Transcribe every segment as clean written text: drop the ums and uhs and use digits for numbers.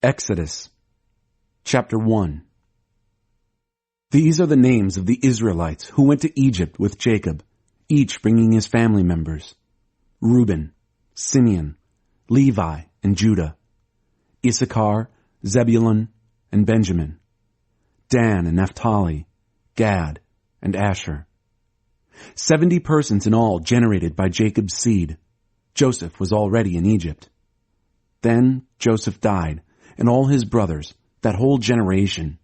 Exodus, chapter 1. These are the names of the Israelites who went to Egypt with Jacob, each bringing his family members: Reuben, Simeon, Levi, and Judah; Issachar, Zebulun, and Benjamin; Dan and Naphtali, Gad, and Asher. 70 persons in all generated by Jacob's seed. Joseph was already in Egypt. Then Joseph died, and all his brothers, that whole generation.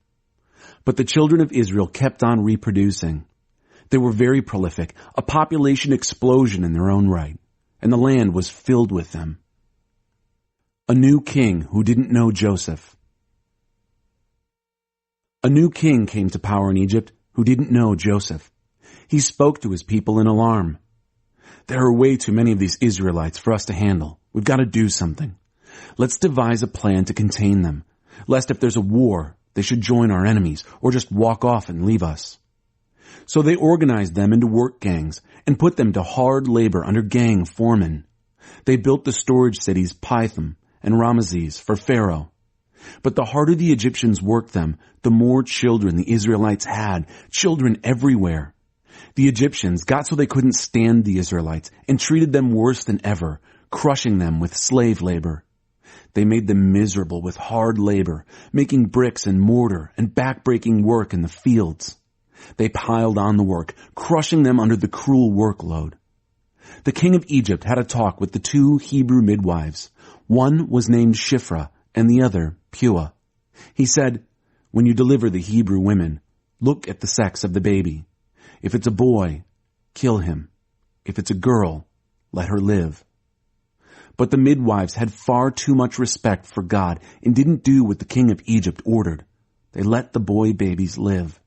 But the children of Israel kept on reproducing. They were very prolific, a population explosion in their own right, and the land was filled with them. A new king who didn't know Joseph. A new king came to power in Egypt who didn't know Joseph. He spoke to his people in alarm. There are way too many of these Israelites for us to handle. We've got to do something. Let's devise a plan to contain them, lest if there's a war, they should join our enemies or just walk off and leave us. So they organized them into work gangs and put them to hard labor under gang foremen. They built the storage cities Pithom and Ramesses for Pharaoh. But the harder the Egyptians worked them, the more children the Israelites had, children everywhere. The Egyptians got so they couldn't stand the Israelites and treated them worse than ever, crushing them with slave labor. They made them miserable with hard labor, making bricks and mortar and back-breaking work in the fields. They piled on the work, crushing them under the cruel workload. The king of Egypt had a talk with the 2 Hebrew midwives. One was named Shiphrah and the other Puah. He said, "When you deliver the Hebrew women, look at the sex of the baby. If it's a boy, kill him. If it's a girl, let her live." But the midwives had far too much respect for God and didn't do what the king of Egypt ordered. They let the boy babies live.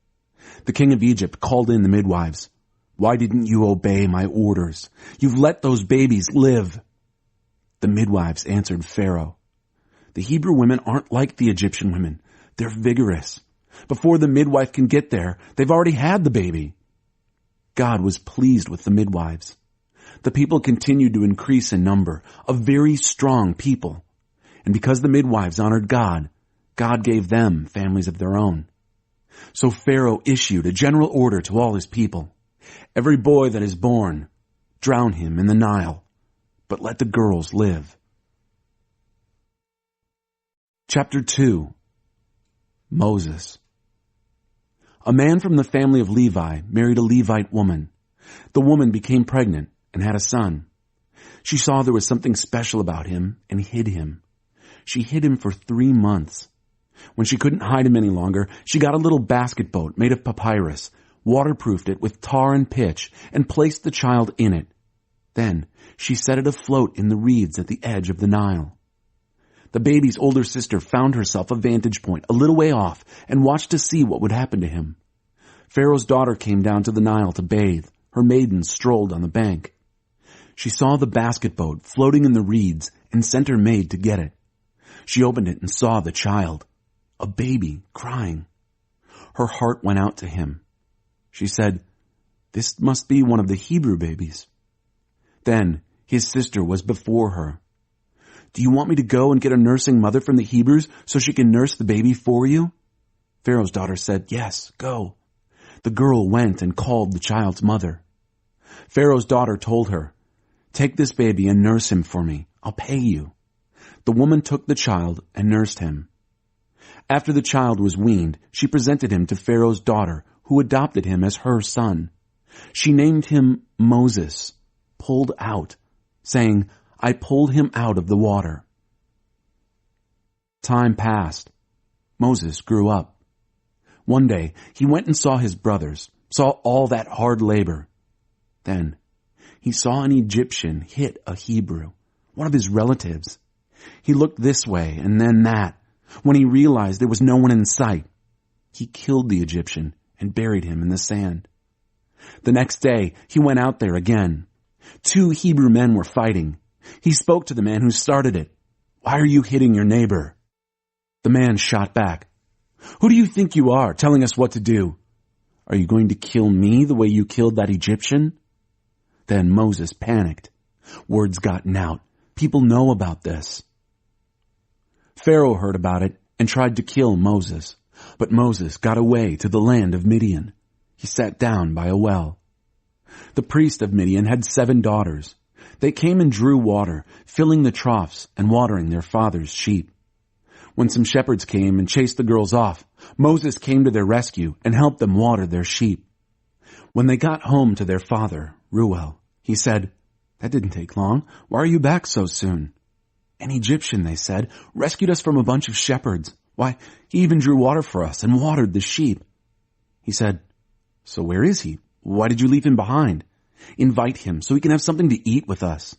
The king of Egypt called in the midwives. "Why didn't you obey my orders? You've let those babies live." The midwives answered Pharaoh, "The Hebrew women aren't like the Egyptian women. They're vigorous. Before the midwife can get there, they've already had the baby." God was pleased with the midwives. The people continued to increase in number, a very strong people. And because the midwives honored God, God gave them families of their own. So Pharaoh issued a general order to all his people: "Every boy that is born, drown him in the Nile, but let the girls live." Chapter 2. Moses. A man from the family of Levi married a Levite woman. The woman became pregnant and had a son. She saw there was something special about him and hid him. She hid him for 3 months. When she couldn't hide him any longer, she got a little basket boat made of papyrus, waterproofed it with tar and pitch, and placed the child in it. Then she set it afloat in the reeds at the edge of the Nile. The baby's older sister found herself a vantage point a little way off and watched to see what would happen to him. Pharaoh's daughter came down to the Nile to bathe. Her maidens strolled on the bank. She saw the basket boat floating in the reeds and sent her maid to get it. She opened it and saw the child, a baby, crying. Her heart went out to him. She said, "This must be one of the Hebrew babies." Then his sister was before her. "Do you want me to go and get a nursing mother from the Hebrews so she can nurse the baby for you?" Pharaoh's daughter said, "Yes, go." The girl went and called the child's mother. Pharaoh's daughter told her, "Take this baby and nurse him for me. I'll pay you." The woman took the child and nursed him. After the child was weaned, she presented him to Pharaoh's daughter, who adopted him as her son. She named him Moses, pulled out, saying, "I pulled him out of the water." Time passed. Moses grew up. One day, he went and saw his brothers, saw all that hard labor. Then, he saw an Egyptian hit a Hebrew, one of his relatives. He looked this way and then that. When he realized there was no one in sight, he killed the Egyptian and buried him in the sand. The next day, he went out there again. 2 Hebrew men were fighting. He spoke to the man who started it. "Why are you hitting your neighbor?" The man shot back, "Who do you think you are, telling us what to do? Are you going to kill me the way you killed that Egyptian?" Then Moses panicked. Word's gotten out. People know about this. Pharaoh heard about it and tried to kill Moses. But Moses got away to the land of Midian. He sat down by a well. The priest of Midian had 7 daughters. They came and drew water, filling the troughs and watering their father's sheep. When some shepherds came and chased the girls off, Moses came to their rescue and helped them water their sheep. When they got home to their father, Reuel, he said, "That didn't take long. Why are you back so soon?" "An Egyptian," they said, "rescued us from a bunch of shepherds. Why, he even drew water for us and watered the sheep." He said, "So where is he? Why did you leave him behind? Invite him so he can have something to eat with us."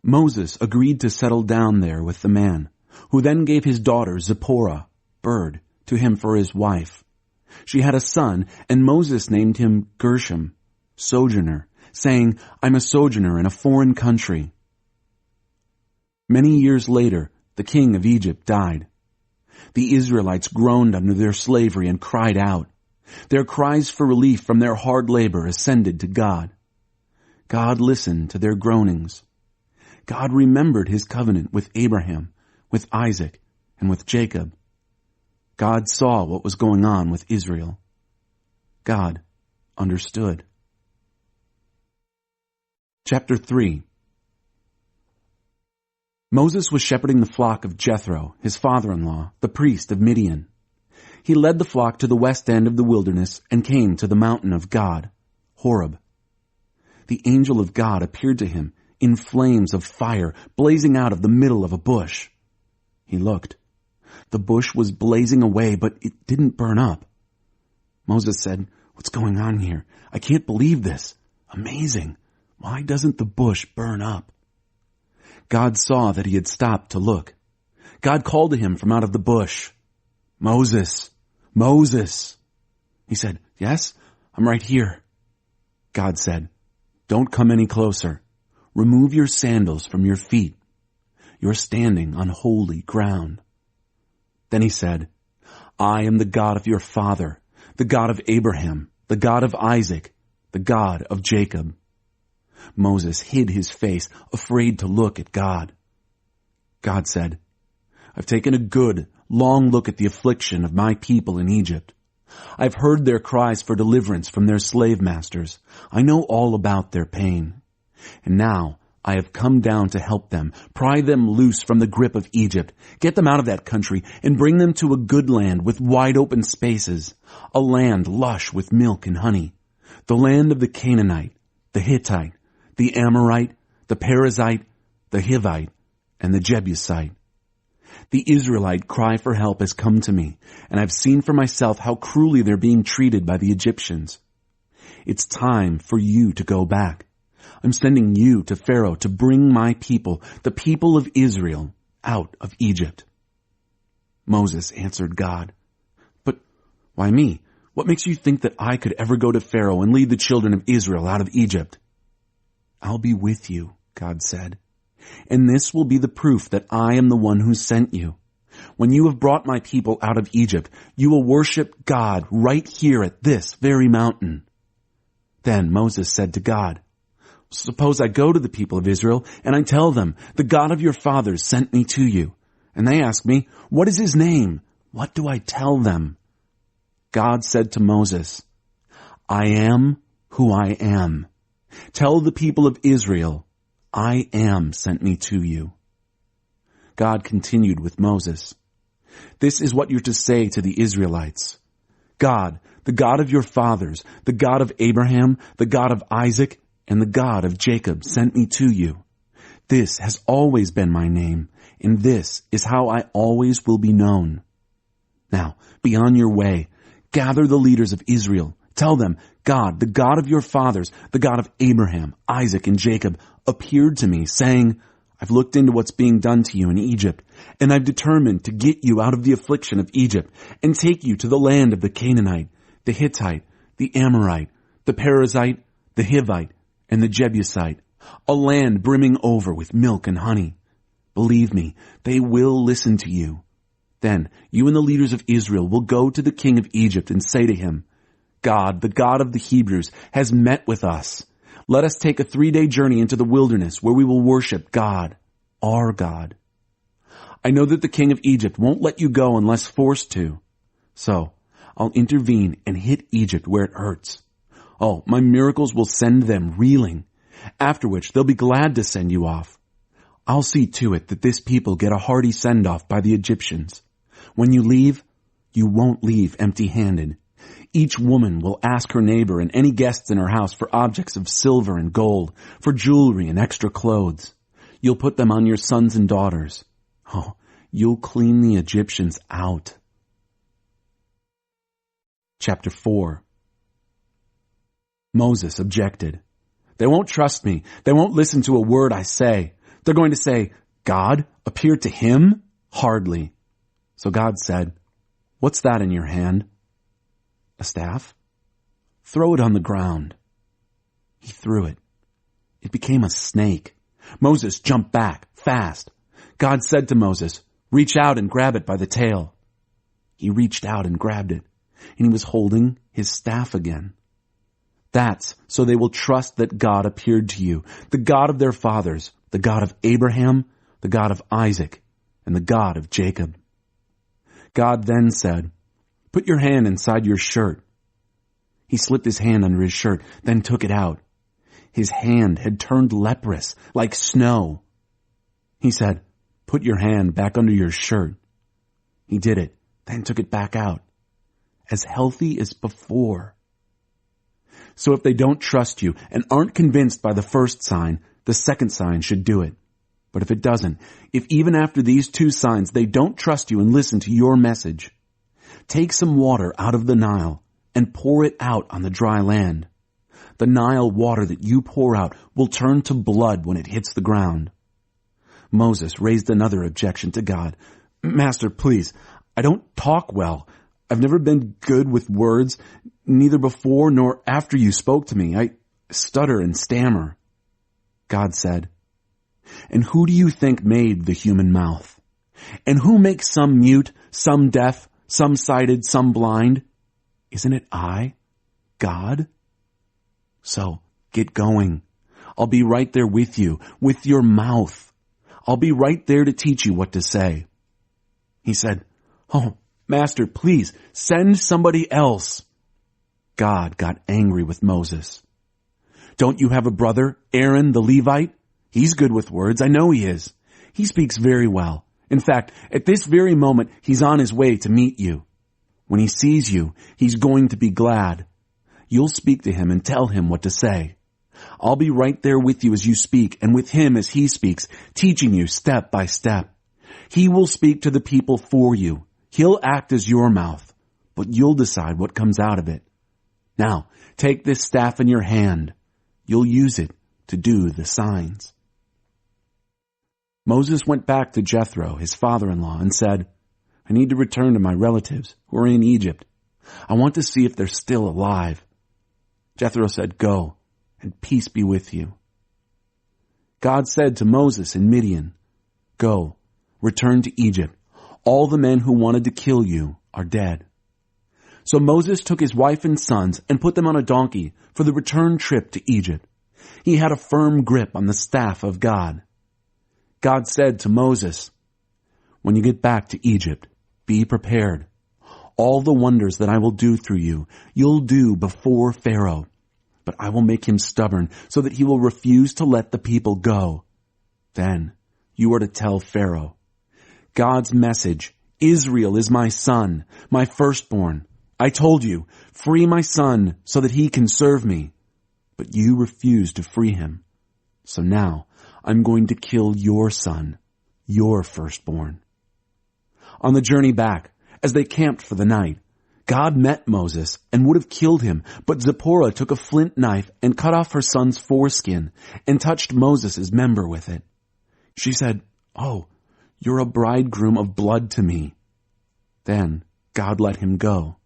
Moses agreed to settle down there with the man, who then gave his daughter Zipporah, Bird, to him for his wife. She had a son, and Moses named him Gershom, sojourner, saying, "I'm a sojourner in a foreign country." Many years later, the king of Egypt died. The Israelites groaned under their slavery and cried out. Their cries for relief from their hard labor ascended to God. God listened to their groanings. God remembered his covenant with Abraham, with Isaac, and with Jacob. God saw what was going on with Israel. God understood. Chapter 3. Moses was shepherding the flock of Jethro, his father-in-law, the priest of Midian. He led the flock to the west end of the wilderness and came to the mountain of God, Horeb. The angel of God appeared to him in flames of fire blazing out of the middle of a bush. He looked. The bush was blazing away, but it didn't burn up. Moses said, "What's going on here? I can't believe this. Amazing. Why doesn't the bush burn up?" God saw that he had stopped to look. God called to him from out of the bush. "Moses, Moses." He said, "Yes, I'm right here." God said, "Don't come any closer. Remove your sandals from your feet. You're standing on holy ground." Then he said, "I am the God of your father, the God of Abraham, the God of Isaac, the God of Jacob." Moses hid his face, afraid to look at God. God said, "I've taken a good, long look at the affliction of my people in Egypt. I've heard their cries for deliverance from their slave masters. I know all about their pain. And now I have come down to help them, pry them loose from the grip of Egypt, get them out of that country, and bring them to a good land with wide open spaces, a land lush with milk and honey, the land of the Canaanite, the Hittite, the Amorite, the Perizzite, the Hivite, and the Jebusite. The Israelite cry for help has come to me, and I've seen for myself how cruelly they're being treated by the Egyptians. It's time for you to go back. I'm sending you to Pharaoh to bring my people, the people of Israel, out of Egypt." Moses answered God, "But why me? What makes you think that I could ever go to Pharaoh and lead the children of Israel out of Egypt?" "I'll be with you," God said, "and this will be the proof that I am the one who sent you. When you have brought my people out of Egypt, you will worship God right here at this very mountain." Then Moses said to God, "Suppose I go to the people of Israel and I tell them, 'The God of your fathers sent me to you.' And they ask me, 'What is his name?' What do I tell them?" God said to Moses, "I am who I am. Tell the people of Israel, I am sent me to you." God continued with Moses, "This is what you're to say to the Israelites. God, the God of your fathers, the God of Abraham, the God of Isaac, and the God of Jacob sent me to you. This has always been my name, and this is how I always will be known. Now, be on your way. Gather the leaders of Israel. Tell them, God, the God of your fathers, the God of Abraham, Isaac, and Jacob, appeared to me, saying, I've looked into what's being done to you in Egypt, and I've determined to get you out of the affliction of Egypt and take you to the land of the Canaanite, the Hittite, the Amorite, the Perizzite, the Hivite, and the Jebusite, a land brimming over with milk and honey. Believe me, they will listen to you. Then you and the leaders of Israel will go to the king of Egypt and say to him, God, the God of the Hebrews, has met with us. Let us take a 3-day journey into the wilderness where we will worship God, our God. I know that the king of Egypt won't let you go unless forced to. So I'll intervene and hit Egypt where it hurts. Oh, my miracles will send them reeling, after which they'll be glad to send you off. I'll see to it that this people get a hearty send-off by the Egyptians. When you leave, you won't leave empty-handed. Each woman will ask her neighbor and any guests in her house for objects of silver and gold, for jewelry and extra clothes. You'll put them on your sons and daughters. Oh, you'll clean the Egyptians out. Chapter 4. Moses objected. They won't trust me. They won't listen to a word I say. They're going to say, God appeared to him? Hardly. So God said, What's that in your hand? A staff? Throw it on the ground. He threw it. It became a snake. Moses jumped back, fast. God said to Moses, Reach out and grab it by the tail. He reached out and grabbed it, and he was holding his staff again. That's so they will trust that God appeared to you, the God of their fathers, the God of Abraham, the God of Isaac, and the God of Jacob. God then said, Put your hand inside your shirt. He slipped his hand under his shirt, then took it out. His hand had turned leprous, like snow. He said, Put your hand back under your shirt. He did it, then took it back out, as healthy as before. So if they don't trust you and aren't convinced by the first sign, the second sign should do it. But if it doesn't, if even after these two signs they don't trust you and listen to your message, take some water out of the Nile and pour it out on the dry land. The Nile water that you pour out will turn to blood when it hits the ground. Moses raised another objection to God. Master, please, I don't talk well. I've never been good with words, neither before nor after you spoke to me. I stutter and stammer. God said, And who do you think made the human mouth? And who makes some mute, some deaf, some sighted, some blind? Isn't it I, God? So get going. I'll be right there with you, with your mouth. I'll be right there to teach you what to say. He said, Oh, Master, please send somebody else. God got angry with Moses. Don't you have a brother, Aaron the Levite? He's good with words. I know he is. He speaks very well. In fact, at this very moment, he's on his way to meet you. When he sees you, he's going to be glad. You'll speak to him and tell him what to say. I'll be right there with you as you speak and with him as he speaks, teaching you step by step. He will speak to the people for you. He'll act as your mouth, but you'll decide what comes out of it. Now, take this staff in your hand. You'll use it to do the signs. Moses went back to Jethro, his father-in-law, and said, I need to return to my relatives who are in Egypt. I want to see if they're still alive. Jethro said, Go, and peace be with you. God said to Moses in Midian, Go, return to Egypt. All the men who wanted to kill you are dead. So Moses took his wife and sons and put them on a donkey for the return trip to Egypt. He had a firm grip on the staff of God. God said to Moses, When you get back to Egypt, be prepared. All the wonders that I will do through you, you'll do before Pharaoh. But I will make him stubborn so that he will refuse to let the people go. Then you are to tell Pharaoh, God's message, Israel is my son, my firstborn. I told you, free my son so that he can serve me. But you refused to free him. So now I'm going to kill your son, your firstborn. On the journey back, as they camped for the night, God met Moses and would have killed him, but Zipporah took a flint knife and cut off her son's foreskin and touched Moses' member with it. She said, Oh, you're a bridegroom of blood to me. Then God let him go.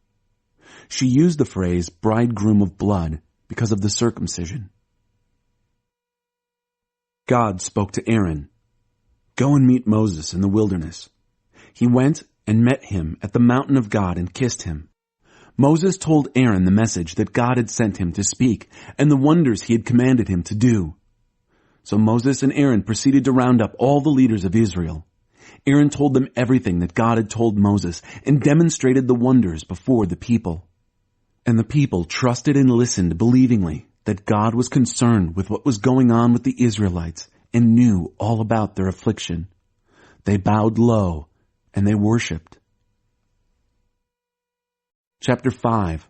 She used the phrase bridegroom of blood because of the circumcision. God spoke to Aaron, Go and meet Moses in the wilderness. He went and met him at the mountain of God and kissed him. Moses told Aaron the message that God had sent him to speak and the wonders he had commanded him to do. So Moses and Aaron proceeded to round up all the leaders of Israel. Aaron told them everything that God had told Moses and demonstrated the wonders before the people. And the people trusted and listened believingly that God was concerned with what was going on with the Israelites and knew all about their affliction. They bowed low and they worshipped. Chapter 5.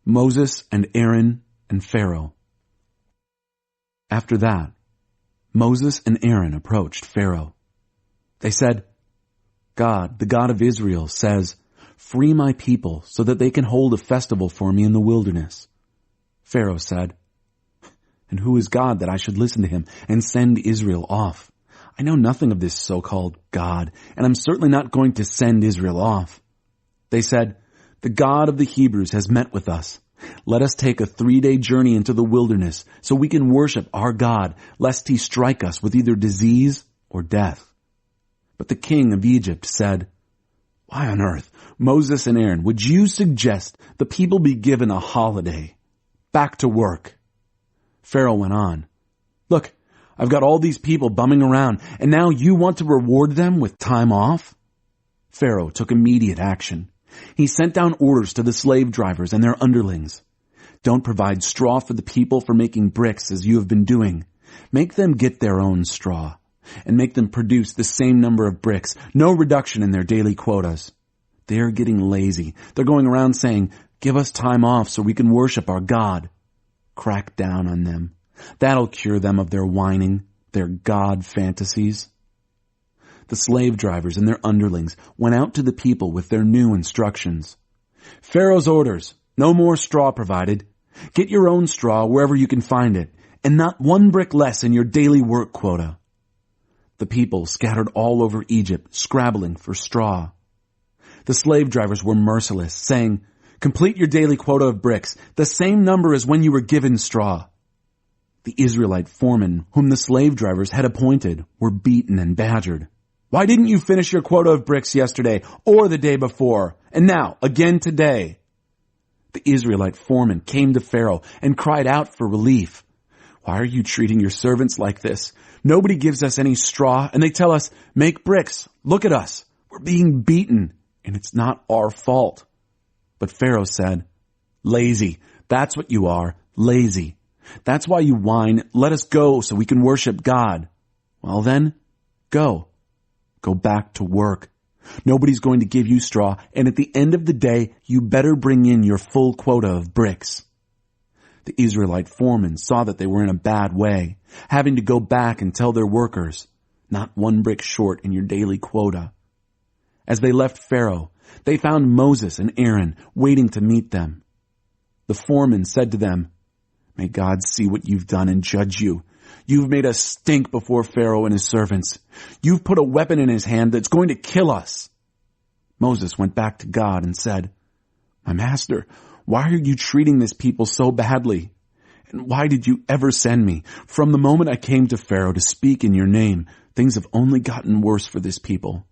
Moses and Aaron and Pharaoh. After that, Moses and Aaron approached Pharaoh. They said, God, the God of Israel, says, "Free my people so that they can hold a festival for me in the wilderness." Pharaoh said, "And who is God that I should listen to him and send Israel off? I know nothing of this so-called God, and I'm certainly not going to send Israel off." They said, "The God of the Hebrews has met with us. Let us take a 3-day journey into the wilderness so we can worship our God, lest he strike us with either disease or death." But the king of Egypt said, "Why on earth, Moses and Aaron, would you suggest the people be given a holiday? Back to work." Pharaoh went on, "Look, I've got all these people bumming around, and now you want to reward them with time off?" Pharaoh took immediate action. He sent down orders to the slave drivers and their underlings. "Don't provide straw for the people for making bricks as you have been doing. Make them get their own straw, and make them produce the same number of bricks, no reduction in their daily quotas. They're getting lazy. They're going around saying, 'Give us time off so we can worship our God.' Crack down on them. That'll cure them of their whining, their God fantasies." The slave drivers and their underlings went out to the people with their new instructions. "Pharaoh's orders, no more straw provided. Get your own straw wherever you can find it, and not one brick less in your daily work quota." The people scattered all over Egypt, scrabbling for straw. The slave drivers were merciless, saying, "Complete your daily quota of bricks, the same number as when you were given straw." The Israelite foremen, whom the slave drivers had appointed, were beaten and badgered. "Why didn't you finish your quota of bricks yesterday or the day before, and now again today?" The Israelite foreman came to Pharaoh and cried out for relief. "Why are you treating your servants like this? Nobody gives us any straw, and they tell us, 'Make bricks. Look at us. We're being beaten, and it's not our fault.'" But Pharaoh said, "Lazy. That's what you are, lazy. That's why you whine, 'Let us go so we can worship God.' Well then, go. Go back to work. Nobody's going to give you straw, and at the end of the day, you better bring in your full quota of bricks." The Israelite foremen saw that they were in a bad way, having to go back and tell their workers, "Not one brick short in your daily quota." As they left Pharaoh, they found Moses and Aaron waiting to meet them. The foreman said to them, "May God see what you've done and judge you. You've made us stink before Pharaoh and his servants. You've put a weapon in his hand that's going to kill us." Moses went back to God and said, "My master, why are you treating this people so badly? And why did you ever send me? From the moment I came to Pharaoh to speak in your name, things have only gotten worse for this people.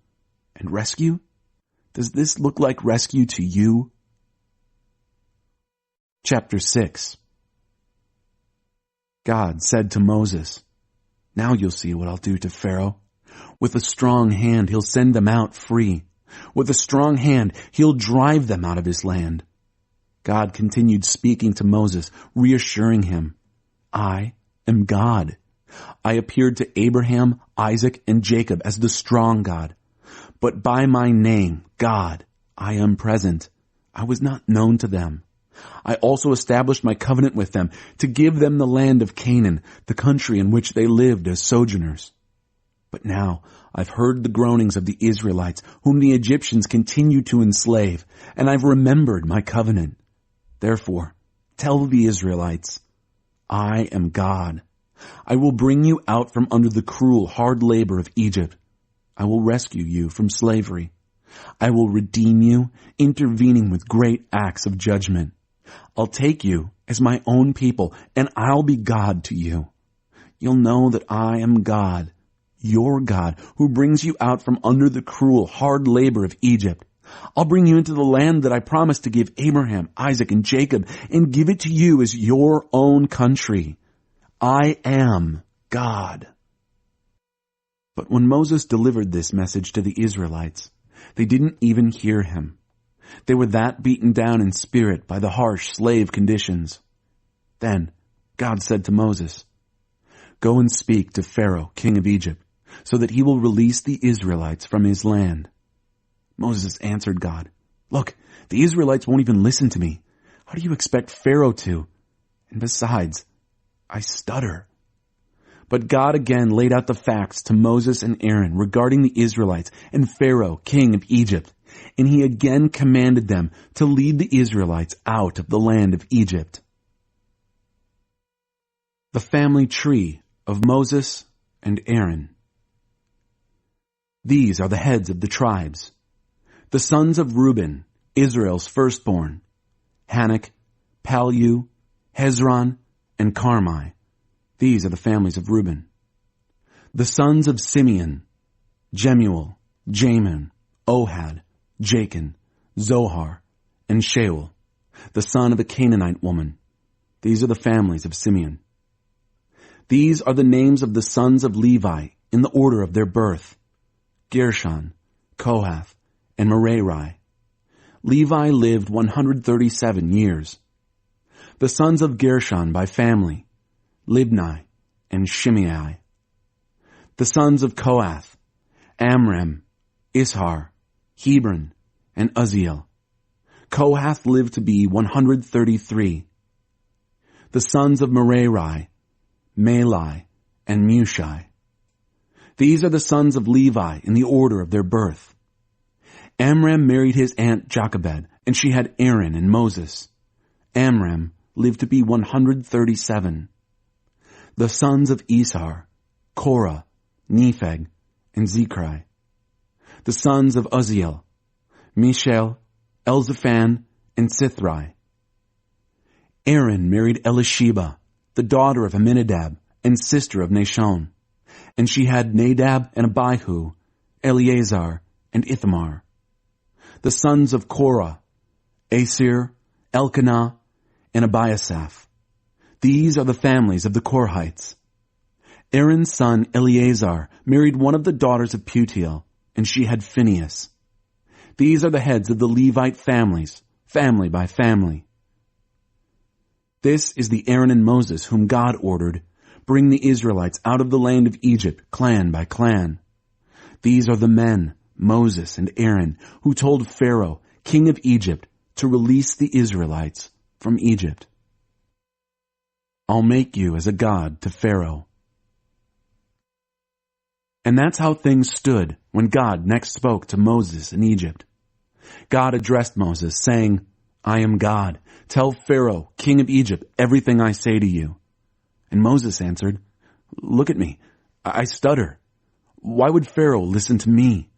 And rescue? Does this look like rescue to you?" Chapter 6. God said to Moses, "Now you'll see what I'll do to Pharaoh. With a strong hand, he'll send them out free. With a strong hand, he'll drive them out of his land." God continued speaking to Moses, reassuring him, "I am God. I appeared to Abraham, Isaac, and Jacob as the strong God. But by my name, God, I am present. I was not known to them. I also established my covenant with them to give them the land of Canaan, the country in which they lived as sojourners. But now I've heard the groanings of the Israelites, whom the Egyptians continue to enslave, and I've remembered my covenant. Therefore, tell the Israelites, I am God. I will bring you out from under the cruel, hard labor of Egypt. I will rescue you from slavery. I will redeem you, intervening with great acts of judgment. I'll take you as my own people, and I'll be God to you. You'll know that I am God, your God, who brings you out from under the cruel, hard labor of Egypt. I'll bring you into the land that I promised to give Abraham, Isaac, and Jacob, and give it to you as your own country. I am God." But when Moses delivered this message to the Israelites, they didn't even hear him. They were that beaten down in spirit by the harsh slave conditions. Then God said to Moses, "Go and speak to Pharaoh, king of Egypt, so that he will release the Israelites from his land." Moses answered God, "Look, the Israelites won't even listen to me. How do you expect Pharaoh to? And besides, I stutter." But God again laid out the facts to Moses and Aaron regarding the Israelites and Pharaoh, king of Egypt, and he again commanded them to lead the Israelites out of the land of Egypt. The family tree of Moses and Aaron. These are the heads of the tribes. The sons of Reuben, Israel's firstborn, Hanok, Palu, Hezron, and Carmi. These are the families of Reuben. The sons of Simeon, Jemuel, Jamin, Ohad, Jachin, Zohar, and Shaul, the son of a Canaanite woman. These are the families of Simeon. These are the names of the sons of Levi in the order of their birth: Gershon, Kohath, and Merari. Levi lived 137 years. The sons of Gershon by family: Libni and Shimei. The sons of Kohath: Amram, Ishar, Hebron, and Uzziel. Kohath lived to be 133. The sons of Merari: Mahli and Mushi. These are the sons of Levi in the order of their birth. Amram married his aunt Jochebed, and she had Aaron and Moses. Amram lived to be 137. The sons of Ishar: Korah, Nepheg, and Zikri. The sons of Uzziel: Mishael, Elzaphan, and Sithri. Aaron married Elisheba, the daughter of Amminadab and sister of Nashon, and she had Nadab and Abihu, Eleazar, and Ithamar. The sons of Korah: Asir, Elkanah, and Abiasaph. These are the families of the Korhites. Aaron's son Eleazar married one of the daughters of Putiel, and she had Phinehas. These are the heads of the Levite families, family by family. This is the Aaron and Moses whom God ordered, "Bring the Israelites out of the land of Egypt, clan by clan." These are the men, Moses and Aaron, who told Pharaoh, king of Egypt, to release the Israelites from Egypt. "I'll make you as a god to Pharaoh." And that's how things stood when God next spoke to Moses in Egypt. God addressed Moses, saying, "I am God. Tell Pharaoh, king of Egypt, everything I say to you." And Moses answered, "Look at me. I stutter. Why would Pharaoh listen to me?"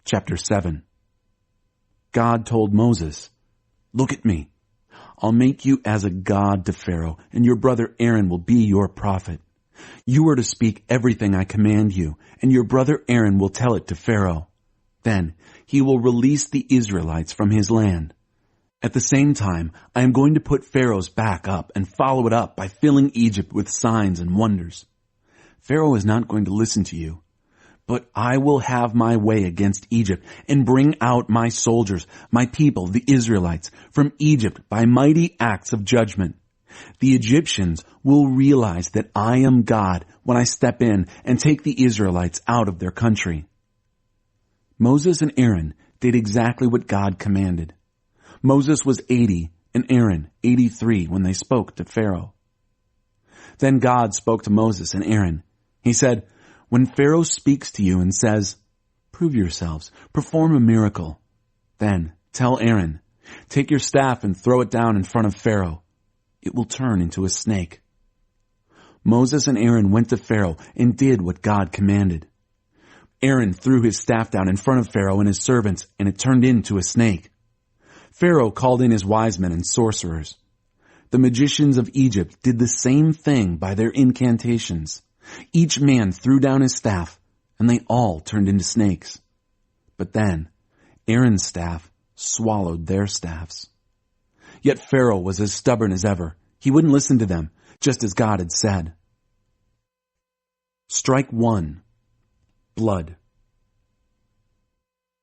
Chapter 7. God told Moses, "Look at me. I'll make you as a god to Pharaoh, and your brother Aaron will be your prophet. You are to speak everything I command you, and your brother Aaron will tell it to Pharaoh. Then he will release the Israelites from his land. At the same time, I am going to put Pharaoh's back up and follow it up by filling Egypt with signs and wonders. Pharaoh is not going to listen to you. But I will have my way against Egypt and bring out my soldiers, my people, the Israelites, from Egypt by mighty acts of judgment. The Egyptians will realize that I am God when I step in and take the Israelites out of their country." Moses and Aaron did exactly what God commanded. Moses was 80 and Aaron 83 when they spoke to Pharaoh. Then God spoke to Moses and Aaron. He said, "When Pharaoh speaks to you and says, 'Prove yourselves, perform a miracle,' then tell Aaron, 'Take your staff and throw it down in front of Pharaoh. It will turn into a snake.'" Moses and Aaron went to Pharaoh and did what God commanded. Aaron threw his staff down in front of Pharaoh and his servants, and it turned into a snake. Pharaoh called in his wise men and sorcerers. The magicians of Egypt did the same thing by their incantations. Each man threw down his staff, and they all turned into snakes. But then Aaron's staff swallowed their staffs. Yet Pharaoh was as stubborn as ever. He wouldn't listen to them, just as God had said. Strike 1. Blood.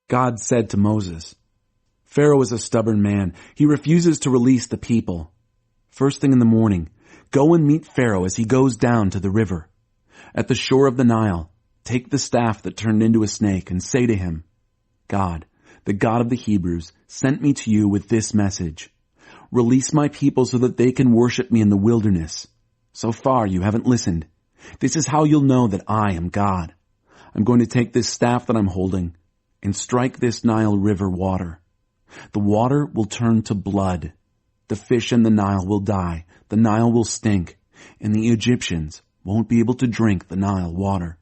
God said to Moses, Pharaoh is a stubborn man. He refuses to release the people. First thing in the morning, go and meet Pharaoh as he goes down to the river. At the shore of the Nile, take the staff that turned into a snake and say to him, God, the God of the Hebrews, sent me to you with this message. Release my people so that they can worship me in the wilderness. So far you haven't listened. This is how you'll know that I am God. I'm going to take this staff that I'm holding and strike this Nile River water. The water will turn to blood. The fish in the Nile will die. The Nile will stink. And the Egyptians won't be able to drink the Nile water.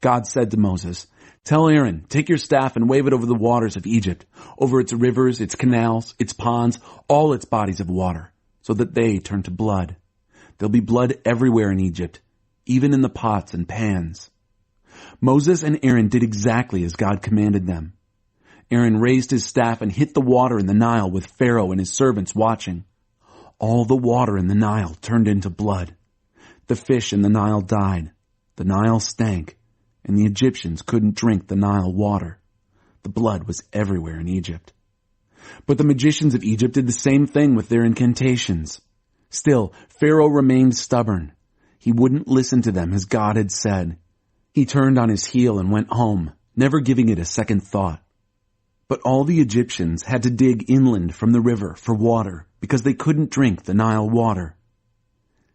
God said to Moses, Tell Aaron, take your staff and wave it over the waters of Egypt, over its rivers, its canals, its ponds, all its bodies of water, so that they turn to blood. There'll be blood everywhere in Egypt, even in the pots and pans. Moses and Aaron did exactly as God commanded them. Aaron raised his staff and hit the water in the Nile with Pharaoh and his servants watching. All the water in the Nile turned into blood. The fish in the Nile died. The Nile stank, and the Egyptians couldn't drink the Nile water. The blood was everywhere in Egypt. But the magicians of Egypt did the same thing with their incantations. Still, Pharaoh remained stubborn. He wouldn't listen to them as God had said. He turned on his heel and went home, never giving it a second thought. But all the Egyptians had to dig inland from the river for water because they couldn't drink the Nile water.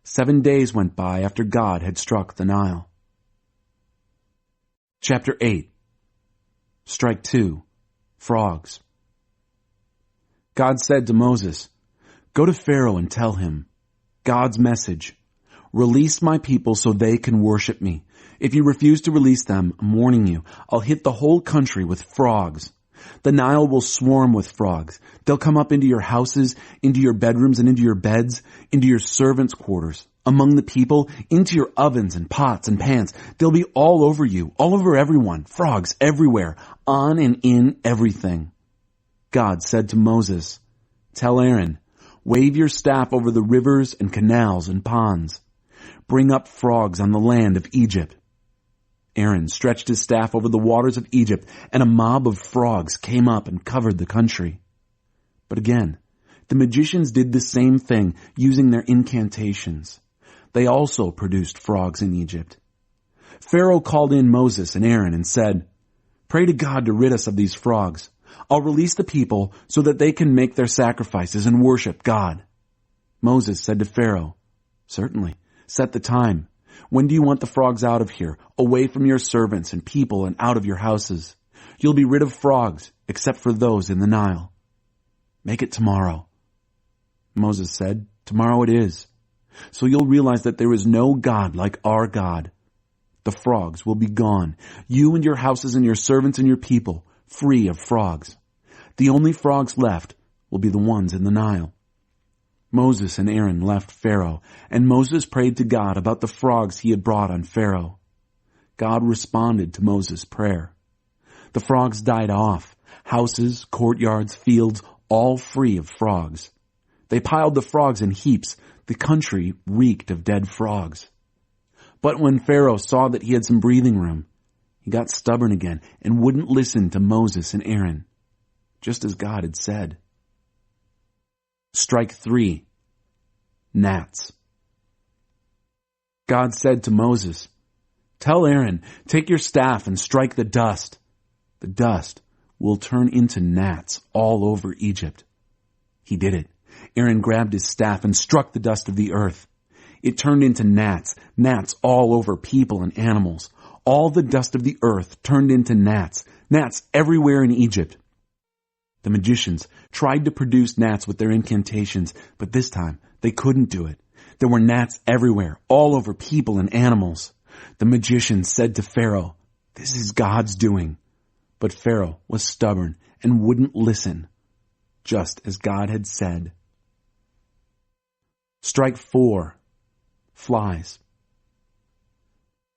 7 days went by after God had struck the Nile. Chapter 8. Strike 2. Frogs. God said to Moses, Go to Pharaoh and tell him, God's message, release my people so they can worship me. If you refuse to release them, I'm warning you, I'll hit the whole country with frogs. The Nile will swarm with frogs. They'll come up into your houses, into your bedrooms and into your beds, into your servants' quarters, among the people, into your ovens and pots and pans. They'll be all over you, all over everyone, frogs everywhere, on and in everything. God said to Moses, Tell Aaron, wave your staff over the rivers and canals and ponds. Bring up frogs on the land of Egypt. Aaron stretched his staff over the waters of Egypt, and a mob of frogs came up and covered the country. But again, the magicians did the same thing using their incantations. They also produced frogs in Egypt. Pharaoh called in Moses and Aaron and said, Pray to God to rid us of these frogs. I'll release the people so that they can make their sacrifices and worship God. Moses said to Pharaoh, Certainly, set the time. When do you want the frogs out of here, away from your servants and people and out of your houses? You'll be rid of frogs, except for those in the Nile. Make it tomorrow. Moses said, Tomorrow it is. So you'll realize that there is no God like our God. The frogs will be gone, you and your houses and your servants and your people, free of frogs. The only frogs left will be the ones in the Nile. Moses and Aaron left Pharaoh, and Moses prayed to God about the frogs he had brought on Pharaoh. God responded to Moses' prayer. The frogs died off, houses, courtyards, fields, all free of frogs. They piled the frogs in heaps. The country reeked of dead frogs. But when Pharaoh saw that he had some breathing room, he got stubborn again and wouldn't listen to Moses and Aaron, just as God had said. Strike 3. Gnats. God said to Moses, Tell Aaron, take your staff and strike the dust. The dust will turn into gnats all over Egypt. He did it. Aaron grabbed his staff and struck the dust of the earth. It turned into gnats, gnats all over people and animals. All the dust of the earth turned into gnats, gnats everywhere in Egypt. The magicians tried to produce gnats with their incantations, but this time they couldn't do it. There were gnats everywhere, all over people and animals. The magicians said to Pharaoh, This is God's doing. But Pharaoh was stubborn and wouldn't listen, just as God had said. Strike 4. Flies.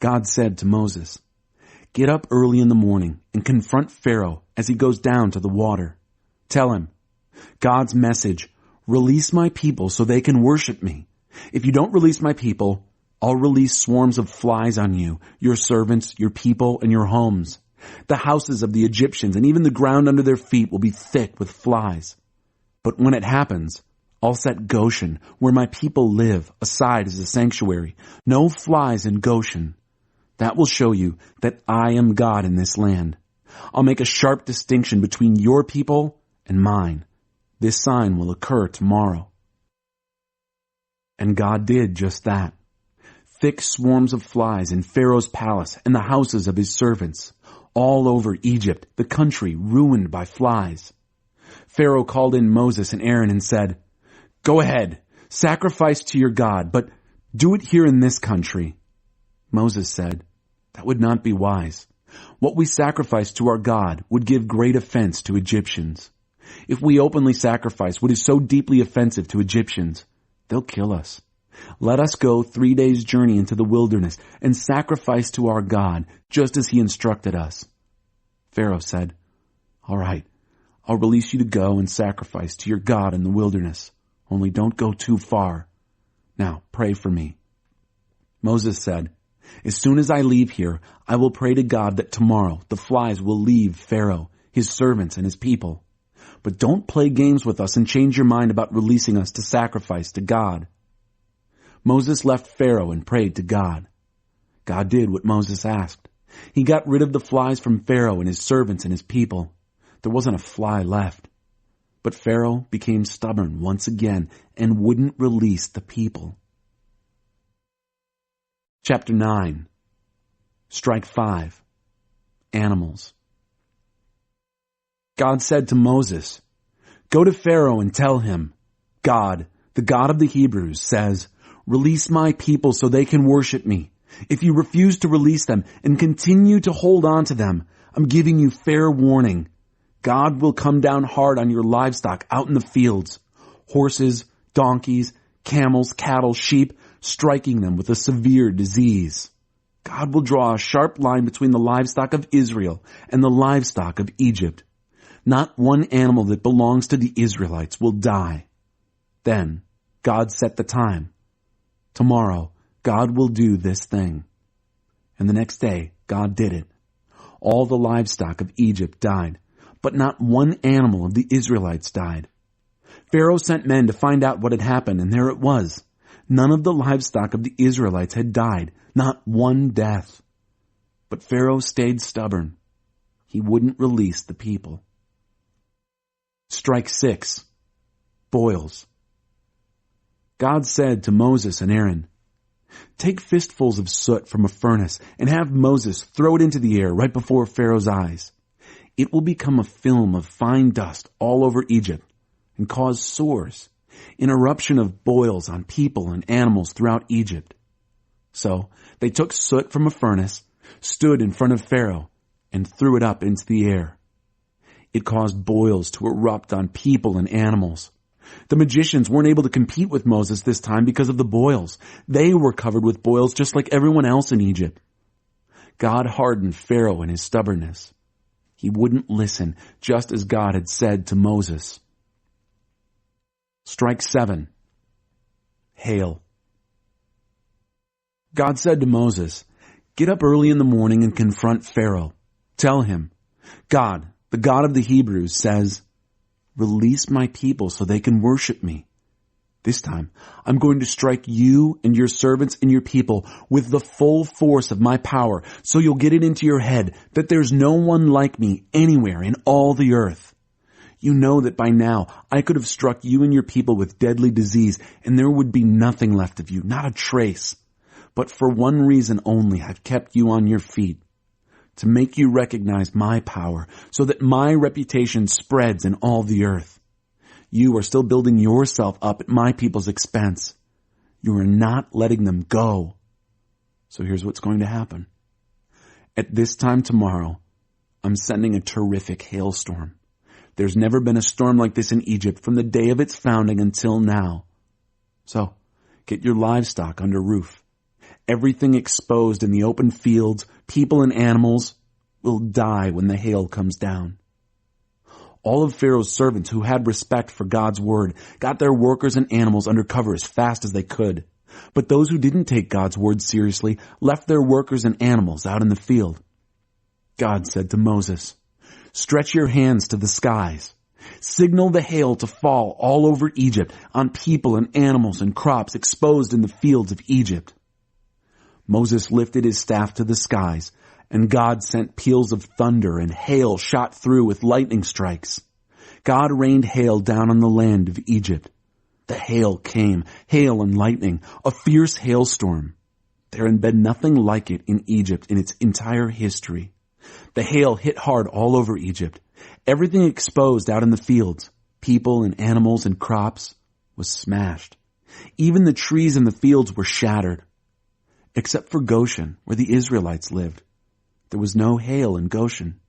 God said to Moses, Get up early in the morning and confront Pharaoh as he goes down to the water. Tell him, God's message, release my people so they can worship me. If you don't release my people, I'll release swarms of flies on you, your servants, your people, and your homes. The houses of the Egyptians and even the ground under their feet will be thick with flies. But when it happens, I'll set Goshen, where my people live, aside as a sanctuary. No flies in Goshen. That will show you that I am God in this land. I'll make a sharp distinction between your people and mine. This sign will occur tomorrow." And God did just that. Thick swarms of flies in Pharaoh's palace and the houses of his servants. All over Egypt, the country ruined by flies. Pharaoh called in Moses and Aaron and said, "Go ahead, sacrifice to your God, but do it here in this country." Moses said, "That would not be wise. What we sacrifice to our God would give great offense to Egyptians. If we openly sacrifice what is so deeply offensive to Egyptians, they'll kill us. Let us go 3 days' journey into the wilderness and sacrifice to our God, just as he instructed us." Pharaoh said, "All right, I'll release you to go and sacrifice to your God in the wilderness. Only don't go too far. Now pray for me." Moses said, "As soon as I leave here, I will pray to God that tomorrow the flies will leave Pharaoh, his servants, and his people. But don't play games with us and change your mind about releasing us to sacrifice to God." Moses left Pharaoh and prayed to God. God did what Moses asked. He got rid of the flies from Pharaoh and his servants and his people. There wasn't a fly left. But Pharaoh became stubborn once again and wouldn't release the people. Chapter 9. Strike 5. Animals. God said to Moses, "Go to Pharaoh and tell him, God, the God of the Hebrews, says, 'Release my people so they can worship me.' If you refuse to release them and continue to hold on to them, I'm giving you fair warning. God will come down hard on your livestock out in the fields, horses, donkeys, camels, cattle, sheep, striking them with a severe disease. God will draw a sharp line between the livestock of Israel and the livestock of Egypt. Not one animal that belongs to the Israelites will die." Then God set the time. Tomorrow, God will do this thing. And the next day, God did it. All the livestock of Egypt died, but not one animal of the Israelites died. Pharaoh sent men to find out what had happened, and there it was. None of the livestock of the Israelites had died, not one death. But Pharaoh stayed stubborn. He wouldn't release the people. Strike 6. Boils. God said to Moses and Aaron, "Take fistfuls of soot from a furnace and have Moses throw it into the air right before Pharaoh's eyes. It will become a film of fine dust all over Egypt and cause sores, an eruption of boils on people and animals throughout Egypt." So they took soot from a furnace, stood in front of Pharaoh, and threw it up into the air. It caused boils to erupt on people and animals. The magicians weren't able to compete with Moses this time because of the boils. They were covered with boils just like everyone else in Egypt. God hardened Pharaoh in his stubbornness. He wouldn't listen, just as God had said to Moses. Strike 7. Hail. God said to Moses, "Get up early in the morning and confront Pharaoh. Tell him, God, the God of the Hebrews, says, 'Release my people so they can worship me.' This time, I'm going to strike you and your servants and your people with the full force of my power, so you'll get it into your head that there's no one like me anywhere in all the earth. You know that by now I could have struck you and your people with deadly disease, and there would be nothing left of you, not a trace. But for one reason only I've kept you on your feet, to make you recognize my power, so that my reputation spreads in all the earth. You are still building yourself up at my people's expense. You are not letting them go. So here's what's going to happen. At this time tomorrow, I'm sending a terrific hailstorm. There's never been a storm like this in Egypt from the day of its founding until now. So, get your livestock under roof. Everything exposed in the open fields, people and animals, will die when the hail comes down." All of Pharaoh's servants who had respect for God's word got their workers and animals under cover as fast as they could. But those who didn't take God's word seriously left their workers and animals out in the field. God said to Moses, "Stretch your hands to the skies. Signal the hail to fall all over Egypt, on people and animals and crops exposed in the fields of Egypt." Moses lifted his staff to the skies, and God sent peals of thunder, and hail shot through with lightning strikes. God rained hail down on the land of Egypt. The hail came, hail and lightning, a fierce hailstorm. There had been nothing like it in Egypt in its entire history. The hail hit hard all over Egypt. Everything exposed out in the fields, people and animals and crops, was smashed. Even the trees in the fields were shattered. Except for Goshen, where the Israelites lived. There was no hail in Goshen.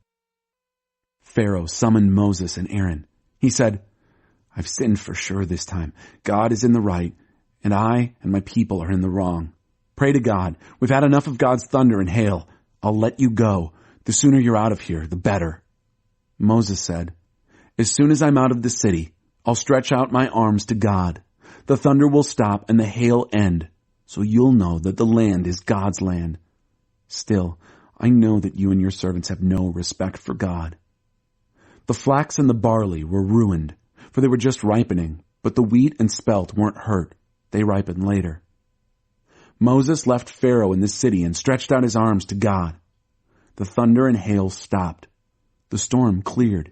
Pharaoh summoned Moses and Aaron. He said, "I've sinned for sure this time. God is in the right, and I and my people are in the wrong. Pray to God. We've had enough of God's thunder and hail. I'll let you go. The sooner you're out of here, the better." Moses said, "As soon as I'm out of the city, I'll stretch out my arms to God. The thunder will stop and the hail end, so you'll know that the land is God's land. Still, I know that you and your servants have no respect for God." The flax and the barley were ruined, for they were just ripening, but the wheat and spelt weren't hurt. They ripened later. Moses left Pharaoh in the city and stretched out his arms to God. The thunder and hail stopped. The storm cleared.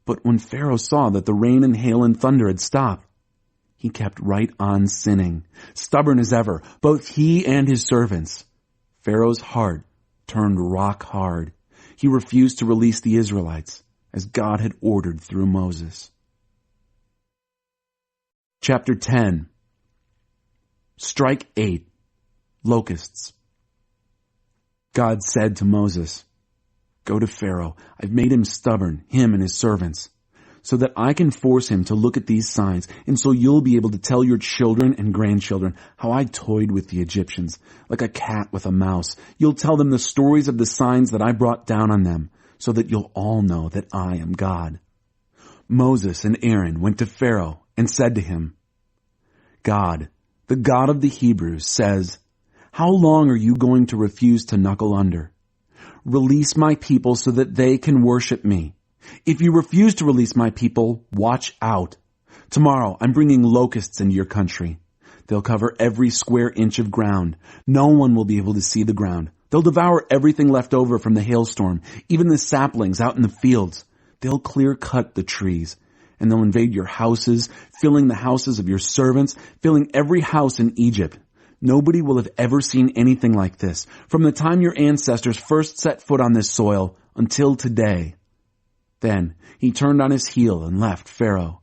But when Pharaoh saw that the rain and hail and thunder had stopped, he kept right on sinning, stubborn as ever, both he and his servants. Pharaoh's heart turned rock hard. He refused to release the Israelites, as God had ordered through Moses. Chapter 10. Strike 8. Locusts. God said to Moses, "Go to Pharaoh. I've made him stubborn, him and his servants, so that I can force him to look at these signs, and so you'll be able to tell your children and grandchildren how I toyed with the Egyptians, like a cat with a mouse. You'll tell them the stories of the signs that I brought down on them, so that you'll all know that I am God." Moses and Aaron went to Pharaoh and said to him, "God, the God of the Hebrews, says, 'How long are you going to refuse to knuckle under? Release my people so that they can worship me. If you refuse to release my people, watch out. Tomorrow I'm bringing locusts into your country. They'll cover every square inch of ground. No one will be able to see the ground. They'll devour everything left over from the hailstorm, even the saplings out in the fields. They'll clear cut the trees, and they'll invade your houses, filling the houses of your servants, filling every house in Egypt. Nobody will have ever seen anything like this, from the time your ancestors first set foot on this soil until today." Then he turned on his heel and left Pharaoh.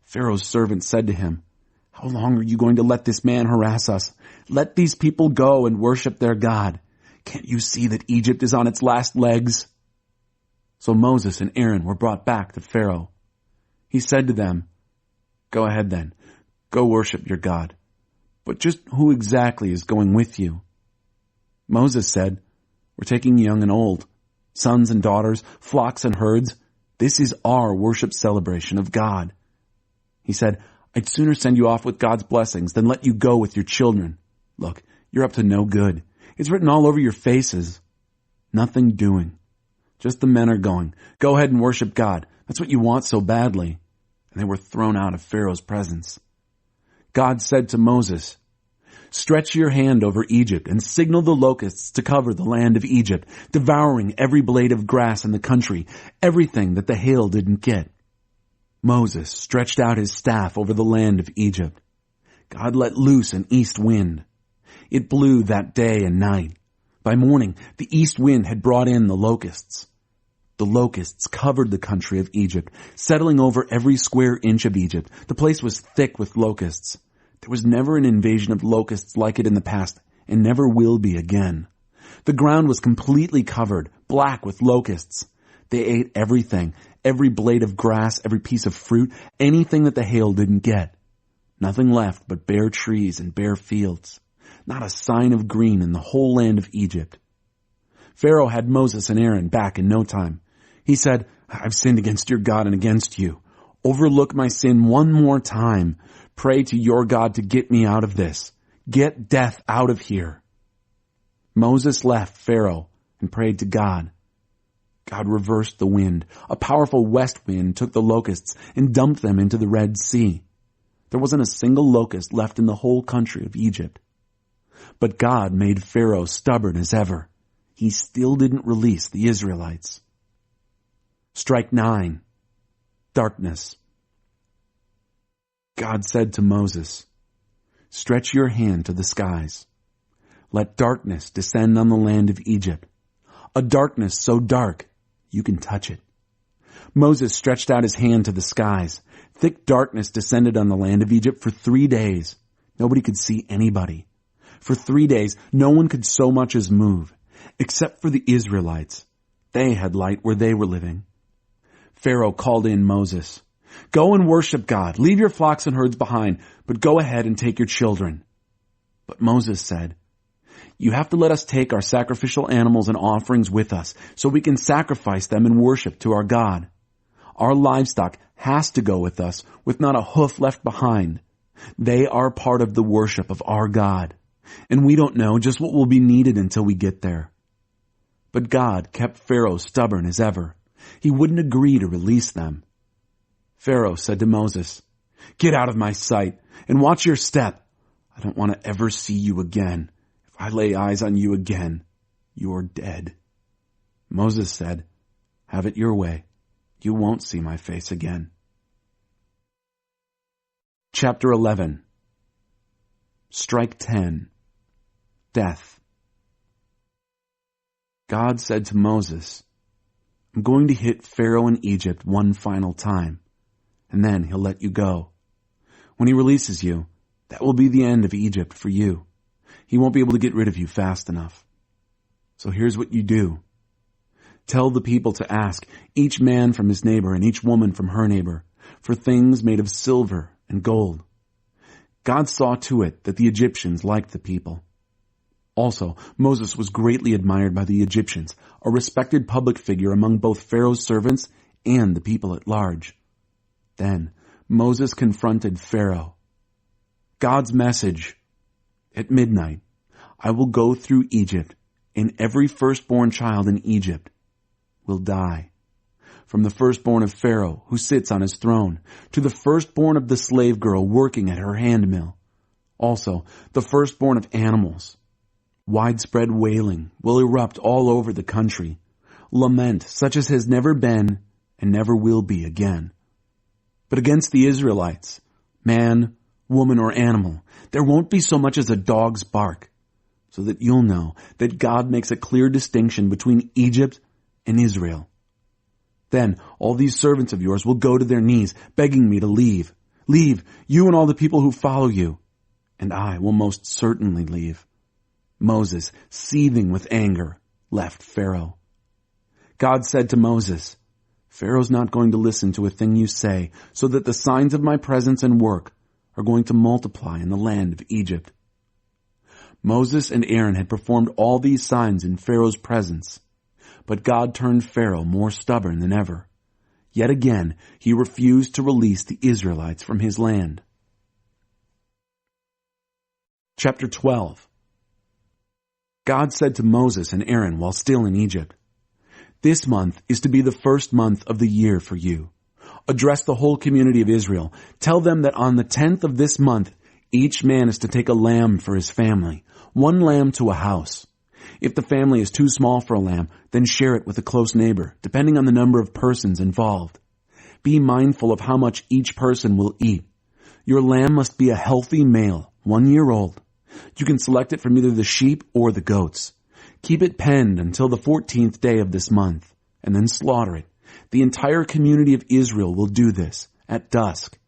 Pharaoh's servants said to him, "How long are you going to let this man harass us? Let these people go and worship their God. Can't you see that Egypt is on its last legs?" So Moses and Aaron were brought back to Pharaoh. He said to them, "Go ahead then, go worship your God. But just who exactly is going with you?" Moses said, "We're taking young and old, sons and daughters, flocks and herds. This is our worship celebration of God." He said, "I'd sooner send you off with God's blessings than let you go with your children. Look, you're up to no good. It's written all over your faces. Nothing doing. Just the men are going. Go ahead and worship God. That's what you want so badly." And they were thrown out of Pharaoh's presence. God said to Moses, "Stretch your hand over Egypt and signal the locusts to cover the land of Egypt, devouring every blade of grass in the country, everything that the hail didn't get." Moses stretched out his staff over the land of Egypt. God let loose an east wind. It blew that day and night. By morning, the east wind had brought in the locusts. The locusts covered the country of Egypt, settling over every square inch of Egypt. The place was thick with locusts. There was never an invasion of locusts like it in the past, and never will be again. The ground was completely covered, black with locusts. They ate everything, every blade of grass, every piece of fruit, anything that the hail didn't get. Nothing left but bare trees and bare fields. Not a sign of green in the whole land of Egypt. Pharaoh had Moses and Aaron back in no time. He said, "I've sinned against your God and against you. Overlook my sin one more time. Pray to your God to get me out of this. Get death out of here." Moses left Pharaoh and prayed to God. God reversed the wind. A powerful west wind took the locusts and dumped them into the Red Sea. There wasn't a single locust left in the whole country of Egypt. But God made Pharaoh stubborn as ever. He still didn't release the Israelites. Strike 9. Darkness. God said to Moses, "Stretch your hand to the skies. Let darkness descend on the land of Egypt, a darkness so dark you can touch it." Moses stretched out his hand to the skies. Thick darkness descended on the land of Egypt for 3 days. Nobody could see anybody. For 3 days, no one could so much as move, except for the Israelites. They had light where they were living. Pharaoh called in Moses. "Go and worship God. Leave your flocks and herds behind, but go ahead and take your children." But Moses said, "You have to let us take our sacrificial animals and offerings with us, so we can sacrifice them in worship to our God. Our livestock has to go with us, with not a hoof left behind. They are part of the worship of our God, and we don't know just what will be needed until we get there." But God kept Pharaoh stubborn as ever. He wouldn't agree to release them. Pharaoh said to Moses, "Get out of my sight and watch your step. I don't want to ever see you again. If I lay eyes on you again, you're dead." Moses said, "Have it your way. You won't see my face again." Chapter 11. Strike 10. Death. God said to Moses, "I'm going to hit Pharaoh in Egypt one final time, and then he'll let you go. When he releases you, that will be the end of Egypt for you. He won't be able to get rid of you fast enough. So here's what you do. Tell the people to ask, each man from his neighbor and each woman from her neighbor, for things made of silver and gold." God saw to it that the Egyptians liked the people. Also, Moses was greatly admired by the Egyptians, a respected public figure among both Pharaoh's servants and the people at large. Then Moses confronted Pharaoh. God's message: "At midnight, I will go through Egypt, and every firstborn child in Egypt will die. From the firstborn of Pharaoh, who sits on his throne, to the firstborn of the slave girl working at her handmill. Also, the firstborn of animals. Widespread wailing will erupt all over the country. Lament such as has never been and never will be again. But against the Israelites, man, woman, or animal, there won't be so much as a dog's bark, so that you'll know that God makes a clear distinction between Egypt and Israel. Then all these servants of yours will go to their knees, begging me to leave. Leave, you and all the people who follow you, and I will most certainly leave." Moses, seething with anger, left Pharaoh. God said to Moses, "Pharaoh's not going to listen to a thing you say, so that the signs of my presence and work are going to multiply in the land of Egypt." Moses and Aaron had performed all these signs in Pharaoh's presence, but God turned Pharaoh more stubborn than ever. Yet again, he refused to release the Israelites from his land. Chapter 12. God said to Moses and Aaron while still in Egypt, "This month is to be the first month of the year for you. Address the whole community of Israel. Tell them that on the 10th of this month, each man is to take a lamb for his family, one lamb to a house. If the family is too small for a lamb, then share it with a close neighbor, depending on the number of persons involved. Be mindful of how much each person will eat. Your lamb must be a healthy male, 1 year old. You can select it from either the sheep or the goats. Keep it penned until the 14th day of this month, and then slaughter it. The entire community of Israel will do this at dusk.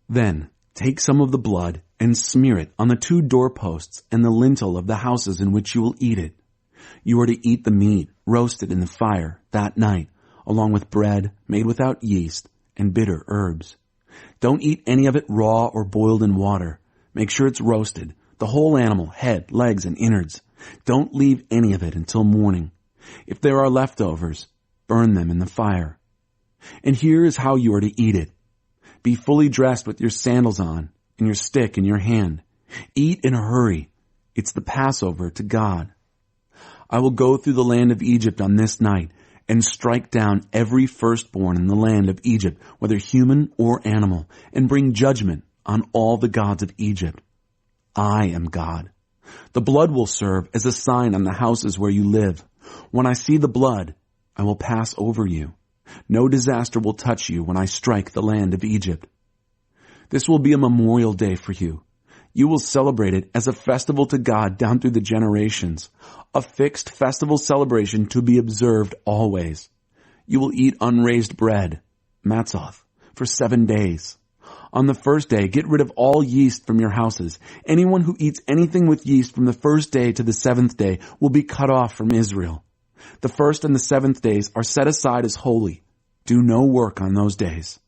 Then take some of the blood and smear it on the 2 doorposts and the lintel of the houses in which you will eat it. You are to eat the meat roasted in the fire that night, along with bread made without yeast and bitter herbs. Don't eat any of it raw or boiled in water. Make sure it's roasted, the whole animal, head, legs, and innards. Don't leave any of it until morning. If there are leftovers, burn them in the fire. And here is how you are to eat it. Be fully dressed with your sandals on and your stick in your hand. Eat in a hurry. It's the Passover to God. I will go through the land of Egypt on this night and strike down every firstborn in the land of Egypt, whether human or animal, and bring judgment on all the gods of Egypt. I am God. The blood will serve as a sign on the houses where you live. When I see the blood, I will pass over you. No disaster will touch you when I strike the land of Egypt. This will be a memorial day for you. You will celebrate it as a festival to God down through the generations, a fixed festival celebration to be observed always. You will eat unraised bread, matzoth, for 7 days. On the first day, get rid of all yeast from your houses. Anyone who eats anything with yeast from the first day to the 7th day will be cut off from Israel. The 1st and the 7th days are set aside as holy. Do no work on those days.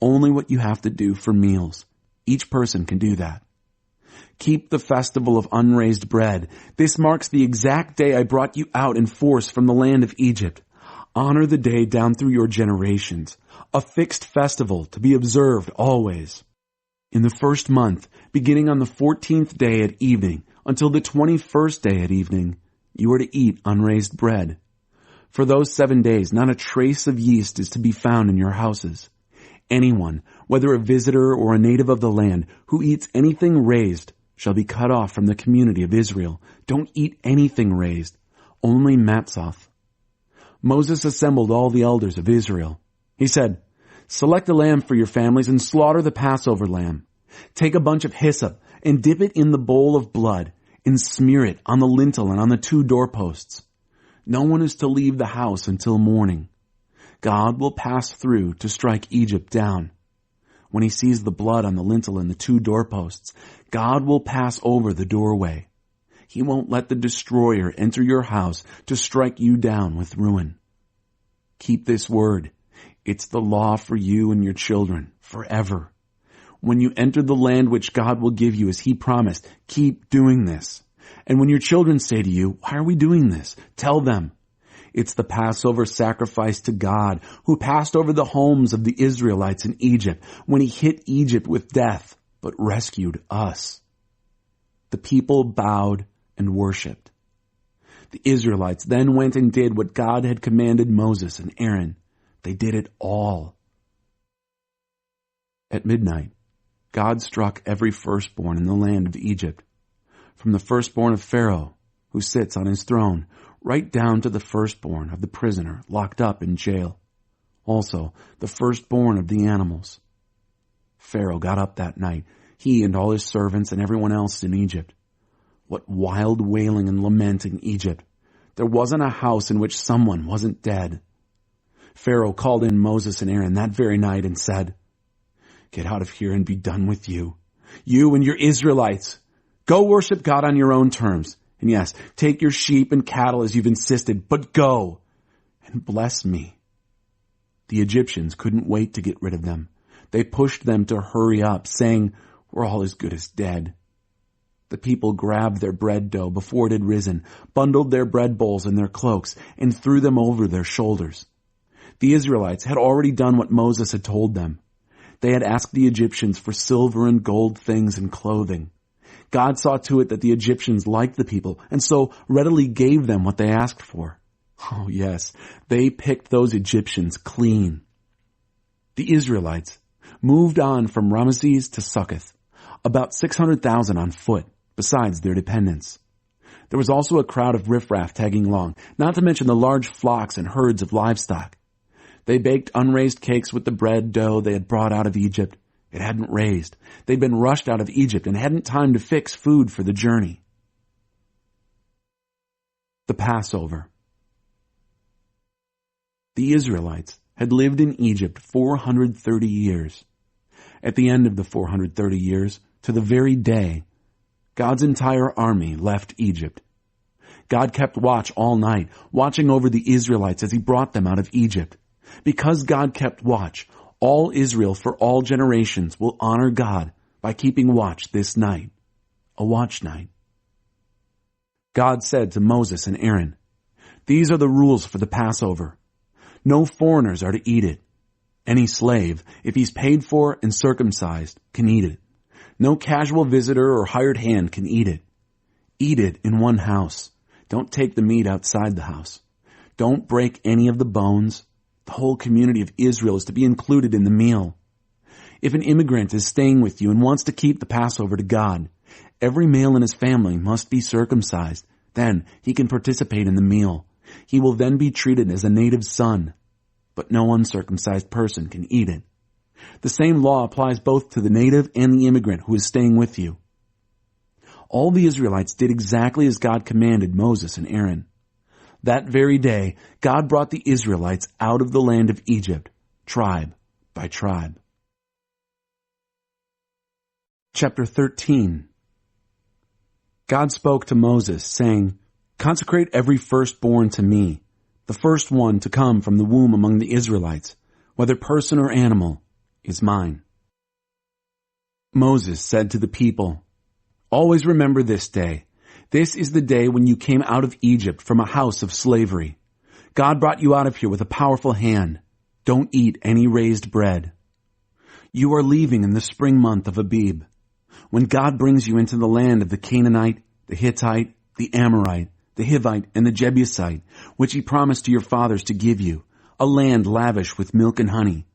Only what you have to do for meals. Each person can do that. Keep the festival of unraised bread. This marks the exact day I brought you out in force from the land of Egypt. Honor the day down through your generations, a fixed festival to be observed always. In the 1st month, beginning on the 14th day at evening until the 21st day at evening, you are to eat unraised bread. For those 7 days, not a trace of yeast is to be found in your houses. Anyone, whether a visitor or a native of the land, who eats anything raised shall be cut off from the community of Israel. Don't eat anything raised, only matzoth. Moses assembled all the elders of Israel. He said, select a lamb for your families and slaughter the Passover lamb. Take a bunch of hyssop and dip it in the bowl of blood and smear it on the lintel and on the 2 doorposts. No one is to leave the house until morning. God will pass through to strike Egypt down. When he sees the blood on the lintel and the 2 doorposts, God will pass over the doorway. He won't let the destroyer enter your house to strike you down with ruin. Keep this word. It's the law for you and your children forever. When you enter the land which God will give you as he promised, keep doing this. And when your children say to you, why are we doing this? Tell them, it's the Passover sacrifice to God, who passed over the homes of the Israelites in Egypt when he hit Egypt with death, but rescued us. The people bowed and worshipped. The Israelites then went and did what God had commanded Moses and Aaron. They did it all. At midnight, God struck every firstborn in the land of Egypt, from the firstborn of Pharaoh, who sits on his throne, right down to the firstborn of the prisoner locked up in jail. Also, the firstborn of the animals. Pharaoh got up that night, he and all his servants and everyone else in Egypt. What wild wailing and lament in Egypt. There wasn't a house in which someone wasn't dead. Pharaoh called in Moses and Aaron that very night and said, get out of here and be done with you. You and your Israelites. Go worship God on your own terms. And yes, take your sheep and cattle as you've insisted, but go and bless me. The Egyptians couldn't wait to get rid of them. They pushed them to hurry up, saying, we're all as good as dead. The people grabbed their bread dough before it had risen, bundled their bread bowls in their cloaks, and threw them over their shoulders. The Israelites had already done what Moses had told them. They had asked the Egyptians for silver and gold things and clothing. God saw to it that the Egyptians liked the people, and so readily gave them what they asked for. Oh yes, they picked those Egyptians clean. The Israelites moved on from Ramesses to Succoth, about 600,000 on foot, besides their dependents. There was also a crowd of riffraff tagging along, not to mention the large flocks and herds of livestock. They baked unraised cakes with the bread dough they had brought out of Egypt. It hadn't raised. They'd been rushed out of Egypt and hadn't time to fix food for the journey. The Passover. The Israelites had lived in Egypt 430 years. At the end of the 430 years, to the very day, God's entire army left Egypt. God kept watch all night, watching over the Israelites as he brought them out of Egypt. Because God kept watch, all Israel for all generations will honor God by keeping watch this night, a watch night. God said to Moses and Aaron, these are the rules for the Passover. No foreigners are to eat it. Any slave, if he's paid for and circumcised, can eat it. No casual visitor or hired hand can eat it. Eat it in one house. Don't take the meat outside the house. Don't break any of the bones. The whole community of Israel is to be included in the meal. If an immigrant is staying with you and wants to keep the Passover to God, every male in his family must be circumcised. Then he can participate in the meal. He will then be treated as a native son, but no uncircumcised person can eat it. The same law applies both to the native and the immigrant who is staying with you. All the Israelites did exactly as God commanded Moses and Aaron. That very day, God brought the Israelites out of the land of Egypt, tribe by tribe. Chapter 13. God spoke to Moses, saying, "Consecrate every firstborn to me, the first one to come from the womb among the Israelites, whether person or animal, is mine." Moses said to the people, "Always remember this day. This is the day when you came out of Egypt from a house of slavery. God brought you out of here with a powerful hand. Don't eat any raised bread. You are leaving in the spring month of Abib, when God brings you into the land of the Canaanite, the Hittite, the Amorite, the Hivite, and the Jebusite, which he promised to your fathers to give you, a land lavish with milk and honey.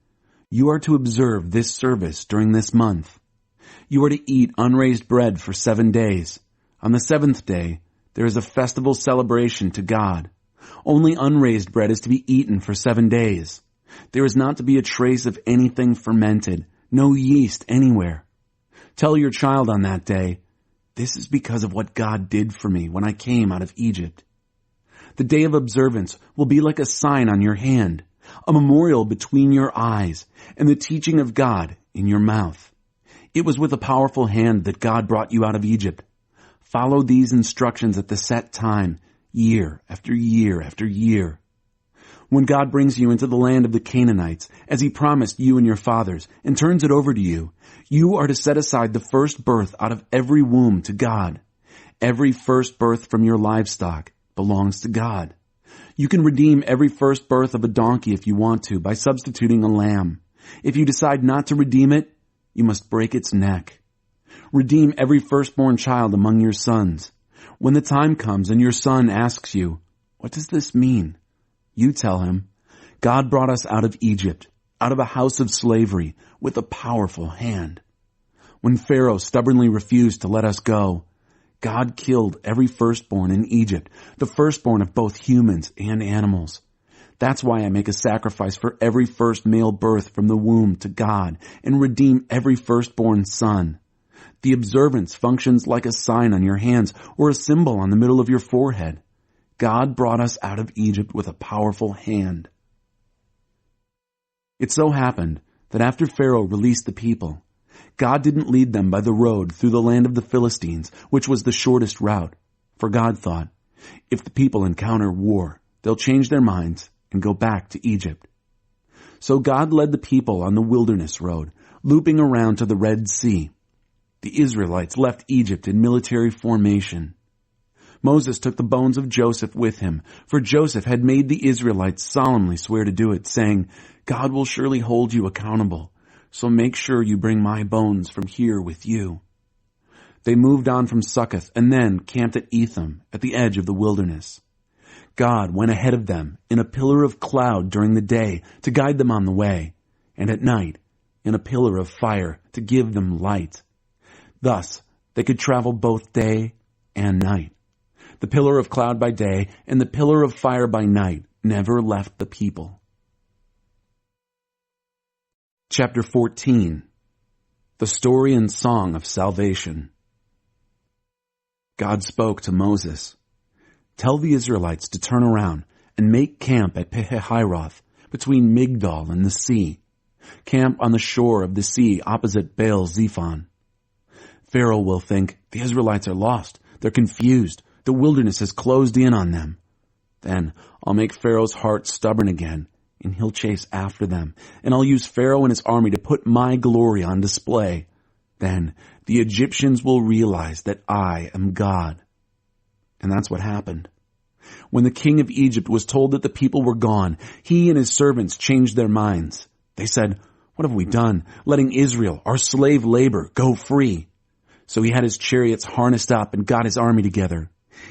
You are to observe this service during this month. You are to eat unraised bread for 7 days. On the 7th day, there is a festival celebration to God. Only unraised bread is to be eaten for 7 days. There is not to be a trace of anything fermented, no yeast anywhere. Tell your child on that day, 'This is because of what God did for me when I came out of Egypt.' The day of observance will be like a sign on your hand, a memorial between your eyes, and the teaching of God in your mouth. It was with a powerful hand that God brought you out of Egypt. Follow these instructions at the set time, year after year after year. When God brings you into the land of the Canaanites, as he promised you and your fathers, and turns it over to you, you are to set aside the first birth out of every womb to God. Every first birth from your livestock belongs to God. You can redeem every first birth of a donkey if you want to by substituting a lamb. If you decide not to redeem it, you must break its neck. Redeem every firstborn child among your sons. When the time comes and your son asks you, 'What does this mean?' you tell him, 'God brought us out of Egypt, out of a house of slavery, with a powerful hand. When Pharaoh stubbornly refused to let us go, God killed every firstborn in Egypt, the firstborn of both humans and animals. That's why I make a sacrifice for every first male birth from the womb to God and redeem every firstborn son. The observance functions like a sign on your hands or a symbol on the middle of your forehead. God brought us out of Egypt with a powerful hand." It so happened that after Pharaoh released the people, God didn't lead them by the road through the land of the Philistines, which was the shortest route. For God thought, if the people encounter war, they'll change their minds and go back to Egypt. So God led the people on the wilderness road, looping around to the Red Sea. The Israelites left Egypt in military formation. Moses took the bones of Joseph with him, for Joseph had made the Israelites solemnly swear to do it, saying, "God will surely hold you accountable, so make sure you bring my bones from here with you." They moved on from Succoth and then camped at Etham, at the edge of the wilderness. God went ahead of them in a pillar of cloud during the day to guide them on the way, and at night in a pillar of fire to give them light. Thus they could travel both day and night. The pillar of cloud by day and the pillar of fire by night never left the people. Chapter 14. The Story and Song of Salvation. God spoke to Moses, "Tell the Israelites to turn around and make camp at Pihahiroth, between Migdol and the sea. Camp on the shore of the sea opposite Baal Zephon. Pharaoh will think, the Israelites are lost. They're confused. The wilderness has closed in on them. Then I'll make Pharaoh's heart stubborn again, and he'll chase after them. And I'll use Pharaoh and his army to put my glory on display. Then the Egyptians will realize that I am God." And that's what happened. When the king of Egypt was told that the people were gone, he and his servants changed their minds. They said, "What have we done, letting Israel, our slave labor, go free?" So he had his chariots harnessed up and got his army together.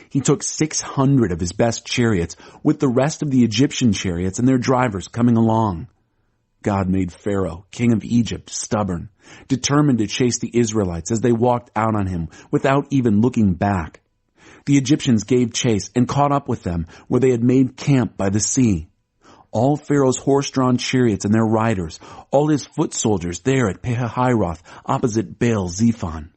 He took 600 of his best chariots with the rest of the Egyptian chariots and their drivers coming along. God made Pharaoh, king of Egypt, stubborn, determined to chase the Israelites as they walked out on him without even looking back. The Egyptians gave chase and caught up with them where they had made camp by the sea. All Pharaoh's horse-drawn chariots and their riders, all his foot soldiers there at Pihahiroth opposite Baal-Zephon.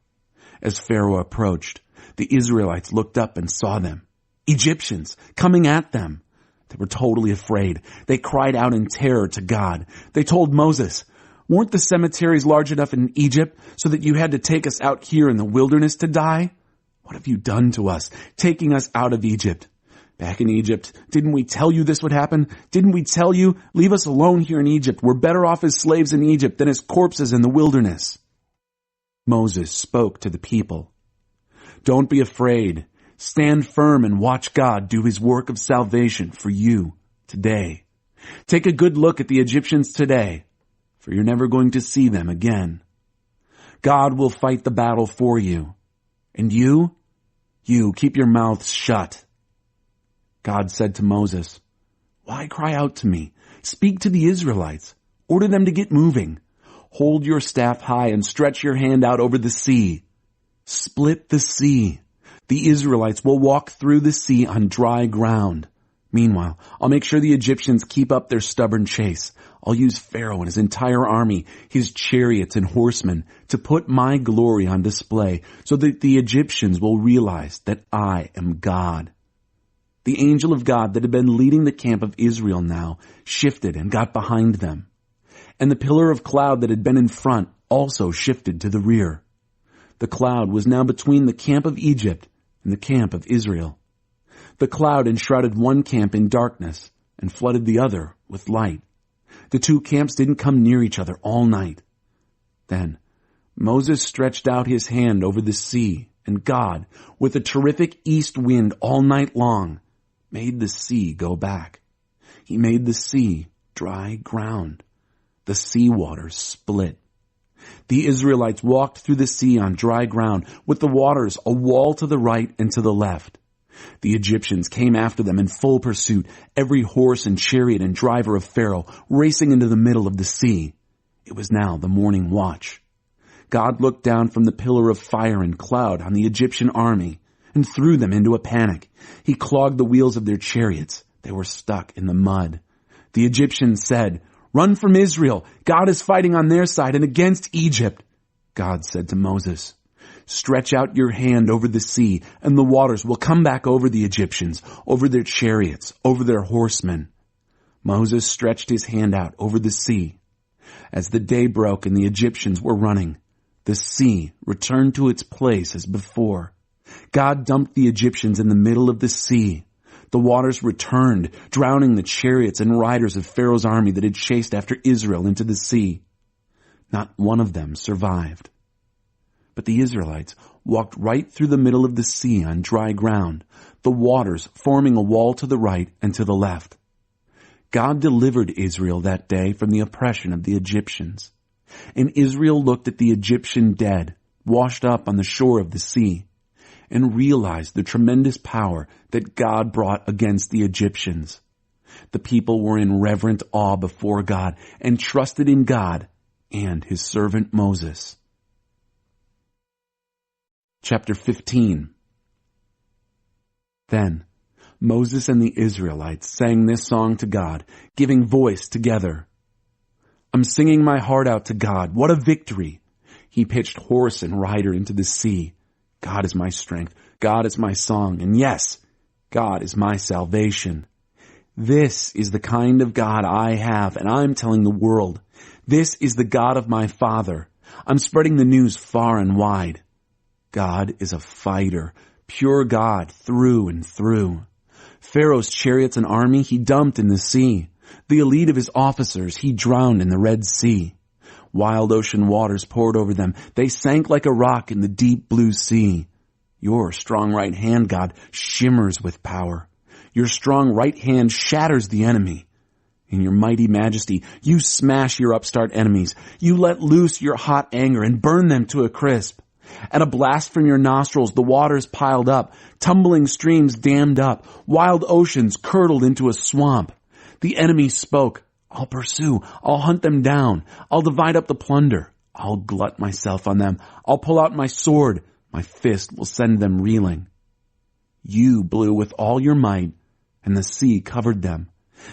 As Pharaoh approached, the Israelites looked up and saw them. Egyptians coming at them. They were totally afraid. They cried out in terror to God. They told Moses, "Weren't the cemeteries large enough in Egypt so that you had to take us out here in the wilderness to die? What have you done to us, taking us out of Egypt? Back in Egypt, didn't we tell you this would happen? Didn't we tell you, leave us alone here in Egypt? We're better off as slaves in Egypt than as corpses in the wilderness." Moses spoke to the people. "Don't be afraid. Stand firm and watch God do his work of salvation for you today. Take a good look at the Egyptians today, for you're never going to see them again. God will fight the battle for you. And you keep your mouths shut." God said to Moses, "Why cry out to me? Speak to the Israelites. Order them to get moving. Hold your staff high and stretch your hand out over the sea. Split the sea. The Israelites will walk through the sea on dry ground. Meanwhile, I'll make sure the Egyptians keep up their stubborn chase. I'll use Pharaoh and his entire army, his chariots and horsemen, to put my glory on display so that the Egyptians will realize that I am God." The angel of God that had been leading the camp of Israel now shifted and got behind them. And the pillar of cloud that had been in front also shifted to the rear. The cloud was now between the camp of Egypt and the camp of Israel. The cloud enshrouded one camp in darkness and flooded the other with light. The two camps didn't come near each other all night. Then Moses stretched out his hand over the sea, and God, with a terrific east wind all night long, made the sea go back. He made the sea dry ground. The sea waters split. The Israelites walked through the sea on dry ground, with the waters a wall to the right and to the left. The Egyptians came after them in full pursuit, every horse and chariot and driver of Pharaoh racing into the middle of the sea. It was now the morning watch. God looked down from the pillar of fire and cloud on the Egyptian army and threw them into a panic. He clogged the wheels of their chariots. They were stuck in the mud. The Egyptians said, "Run from Israel. God is fighting on their side and against Egypt." God said to Moses, "Stretch out your hand over the sea, and the waters will come back over the Egyptians, over their chariots, over their horsemen." Moses stretched his hand out over the sea. As the day broke and the Egyptians were running, the sea returned to its place as before. God dumped the Egyptians in the middle of the sea. The waters returned, drowning the chariots and riders of Pharaoh's army that had chased after Israel into the sea. Not one of them survived. But the Israelites walked right through the middle of the sea on dry ground, the waters forming a wall to the right and to the left. God delivered Israel that day from the oppression of the Egyptians. And Israel looked at the Egyptian dead, washed up on the shore of the sea, and realized the tremendous power that God brought against the Egyptians. The people were in reverent awe before God and trusted in God and his servant Moses. Chapter 15. Then Moses and the Israelites sang this song to God, giving voice together. "I'm singing my heart out to God. What a victory! He pitched horse and rider into the sea. God is my strength. God is my song. And yes, God is my salvation. This is the kind of God I have, and I'm telling the world. This is the God of my father. I'm spreading the news far and wide. God is a fighter, pure God through and through. Pharaoh's chariots and army he dumped in the sea. The elite of his officers he drowned in the Red Sea. Wild ocean waters poured over them. They sank like a rock in the deep blue sea. Your strong right hand, God, shimmers with power. Your strong right hand shatters the enemy. In your mighty majesty, you smash your upstart enemies. You let loose your hot anger and burn them to a crisp. At a blast from your nostrils, the waters piled up, tumbling streams dammed up, wild oceans curdled into a swamp. The enemy spoke, I'll pursue, I'll hunt them down, I'll divide up the plunder, I'll glut myself on them, I'll pull out my sword, my fist will send them reeling. You blew with all your might, and the sea covered them.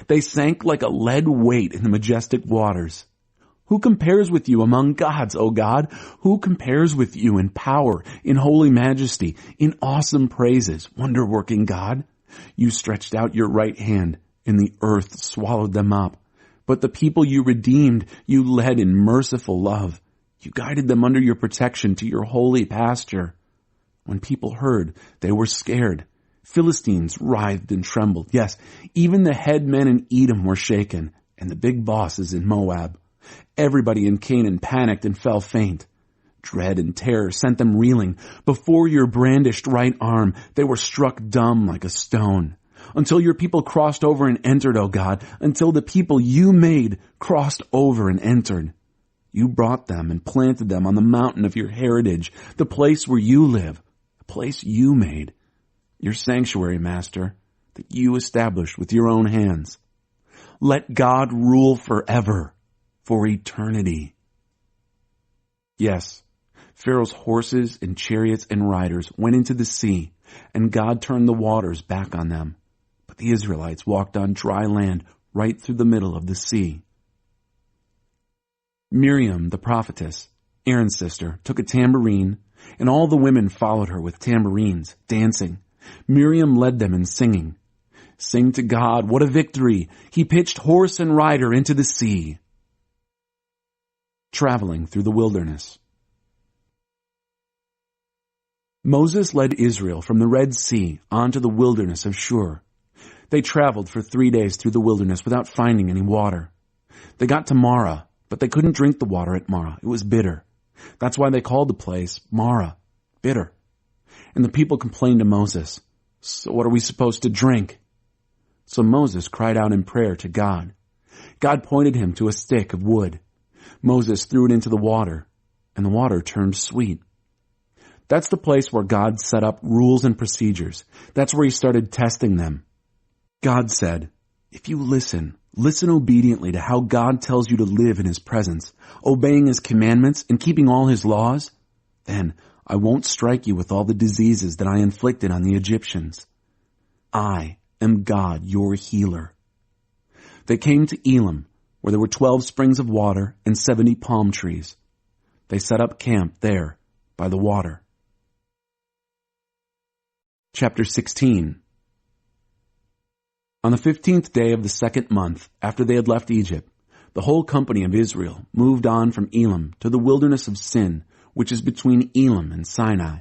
They sank like a lead weight in the majestic waters. Who compares with you among gods, O God? Who compares with you in power, in holy majesty, in awesome praises, wonder-working God? You stretched out your right hand, and the earth swallowed them up. But the people you redeemed, you led in merciful love. You guided them under your protection to your holy pasture. When people heard, they were scared. Philistines writhed and trembled. Yes, even the head men in Edom were shaken, and the big bosses in Moab. Everybody in Canaan panicked and fell faint. Dread and terror sent them reeling. Before your brandished right arm, they were struck dumb like a stone. Until your people crossed over and entered, O God, until the people you made crossed over and entered. You brought them and planted them on the mountain of your heritage, the place where you live, the place you made, your sanctuary, Master, that you established with your own hands. Let God rule forever, for eternity. Yes, Pharaoh's horses and chariots and riders went into the sea, and God turned the waters back on them. But the Israelites walked on dry land right through the middle of the sea. Miriam, the prophetess, Aaron's sister, took a tambourine, and all the women followed her with tambourines, dancing. Miriam led them in singing. Sing to God, what a victory! He pitched horse and rider into the sea. Traveling through the wilderness. Moses led Israel from the Red Sea onto the wilderness of Shur. They traveled for 3 days through the wilderness without finding any water. They got to Marah, but they couldn't drink the water at Marah. It was bitter. That's why they called the place Marah, bitter. And the people complained to Moses, so what are we supposed to drink? So Moses cried out in prayer to God. God pointed him to a stick of wood. Moses threw it into the water, and the water turned sweet. That's the place where God set up rules and procedures. That's where he started testing them. God said, if you listen obediently to how God tells you to live in his presence, obeying his commandments and keeping all his laws, then I won't strike you with all the diseases that I inflicted on the Egyptians. I am God, your healer. They came to Elim, where there were 12 springs of water and 70 palm trees. They set up camp there by the water. Chapter 16. On the 15th day of the 2nd month, after they had left Egypt, the whole company of Israel moved on from Elim to the wilderness of Sin, which is between Elim and Sinai.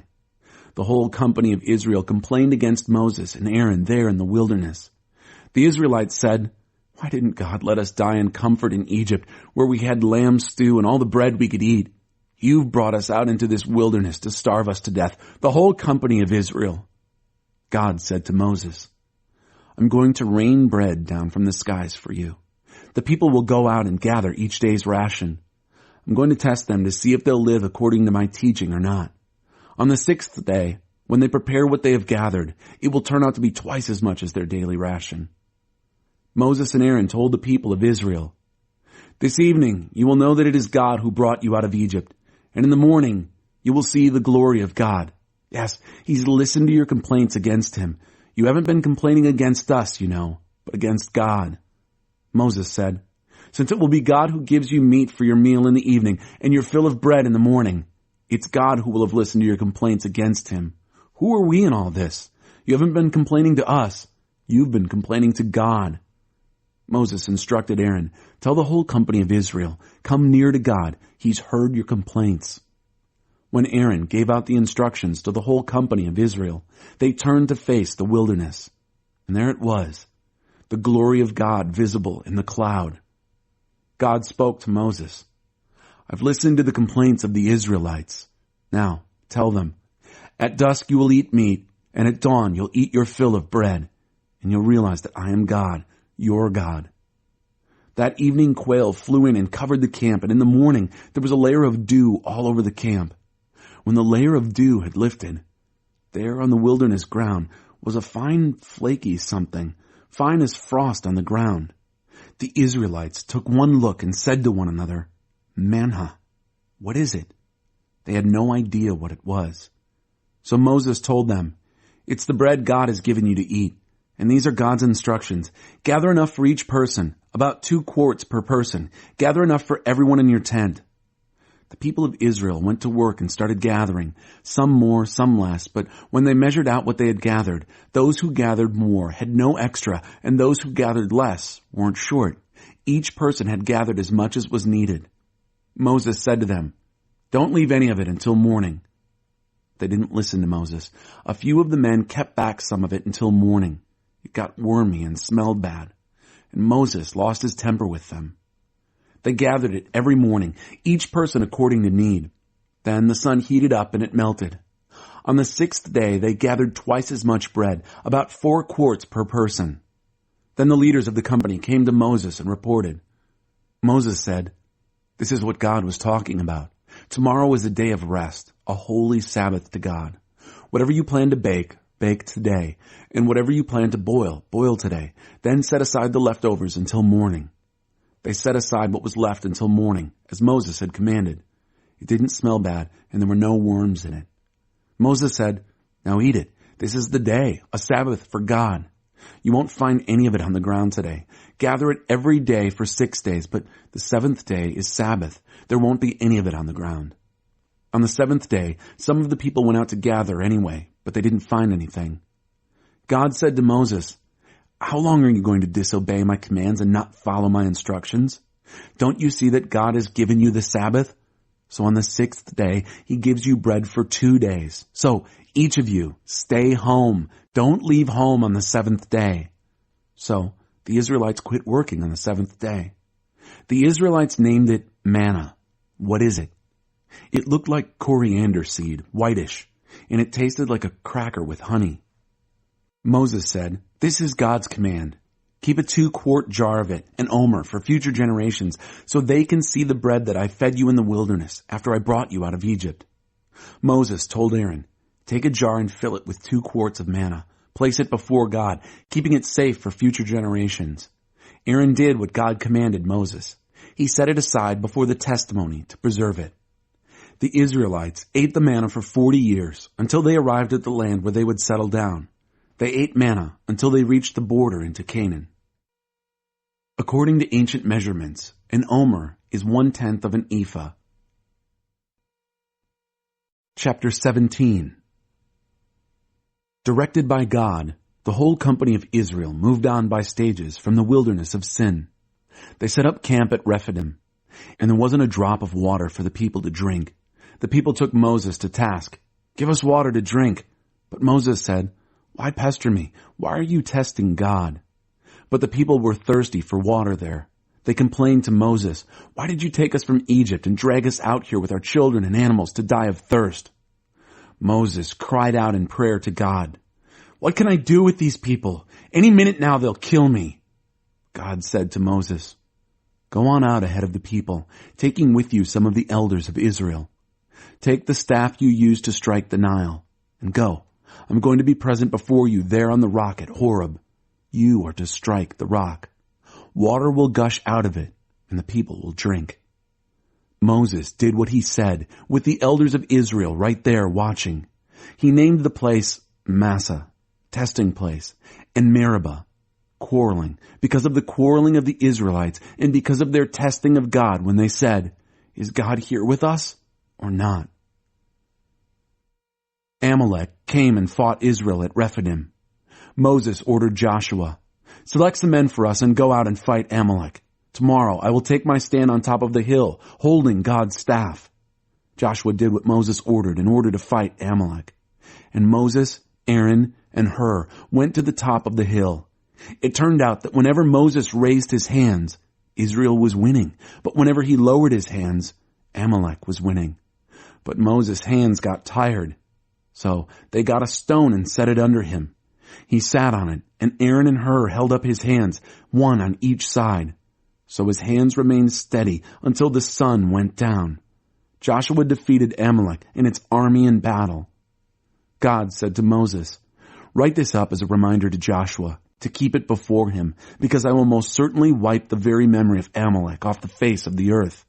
The whole company of Israel complained against Moses and Aaron there in the wilderness. The Israelites said, why didn't God let us die in comfort in Egypt, where we had lamb stew and all the bread we could eat? You've brought us out into this wilderness to starve us to death, the whole company of Israel. God said to Moses, I'm going to rain bread down from the skies for you. The people will go out and gather each day's ration. I'm going to test them to see if they'll live according to my teaching or not. On the 6th day, when they prepare what they have gathered, it will turn out to be twice as much as their daily ration. Moses and Aaron told the people of Israel, this evening you will know that it is God who brought you out of Egypt, and in the morning you will see the glory of God. Yes, he's listened to your complaints against him. You haven't been complaining against us, you know, but against God. Moses said, since it will be God who gives you meat for your meal in the evening and your fill of bread in the morning, it's God who will have listened to your complaints against him. Who are we in all this? You haven't been complaining to us. You've been complaining to God. Moses instructed Aaron, tell the whole company of Israel, come near to God. He's heard your complaints. When Aaron gave out the instructions to the whole company of Israel, they turned to face the wilderness. And there it was, the glory of God visible in the cloud. God spoke to Moses, I've listened to the complaints of the Israelites. Now, tell them, at dusk you will eat meat, and at dawn you'll eat your fill of bread, and you'll realize that I am God, your God. That evening quail flew in and covered the camp, and in the morning there was a layer of dew all over the camp. When the layer of dew had lifted, there on the wilderness ground was a fine flaky something, fine as frost on the ground. The Israelites took one look and said to one another, "Manna, what is it?" They had no idea what it was. So Moses told them, "It's the bread God has given you to eat, and these are God's instructions. Gather enough for each person, about 2 quarts per person. Gather enough for everyone in your tent." The people of Israel went to work and started gathering, some more, some less, but when they measured out what they had gathered, those who gathered more had no extra, and those who gathered less weren't short. Each person had gathered as much as was needed. Moses said to them, "Don't leave any of it until morning." They didn't listen to Moses. A few of the men kept back some of it until morning. It got wormy and smelled bad, and Moses lost his temper with them. They gathered it every morning, each person according to need. Then the sun heated up and it melted. On the 6th day they gathered twice as much bread, about 4 quarts per person. Then the leaders of the company came to Moses and reported. Moses said, "This is what God was talking about. Tomorrow is a day of rest, a holy Sabbath to God. Whatever you plan to bake, bake today, and whatever you plan to boil, boil today. Then set aside the leftovers until morning." They set aside what was left until morning, as Moses had commanded. It didn't smell bad, and there were no worms in it. Moses said, "Now eat it. This is the day, a Sabbath for God. You won't find any of it on the ground today. Gather it every day for 6 days, but the 7th day is Sabbath. There won't be any of it on the ground." On the 7th day, some of the people went out to gather anyway, but they didn't find anything. God said to Moses, "How long are you going to disobey my commands and not follow my instructions? Don't you see that God has given you the Sabbath? So on the 6th day, he gives you bread for 2 days. So each of you, stay home. Don't leave home on the 7th day." So the Israelites quit working on the 7th day. The Israelites named it manna. What is it? It looked like coriander seed, whitish, and it tasted like a cracker with honey. Moses said, "This is God's command. Keep a 2-quart jar of it, an omer, for future generations, so they can see the bread that I fed you in the wilderness after I brought you out of Egypt." Moses told Aaron, "Take a jar and fill it with 2 quarts of manna. Place it before God, keeping it safe for future generations." Aaron did what God commanded Moses. He set it aside before the testimony to preserve it. The Israelites ate the manna for 40 years until they arrived at the land where they would settle down. They ate manna until they reached the border into Canaan. According to ancient measurements, an omer is 1/10 of an ephah. Chapter 17. Directed by God, the whole company of Israel moved on by stages from the wilderness of Sin. They set up camp at Rephidim, and there wasn't a drop of water for the people to drink. The people took Moses to task. "Give us water to drink." But Moses said, "Why pester me? Why are you testing God?" But the people were thirsty for water there. They complained to Moses, "Why did you take us from Egypt and drag us out here with our children and animals to die of thirst?" Moses cried out in prayer to God, "What can I do with these people? Any minute now they'll kill me." God said to Moses, "Go on out ahead of the people, taking with you some of the elders of Israel. Take the staff you used to strike the Nile, and go. I'm going to be present before you there on the rock at Horeb. You are to strike the rock. Water will gush out of it, and the people will drink." Moses did what he said, with the elders of Israel right there watching. He named the place Massah, testing place, and Meribah, quarreling, because of the quarreling of the Israelites and because of their testing of God when they said, "Is God here with us or not?" Amalek came and fought Israel at Rephidim. Moses ordered Joshua, "Select some men for us and go out and fight Amalek. Tomorrow I will take my stand on top of the hill, holding God's staff." Joshua did what Moses ordered in order to fight Amalek. And Moses, Aaron, and Hur went to the top of the hill. It turned out that whenever Moses raised his hands, Israel was winning. But whenever he lowered his hands, Amalek was winning. But Moses' hands got tired. So they got a stone and set it under him. He sat on it, and Aaron and Hur held up his hands, one on each side. So his hands remained steady until the sun went down. Joshua defeated Amalek and its army in battle. God said to Moses, "Write this up as a reminder to Joshua, to keep it before him, because I will most certainly wipe the very memory of Amalek off the face of the earth."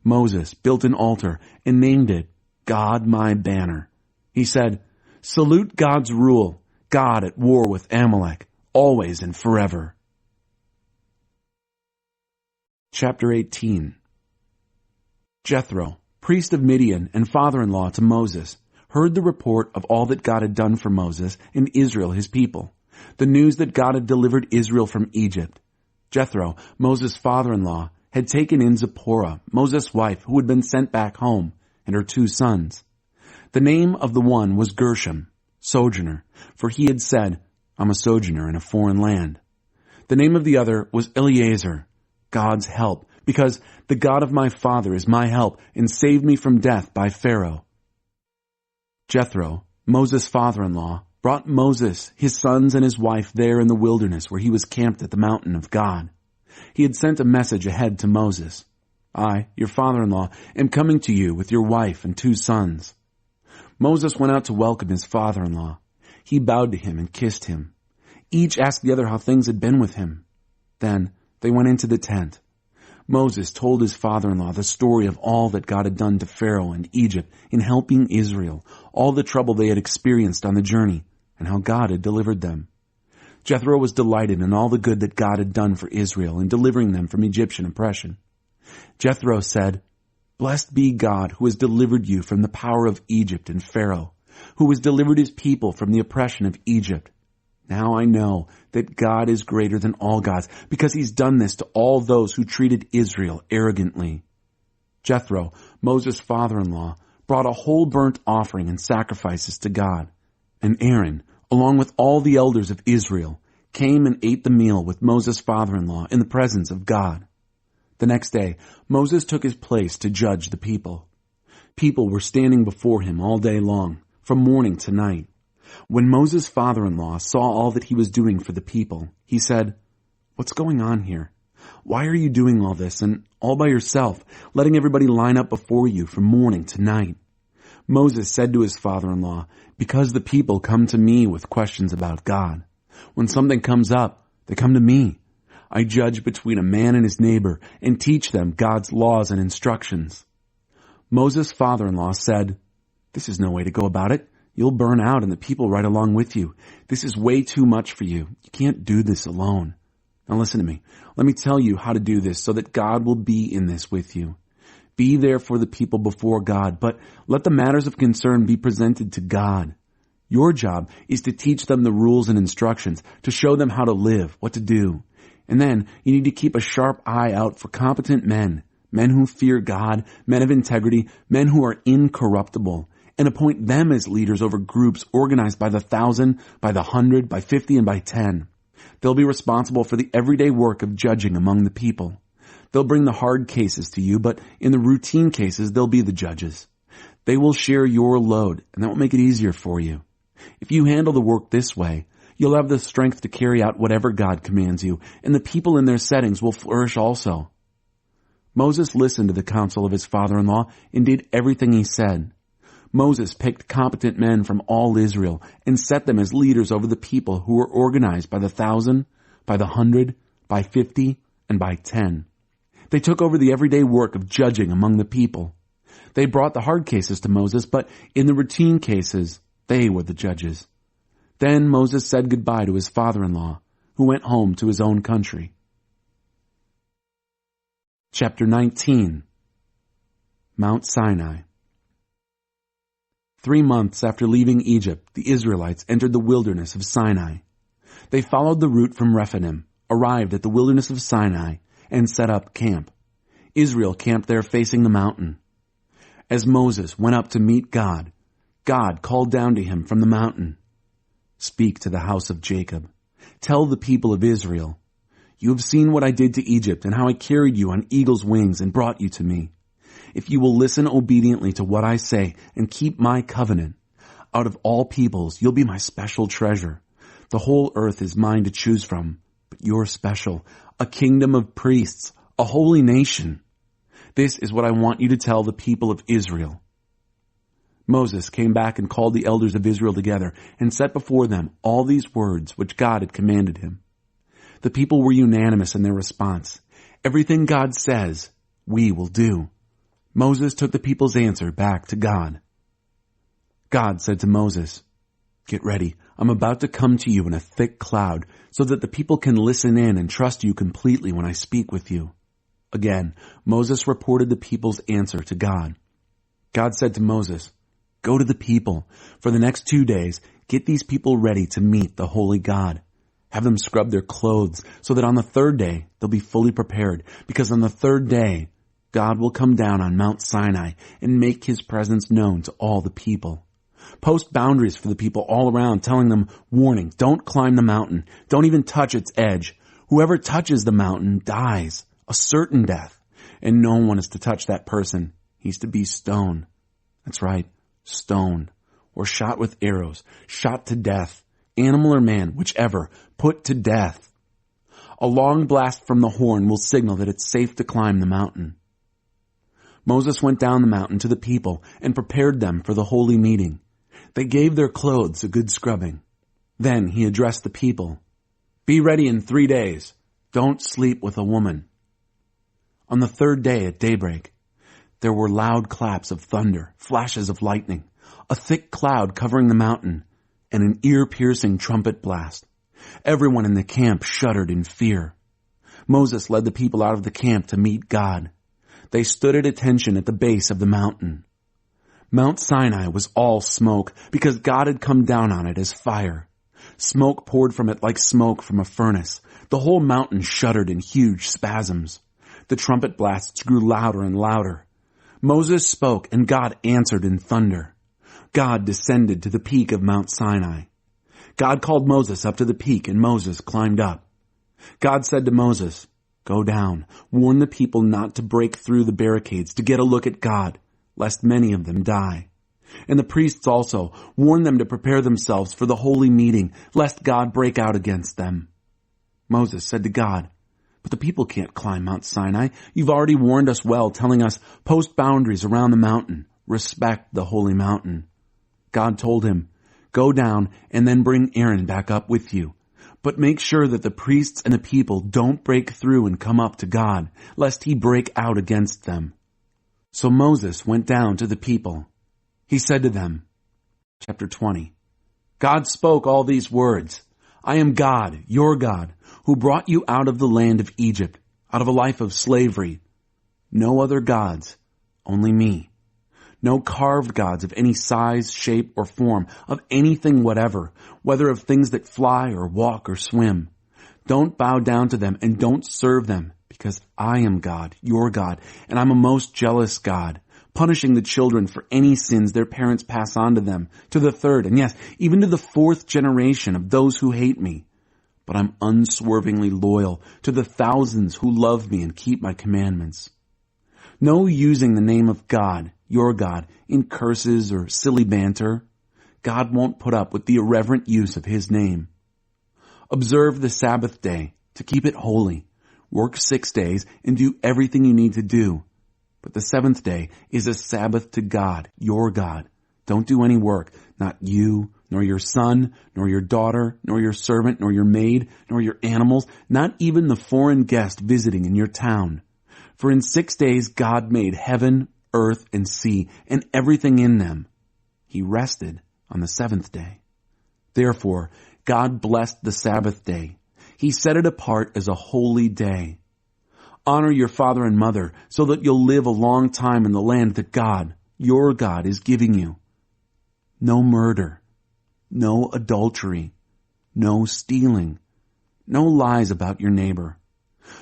Moses built an altar and named it God My Banner. He said, "Salute God's rule, God at war with Amalek, always and forever." Chapter 18. Jethro, priest of Midian and father-in-law to Moses, heard the report of all that God had done for Moses and Israel his people, the news that God had delivered Israel from Egypt. Jethro, Moses' father-in-law, had taken in Zipporah, Moses' wife, who had been sent back home, and her 2 sons. The name of the one was Gershom, sojourner, for he had said, "I'm a sojourner in a foreign land." The name of the other was Eleazar, God's help, because the God of my father is my help and saved me from death by Pharaoh. Jethro, Moses' father-in-law, brought Moses, his sons, and his wife there in the wilderness where he was camped at the mountain of God. He had sent a message ahead to Moses. "I, your father-in-law, am coming to you with your wife and 2 sons." Moses went out to welcome his father-in-law. He bowed to him and kissed him. Each asked the other how things had been with him. Then they went into the tent. Moses told his father-in-law the story of all that God had done to Pharaoh and Egypt in helping Israel, all the trouble they had experienced on the journey, and how God had delivered them. Jethro was delighted in all the good that God had done for Israel in delivering them from Egyptian oppression. Jethro said, "Blessed be God who has delivered you from the power of Egypt and Pharaoh, who has delivered his people from the oppression of Egypt. Now I know that God is greater than all gods, because he's done this to all those who treated Israel arrogantly." Jethro, Moses' father-in-law, brought a whole burnt offering and sacrifices to God. And Aaron, along with all the elders of Israel, came and ate the meal with Moses' father-in-law in the presence of God. The next day, Moses took his place to judge the people. People were standing before him all day long, from morning to night. When Moses' father-in-law saw all that he was doing for the people, he said, "What's going on here? Why are you doing all this, and all by yourself, letting everybody line up before you from morning to night?" Moses said to his father-in-law, "Because the people come to me with questions about God. When something comes up, they come to me. I judge between a man and his neighbor and teach them God's laws and instructions." Moses' father-in-law said, "This is no way to go about it. You'll burn out and the people right along with you. This is way too much for you. You can't do this alone. Now listen to me. Let me tell you how to do this so that God will be in this with you. Be there for the people before God, but let the matters of concern be presented to God. Your job is to teach them the rules and instructions, to show them how to live, what to do. And then you need to keep a sharp eye out for competent men who fear God, men of integrity, men who are incorruptible, and appoint them as leaders over groups organized by the 1,000, by the 100, by 50, and by 10. They'll be responsible for the everyday work of judging among the people. They'll bring the hard cases to you, but in the routine cases, they'll be the judges. They will share your load, and that will make it easier for you. If you handle the work this way, you'll have the strength to carry out whatever God commands you, and the people in their settings will flourish also." Moses listened to the counsel of his father-in-law and did everything he said. Moses picked competent men from all Israel and set them as leaders over the people who were organized by the 1,000, by the 100, by 50, and by 10. They took over the everyday work of judging among the people. They brought the hard cases to Moses, but in the routine cases, they were the judges. Then Moses said goodbye to his father-in-law, who went home to his own country. Chapter 19. Mount Sinai. 3 months after leaving Egypt, the Israelites entered the wilderness of Sinai. They followed the route from Rephidim, arrived at the wilderness of Sinai, and set up camp. Israel camped there facing the mountain. As Moses went up to meet God, God called down to him from the mountain, "Speak to the house of Jacob. Tell the people of Israel, you have seen what I did to Egypt and how I carried you on eagle's wings and brought you to me. If you will listen obediently to what I say and keep my covenant, out of all peoples you'll be my special treasure. The whole earth is mine to choose from, but you're special, a kingdom of priests, a holy nation. This is what I want you to tell the people of Israel." Moses came back and called the elders of Israel together and set before them all these words which God had commanded him. The people were unanimous in their response. "Everything God says, we will do." Moses took the people's answer back to God. God said to Moses, "Get ready. I'm about to come to you in a thick cloud so that the people can listen in and trust you completely when I speak with you." Again, Moses reported the people's answer to God. God said to Moses, "Go to the people. For the next 2 days, get these people ready to meet the holy God. Have them scrub their clothes so that on the third day they'll be fully prepared, because on the third day God will come down on Mount Sinai and make his presence known to all the people. Post boundaries for the people all around, telling them, 'Warning, don't climb the mountain. Don't even touch its edge. Whoever touches the mountain dies, a certain death, and no one is to touch that person. He's to be stoned.'" That's right, stone, or shot with arrows, shot to death, animal or man, whichever, put to death. A long blast from the horn will signal that it's safe to climb the mountain. Moses went down the mountain to the people and prepared them for the holy meeting. They gave their clothes a good scrubbing. Then he addressed the people. "Be ready in 3 days. Don't sleep with a woman." On the third day at daybreak, there were loud claps of thunder, flashes of lightning, a thick cloud covering the mountain, and an ear-piercing trumpet blast. Everyone in the camp shuddered in fear. Moses led the people out of the camp to meet God. They stood at attention at the base of the mountain. Mount Sinai was all smoke because God had come down on it as fire. Smoke poured from it like smoke from a furnace. The whole mountain shuddered in huge spasms. The trumpet blasts grew louder and louder. Moses spoke and God answered in thunder. God descended to the peak of Mount Sinai. God called Moses up to the peak and Moses climbed up. God said to Moses, "Go down, warn the people not to break through the barricades to get a look at God, lest many of them die. And the priests also, warn them to prepare themselves for the holy meeting, lest God break out against them." Moses said to God, "But the people can't climb Mount Sinai. You've already warned us well, telling us, 'Post boundaries around the mountain. Respect the holy mountain.'" God told him, "Go down and then bring Aaron back up with you. But make sure that the priests and the people don't break through and come up to God, lest he break out against them." So Moses went down to the people. He said to them, Chapter 20, God spoke all these words. "I am God, your God, who brought you out of the land of Egypt, out of a life of slavery. No other gods, only me. No carved gods of any size, shape, or form, of anything whatever, whether of things that fly or walk or swim. Don't bow down to them and don't serve them, because I am God, your God, and I'm a most jealous God, punishing the children for any sins their parents pass on to them, to the third, and yes, even to the fourth generation of those who hate me. But I'm unswervingly loyal to the thousands who love me and keep my commandments. No using the name of God, your God, in curses or silly banter. God won't put up with the irreverent use of his name. Observe the Sabbath day to keep it holy. Work 6 days and do everything you need to do. But the seventh day is a Sabbath to God, your God. Don't do any work, not you, nor your son, nor your daughter, nor your servant, nor your maid, nor your animals, not even the foreign guest visiting in your town. For in 6 days God made heaven, earth, and sea, and everything in them. He rested on the seventh day. Therefore, God blessed the Sabbath day. He set it apart as a holy day. Honor your father and mother so that you'll live a long time in the land that God, your God, is giving you. No murder, no adultery, no stealing, no lies about your neighbor,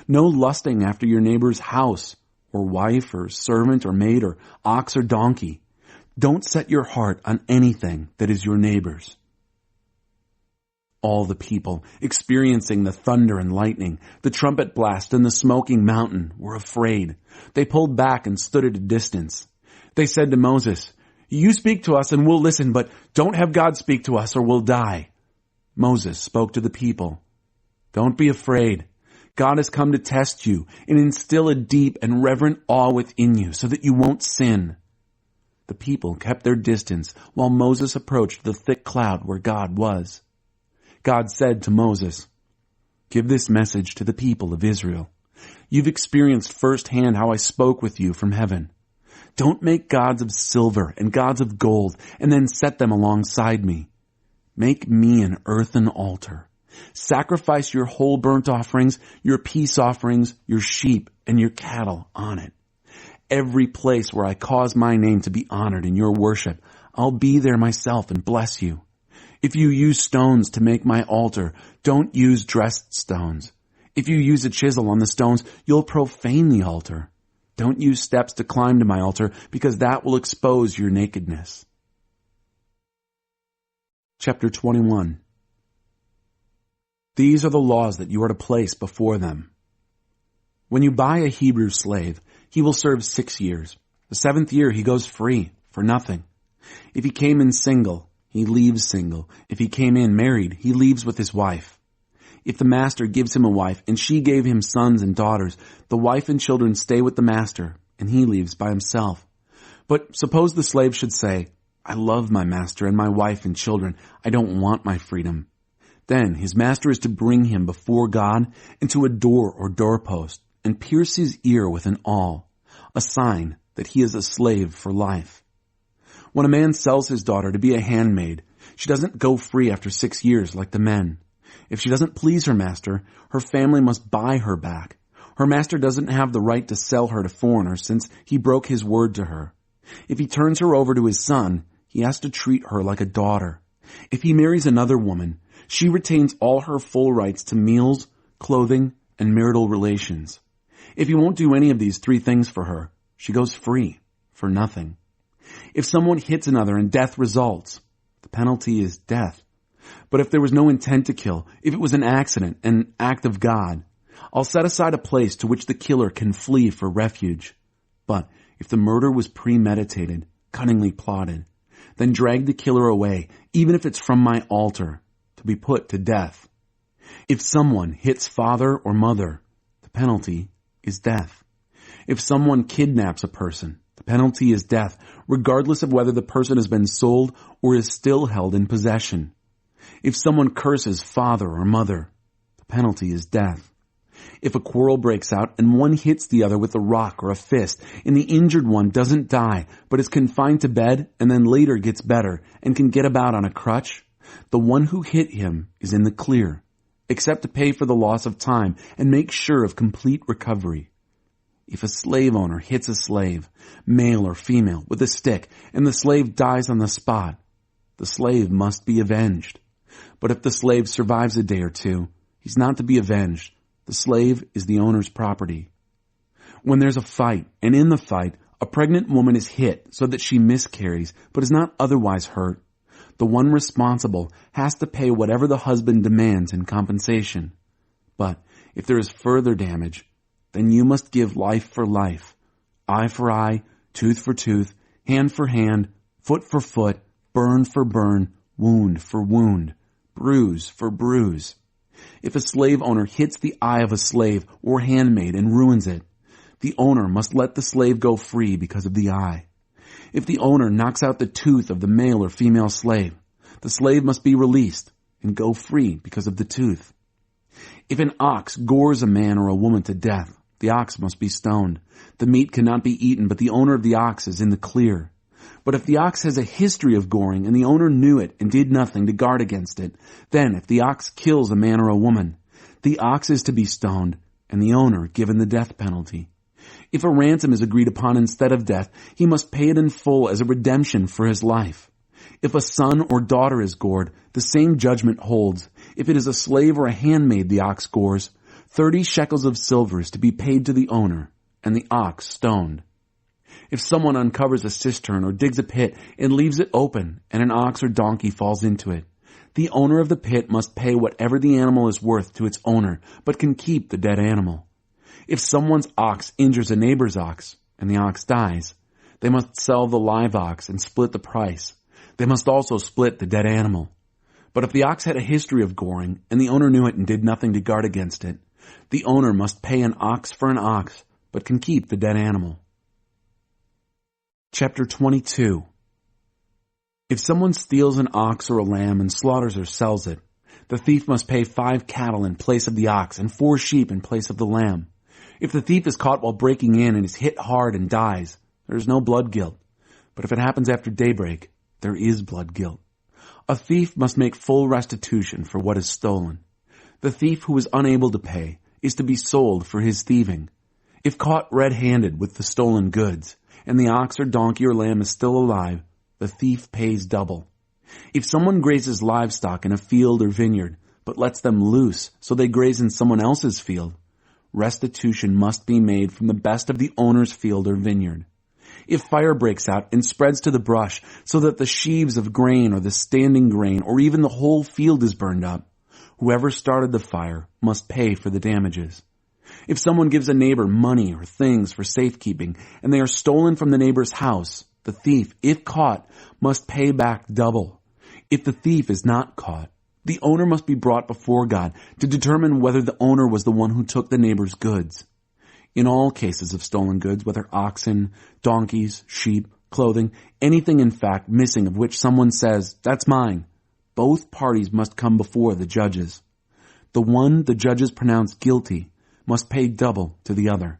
no lusting after your neighbor's house or wife or servant or maid or ox or donkey. Don't set your heart on anything that is your neighbor's. All the people, experiencing the thunder and lightning, the trumpet blast and the smoking mountain, were afraid. They pulled back and stood at a distance. They said to Moses, "You speak to us and we'll listen, but don't have God speak to us or we'll die." Moses spoke to the people. "Don't be afraid. God has come to test you and instill a deep and reverent awe within you so that you won't sin. The people kept their distance while Moses approached the thick cloud where God was. God said to Moses, "Give this message to the people of Israel. You've experienced firsthand how I spoke with you from heaven. Don't make gods of silver and gods of gold and then set them alongside me. Make me an earthen altar. Sacrifice your whole burnt offerings, your peace offerings, your sheep, and your cattle on it. Every place where I cause my name to be honored in your worship, I'll be there myself and bless you. If you use stones to make my altar, don't use dressed stones. If you use a chisel on the stones, you'll profane the altar. Don't use steps to climb to my altar, because that will expose your nakedness." Chapter 21. These are the laws that you are to place before them. When you buy a Hebrew slave, he will serve 6 years. The 7th year he goes free, for nothing. If he came in single, he leaves single. If he came in married, he leaves with his wife. If the master gives him a wife, and she gave him sons and daughters, the wife and children stay with the master, and he leaves by himself. But suppose the slave should say, "I love my master and my wife and children. I don't want my freedom." Then his master is to bring him before God into a door or doorpost, and pierce his ear with an awl, a sign that he is a slave for life. When a man sells his daughter to be a handmaid, she doesn't go free after 6 years like the men. If she doesn't please her master, her family must buy her back. Her master doesn't have the right to sell her to foreigners since he broke his word to her. If he turns her over to his son, he has to treat her like a daughter. If he marries another woman, she retains all her full rights to meals, clothing, and marital relations. If he won't do any of these 3 things for her, she goes free for nothing. If someone hits another and death results, the penalty is death. But if there was no intent to kill, if it was an accident, an act of God, I'll set aside a place to which the killer can flee for refuge. But if the murder was premeditated, cunningly plotted, then drag the killer away, even if it's from my altar, to be put to death. If someone hits father or mother, the penalty is death. If someone kidnaps a person, the penalty is death, regardless of whether the person has been sold or is still held in possession. If someone curses father or mother, the penalty is death. If a quarrel breaks out and one hits the other with a rock or a fist, and the injured one doesn't die, but is confined to bed and then later gets better and can get about on a crutch, the one who hit him is in the clear, except to pay for the loss of time and make sure of complete recovery. If a slave owner hits a slave, male or female, with a stick, and the slave dies on the spot, the slave must be avenged. But if the slave survives a day or 2, he's not to be avenged. The slave is the owner's property. When there's a fight, and in the fight, a pregnant woman is hit so that she miscarries, but is not otherwise hurt, the one responsible has to pay whatever the husband demands in compensation. But if there is further damage, then you must give life for life, eye for eye, tooth for tooth, hand for hand, foot for foot, burn for burn, wound for wound, bruise for bruise. If a slave owner hits the eye of a slave or handmaid and ruins it, the owner must let the slave go free because of the eye. If the owner knocks out the tooth of the male or female slave, the slave must be released and go free because of the tooth. If an ox gores a man or a woman to death, the ox must be stoned. The meat cannot be eaten, but the owner of the ox is in the clear. But if the ox has a history of goring and the owner knew it and did nothing to guard against it, then if the ox kills a man or a woman, the ox is to be stoned and the owner given the death penalty. If a ransom is agreed upon instead of death, he must pay it in full as a redemption for his life. If a son or daughter is gored, the same judgment holds. If it is a slave or a handmaid the ox gores, 30 shekels of silver is to be paid to the owner, and the ox stoned. If someone uncovers a cistern or digs a pit and leaves it open, and an ox or donkey falls into it, the owner of the pit must pay whatever the animal is worth to its owner, but can keep the dead animal. If someone's ox injures a neighbor's ox, and the ox dies, they must sell the live ox and split the price. They must also split the dead animal. But if the ox had a history of goring, and the owner knew it and did nothing to guard against it, The owner must pay an ox for an ox, but can keep the dead animal. Chapter 22. If someone steals an ox or a lamb and slaughters or sells it, the thief must pay 5 cattle in place of the ox and 4 sheep in place of the lamb. If the thief is caught while breaking in and is hit hard and dies, there is no blood guilt. But if it happens after daybreak, there is blood guilt. A thief must make full restitution for what is stolen. The thief who is unable to pay is to be sold for his thieving. If caught red-handed with the stolen goods, and the ox or donkey or lamb is still alive, the thief pays double. If someone grazes livestock in a field or vineyard, but lets them loose so they graze in someone else's field, restitution must be made from the best of the owner's field or vineyard. If fire breaks out and spreads to the brush so that the sheaves of grain or the standing grain or even the whole field is burned up, whoever started the fire must pay for the damages. If someone gives a neighbor money or things for safekeeping and they are stolen from the neighbor's house, the thief, if caught, must pay back double. If the thief is not caught, the owner must be brought before God to determine whether the owner was the one who took the neighbor's goods. In all cases of stolen goods, whether oxen, donkeys, sheep, clothing, anything in fact missing of which someone says, "That's mine," both parties must come before the judges. The one the judges pronounce guilty must pay double to the other.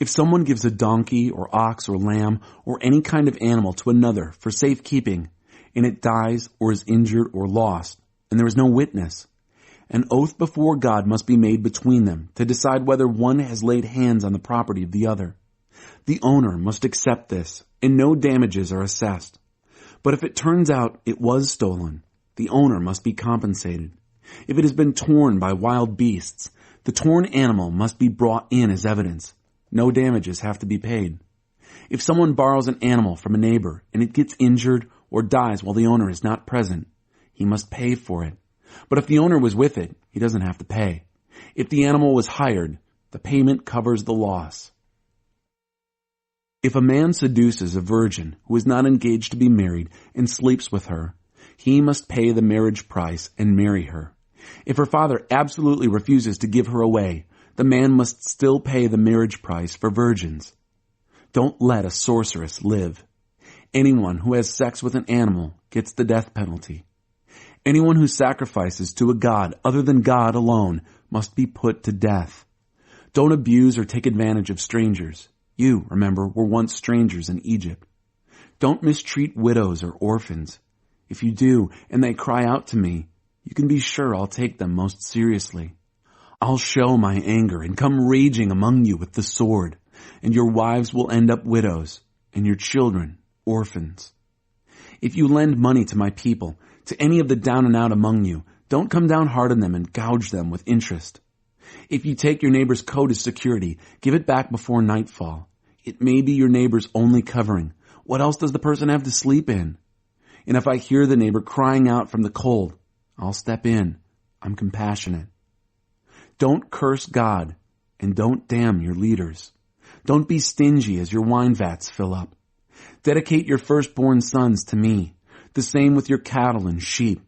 If someone gives a donkey or ox or lamb or any kind of animal to another for safekeeping, and it dies or is injured or lost, and there is no witness, an oath before God must be made between them to decide whether one has laid hands on the property of the other. The owner must accept this, and no damages are assessed. But if it turns out it was stolen, the owner must be compensated. If it has been torn by wild beasts, the torn animal must be brought in as evidence. No damages have to be paid. If someone borrows an animal from a neighbor and it gets injured or dies while the owner is not present, he must pay for it. But if the owner was with it, he doesn't have to pay. If the animal was hired, the payment covers the loss. If a man seduces a virgin who is not engaged to be married and sleeps with her, he must pay the marriage price and marry her. If her father absolutely refuses to give her away, the man must still pay the marriage price for virgins. Don't let a sorceress live. Anyone who has sex with an animal gets the death penalty. Anyone who sacrifices to a god other than God alone must be put to death. Don't abuse or take advantage of strangers. You, remember, were once strangers in Egypt. Don't mistreat widows or orphans. If you do, and they cry out to me, you can be sure I'll take them most seriously. I'll show my anger and come raging among you with the sword, and your wives will end up widows, and your children orphans. If you lend money to my people, to any of the down and out among you, don't come down hard on them and gouge them with interest. If you take your neighbor's coat as security, give it back before nightfall. It may be your neighbor's only covering. What else does the person have to sleep in? And if I hear the neighbor crying out from the cold, I'll step in. I'm compassionate. Don't curse God, and don't damn your leaders. Don't be stingy as your wine vats fill up. Dedicate your firstborn sons to me. The same with your cattle and sheep.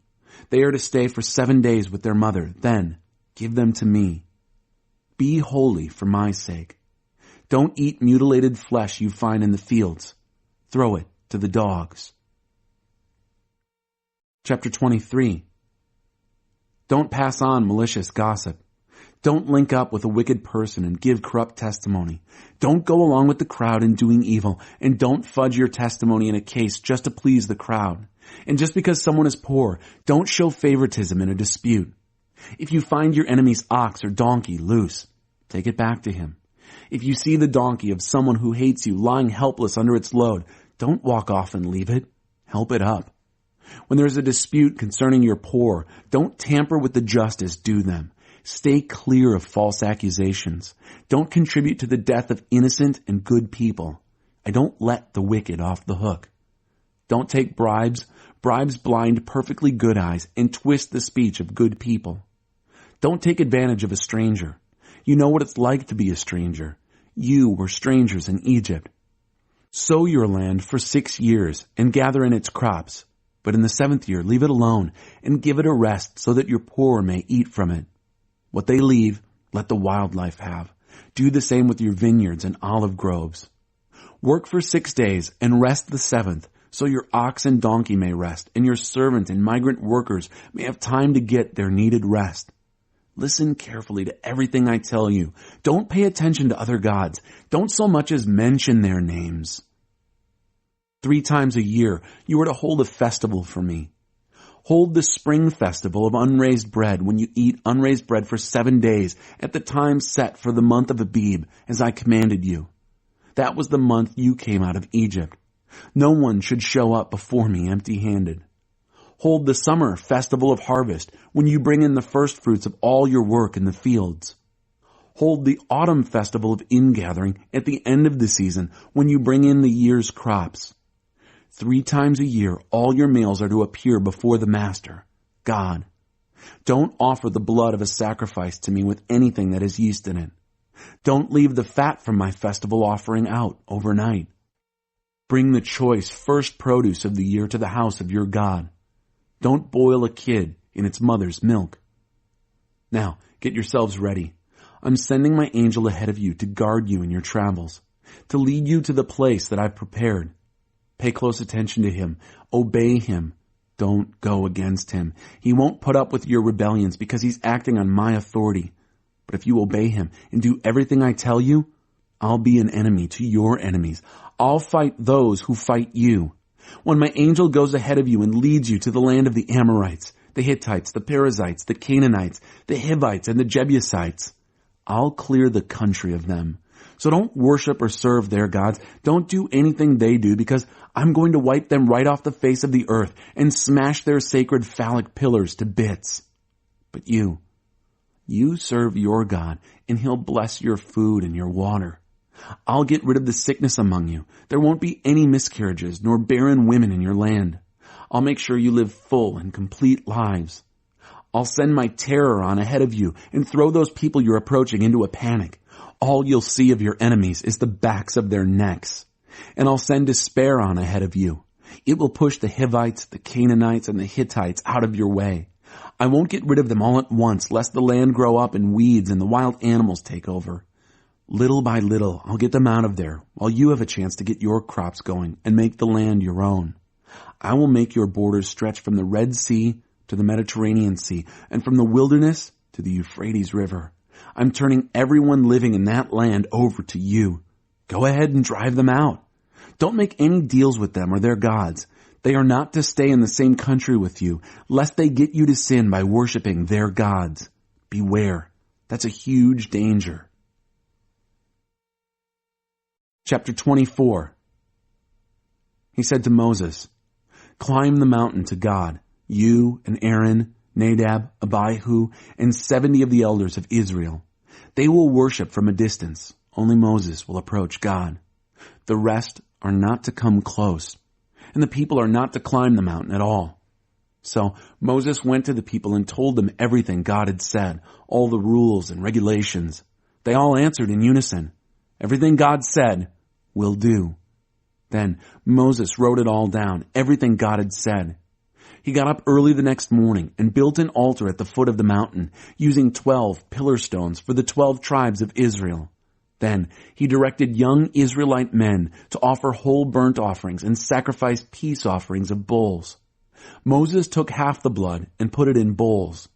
They are to stay for 7 days with their mother. Then give them to me. Be holy for my sake. Don't eat mutilated flesh you find in the fields. Throw it to the dogs. Chapter 23. Don't pass on malicious gossip. Don't link up with a wicked person and give corrupt testimony. Don't go along with the crowd in doing evil, and don't fudge your testimony in a case just to please the crowd. And just because someone is poor, don't show favoritism in a dispute. If you find your enemy's ox or donkey loose, take it back to him. If you see the donkey of someone who hates you lying helpless under its load, don't walk off and leave it. Help it up. When there is a dispute concerning your poor, don't tamper with the justice due them. Stay clear of false accusations. Don't contribute to the death of innocent and good people. I don't let the wicked off the hook. Don't take bribes. Bribes blind perfectly good eyes and twist the speech of good people. Don't take advantage of a stranger. You know what it's like to be a stranger. You were strangers in Egypt. Sow your land for 6 years and gather in its crops. But in the 7th year, leave it alone and give it a rest so that your poor may eat from it. What they leave, let the wildlife have. Do the same with your vineyards and olive groves. Work for 6 days and rest the seventh, so your ox and donkey may rest, and your servant and migrant workers may have time to get their needed rest. Listen carefully to everything I tell you. Don't pay attention to other gods. Don't so much as mention their names. 3 times a year you are to hold a festival for me. Hold the spring festival of unraised bread when you eat unraised bread for 7 days at the time set for the month of Abib, as I commanded you. That was the month you came out of Egypt. No one should show up before me empty-handed. Hold the summer festival of harvest when you bring in the first fruits of all your work in the fields. Hold the autumn festival of ingathering at the end of the season when you bring in the year's crops. 3 times a year, all your males are to appear before the Master, God. Don't offer the blood of a sacrifice to me with anything that has yeast in it. Don't leave the fat from my festival offering out overnight. Bring the choice first produce of the year to the house of your God. Don't boil a kid in its mother's milk. Now, get yourselves ready. I'm sending my angel ahead of you to guard you in your travels, to lead you to the place that I've prepared. Pay close attention to him. Obey him. Don't go against him. He won't put up with your rebellions because he's acting on my authority. But if you obey him and do everything I tell you, I'll be an enemy to your enemies. I'll fight those who fight you. When my angel goes ahead of you and leads you to the land of the Amorites, the Hittites, the Perizzites, the Canaanites, the Hivites, and the Jebusites, I'll clear the country of them. So don't worship or serve their gods. Don't do anything they do, because I'm going to wipe them right off the face of the earth and smash their sacred phallic pillars to bits. But you serve your God, and he'll bless your food and your water. I'll get rid of the sickness among you. There won't be any miscarriages nor barren women in your land. I'll make sure you live full and complete lives. I'll send my terror on ahead of you and throw those people you're approaching into a panic. All you'll see of your enemies is the backs of their necks. And I'll send despair on ahead of you. It will push the Hivites, the Canaanites, and the Hittites out of your way. I won't get rid of them all at once, lest the land grow up in weeds and the wild animals take over. Little by little, I'll get them out of there, while you have a chance to get your crops going and make the land your own. I will make your borders stretch from the Red Sea to the Mediterranean Sea, and from the wilderness to the Euphrates River. I'm turning everyone living in that land over to you. Go ahead and drive them out. Don't make any deals with them or their gods. They are not to stay in the same country with you, lest they get you to sin by worshiping their gods. Beware. That's a huge danger. Chapter 24. He said to Moses, "Climb the mountain to God, you and Aaron, Nadab, Abihu, and 70 of the elders of Israel. They will worship from a distance. Only Moses will approach God. The rest are not to come close, and the people are not to climb the mountain at all." So Moses went to the people and told them everything God had said, all the rules and regulations. They all answered in unison, "Everything God said, we'll do." Then Moses wrote it all down, everything God had said. He got up early the next morning and built an altar at the foot of the mountain, using 12 pillar stones for the 12 tribes of Israel. Then he directed young Israelite men to offer whole burnt offerings and sacrifice peace offerings of bulls. Moses took half the blood and put it in bowls.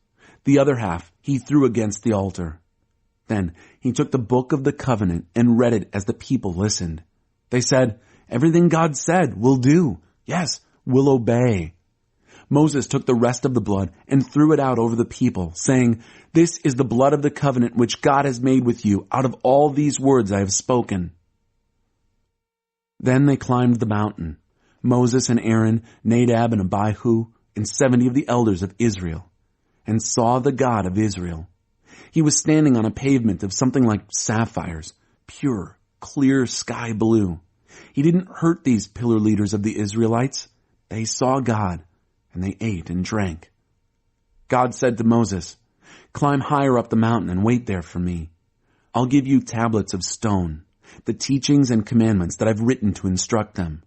The other half he threw against the altar. Then he took the book of the covenant and read it as the people listened. They said, "Everything God said, we'll do. Yes, we'll obey." Moses took the rest of the blood and threw it out over the people, saying, "This is the blood of the covenant which God has made with you out of all these words I have spoken." Then they climbed the mountain, Moses and Aaron, Nadab and Abihu, and 70 of the elders of Israel, and saw the God of Israel. He was standing on a pavement of something like sapphires, pure, clear sky blue. He didn't hurt these pillar leaders of the Israelites. They saw God, and they ate and drank. God said to Moses, "Climb higher up the mountain and wait there for me. I'll give you tablets of stone, the teachings and commandments that I've written to instruct them."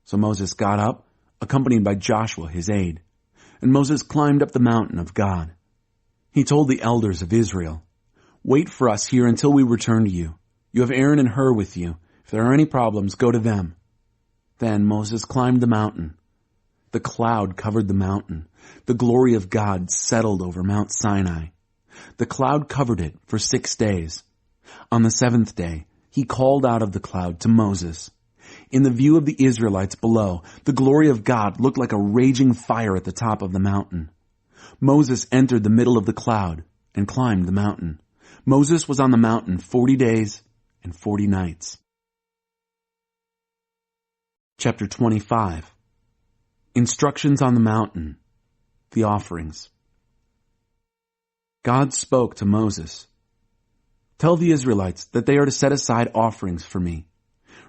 So Moses got up, accompanied by Joshua his aide, and Moses climbed up the mountain of God. He told the elders of Israel, Wait for us here until we return to you. You have Aaron and Hur with you. If there are any problems, go to them." Then Moses climbed the mountain. The cloud covered the mountain. The glory of God settled over Mount Sinai. The cloud covered it for 6 days. On the 7th day, he called out of the cloud to Moses. In the view of the Israelites below, the glory of God looked like a raging fire at the top of the mountain. Moses entered the middle of the cloud and climbed the mountain. Moses was on the mountain 40 days and 40 nights. Chapter 25. Instructions on the mountain. The offerings. God spoke to Moses. "Tell the Israelites that they are to set aside offerings for me.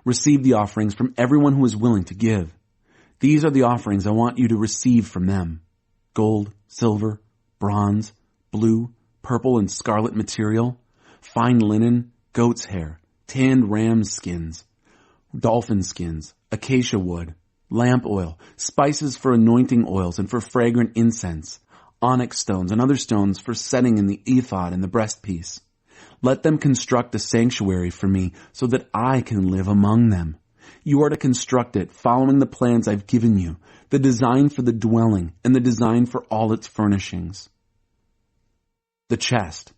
Receive the offerings from everyone who is willing to give. These are the offerings I want you to receive from them: gold, silver, bronze, blue, purple, and scarlet material, fine linen, goat's hair, tanned ram's skins, dolphin skins, acacia wood, lamp oil, spices for anointing oils and for fragrant incense, onyx stones and other stones for setting in the ephod and the breastpiece. Let them construct a sanctuary for me so that I can live among them. You are to construct it following the plans I've given you, the design for the dwelling and the design for all its furnishings." The chest.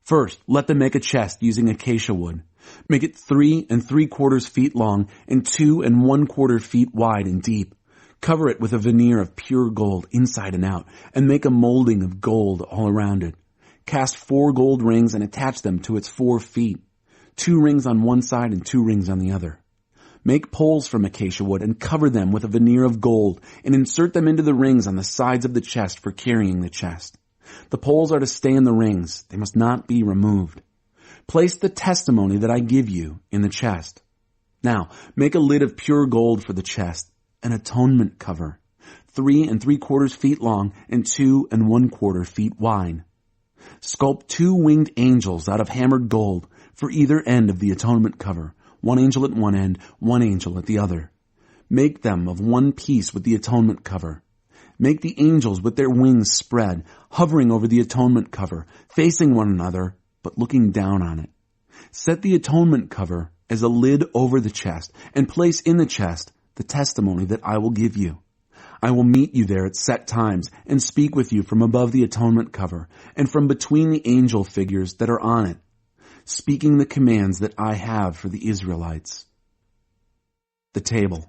First, let them make a chest using acacia wood. Make it 3 3/4 feet long and 2 1/4 feet wide and deep. Cover it with a veneer of pure gold inside and out, and make a molding of gold all around it. Cast 4 gold rings and attach them to its 4 feet, 2 rings on one side and 2 rings on the other. Make poles from acacia wood and cover them with a veneer of gold, and insert them into the rings on the sides of the chest for carrying the chest. The poles are to stay in the rings. They must not be removed. Place the testimony that I give you in the chest. Now, make a lid of pure gold for the chest, an atonement cover, 3 3/4 feet long and 2 1/4 feet wide. Sculpt 2 winged angels out of hammered gold for either end of the atonement cover, 1 angel at one end, 1 angel at the other. Make them of one piece with the atonement cover. Make the angels with their wings spread, hovering over the atonement cover, facing one another, but looking down on it. Set the atonement cover as a lid over the chest, and place in the chest the testimony that I will give you. I will meet you there at set times and speak with you from above the atonement cover and from between the angel figures that are on it, speaking the commands that I have for the Israelites. The table.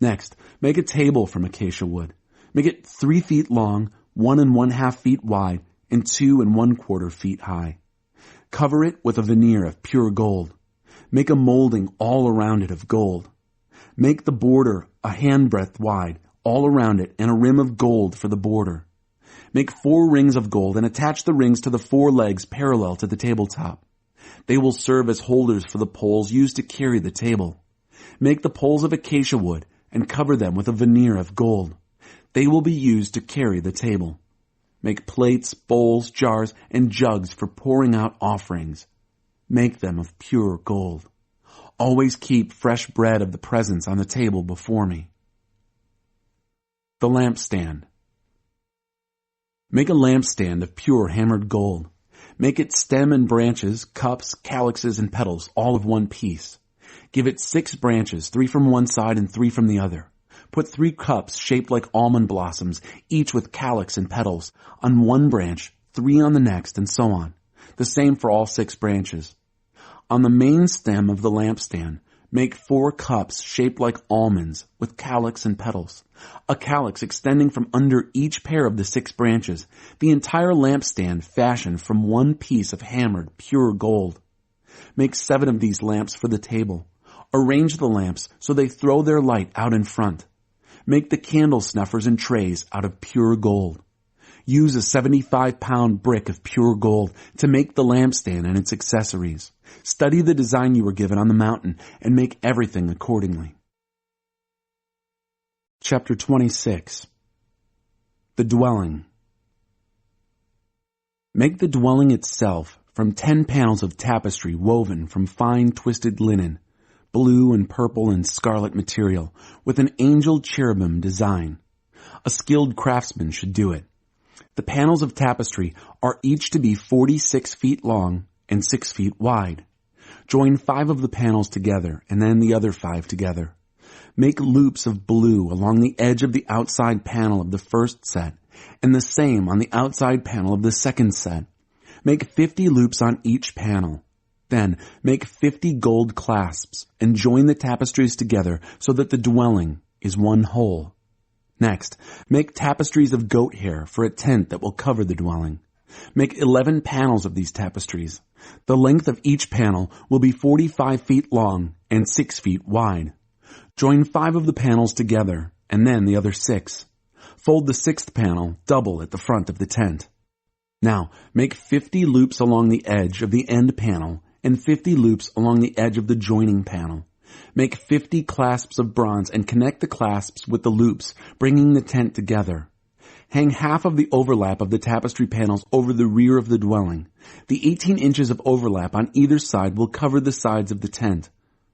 Next, make a table from acacia wood. Make it 3 feet long, 1 1/2 feet wide, and 2 1/4 feet high. Cover it with a veneer of pure gold. Make a molding all around it of gold. Make the border a handbreadth wide, all around it, and a rim of gold for the border. Make 4 rings of gold and attach the rings to the 4 legs parallel to the tabletop. They will serve as holders for the poles used to carry the table. Make the poles of acacia wood and cover them with a veneer of gold. They will be used to carry the table. Make plates, bowls, jars, and jugs for pouring out offerings. Make them of pure gold. Always keep fresh bread of the presence on the table before me. The lampstand. Make a lampstand of pure hammered gold. Make it stem and branches, cups, calyxes, and petals, all of one piece. Give it 6 branches, 3 from one side and 3 from the other. Put 3 cups shaped like almond blossoms, each with calyx and petals, on one branch, 3 on the next, and so on. The same for all 6 branches. On the main stem of the lampstand, make 4 cups shaped like almonds with calyx and petals, a calyx extending from under each pair of the 6 branches, the entire lampstand fashioned from one piece of hammered pure gold. Make 7 of these lamps for the table. Arrange the lamps so they throw their light out in front. Make the candle snuffers and trays out of pure gold. Use a 75-pound brick of pure gold to make the lampstand and its accessories. Study the design you were given on the mountain and make everything accordingly. Chapter 26. The dwelling. Make the dwelling itself from 10 panels of tapestry woven from fine twisted linen, blue and purple and scarlet material, with an angel cherubim design. A skilled craftsman should do it. The panels of tapestry are each to be 46 feet long and 6 feet wide. Join 5 of the panels together and then the other 5 together. Make loops of blue along the edge of the outside panel of the first set and the same on the outside panel of the second set. Make 50 loops on each panel. Then make 50 gold clasps and join the tapestries together so that the dwelling is one whole. Next, make tapestries of goat hair for a tent that will cover the dwelling. Make 11 panels of these tapestries. The length of each panel will be 45 feet long and 6 feet wide. Join 5 of the panels together and then the other 6. Fold the 6th panel double at the front of the tent. Now, make 50 loops along the edge of the end panel and 50 loops along the edge of the joining panel. Make 50 clasps of bronze and connect the clasps with the loops, bringing the tent together. Hang half of the overlap of the tapestry panels over the rear of the dwelling. The 18 inches of overlap on either side will cover the sides of the tent.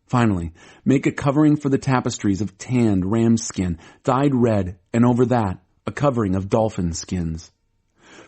Finally, make a covering for the tapestries of tanned ram skin, dyed red, and over that, a covering of dolphin skins.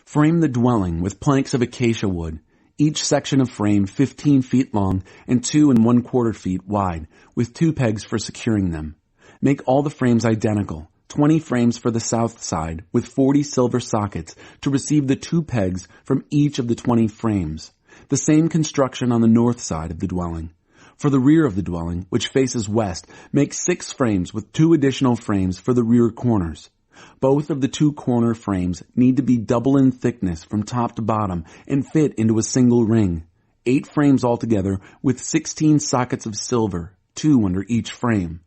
Frame the dwelling with planks of acacia wood, each section of frame 15 feet long and 2 1/4 feet wide, with 2 pegs for securing them. Make all the frames identical, 20 frames for the south side, with 40 silver sockets to receive the 2 pegs from each of the 20 frames. The same construction on the north side of the dwelling. For the rear of the dwelling, which faces west, make 6 frames with 2 additional frames for the rear corners. Both of the 2 corner frames need to be double in thickness from top to bottom and fit into a single ring. 8 frames altogether with 16 sockets of silver, 2 under each frame.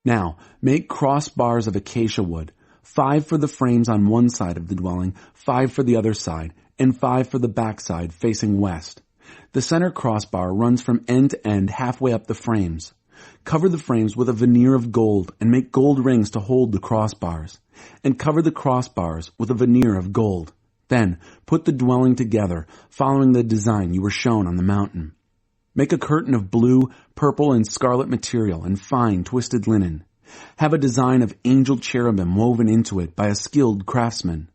Now, make crossbars of acacia wood, 5 for the frames on one side of the dwelling, 5 for the other side, and 5 for the back side facing west. The center crossbar runs from end to end halfway up the frames. Cover the frames with a veneer of gold and make gold rings to hold the crossbars. And cover the crossbars with a veneer of gold. Then, put the dwelling together, following the design you were shown on the mountain. Make a curtain of blue, purple, and scarlet material and fine twisted linen. Have a design of angel cherubim woven into it by a skilled craftsman.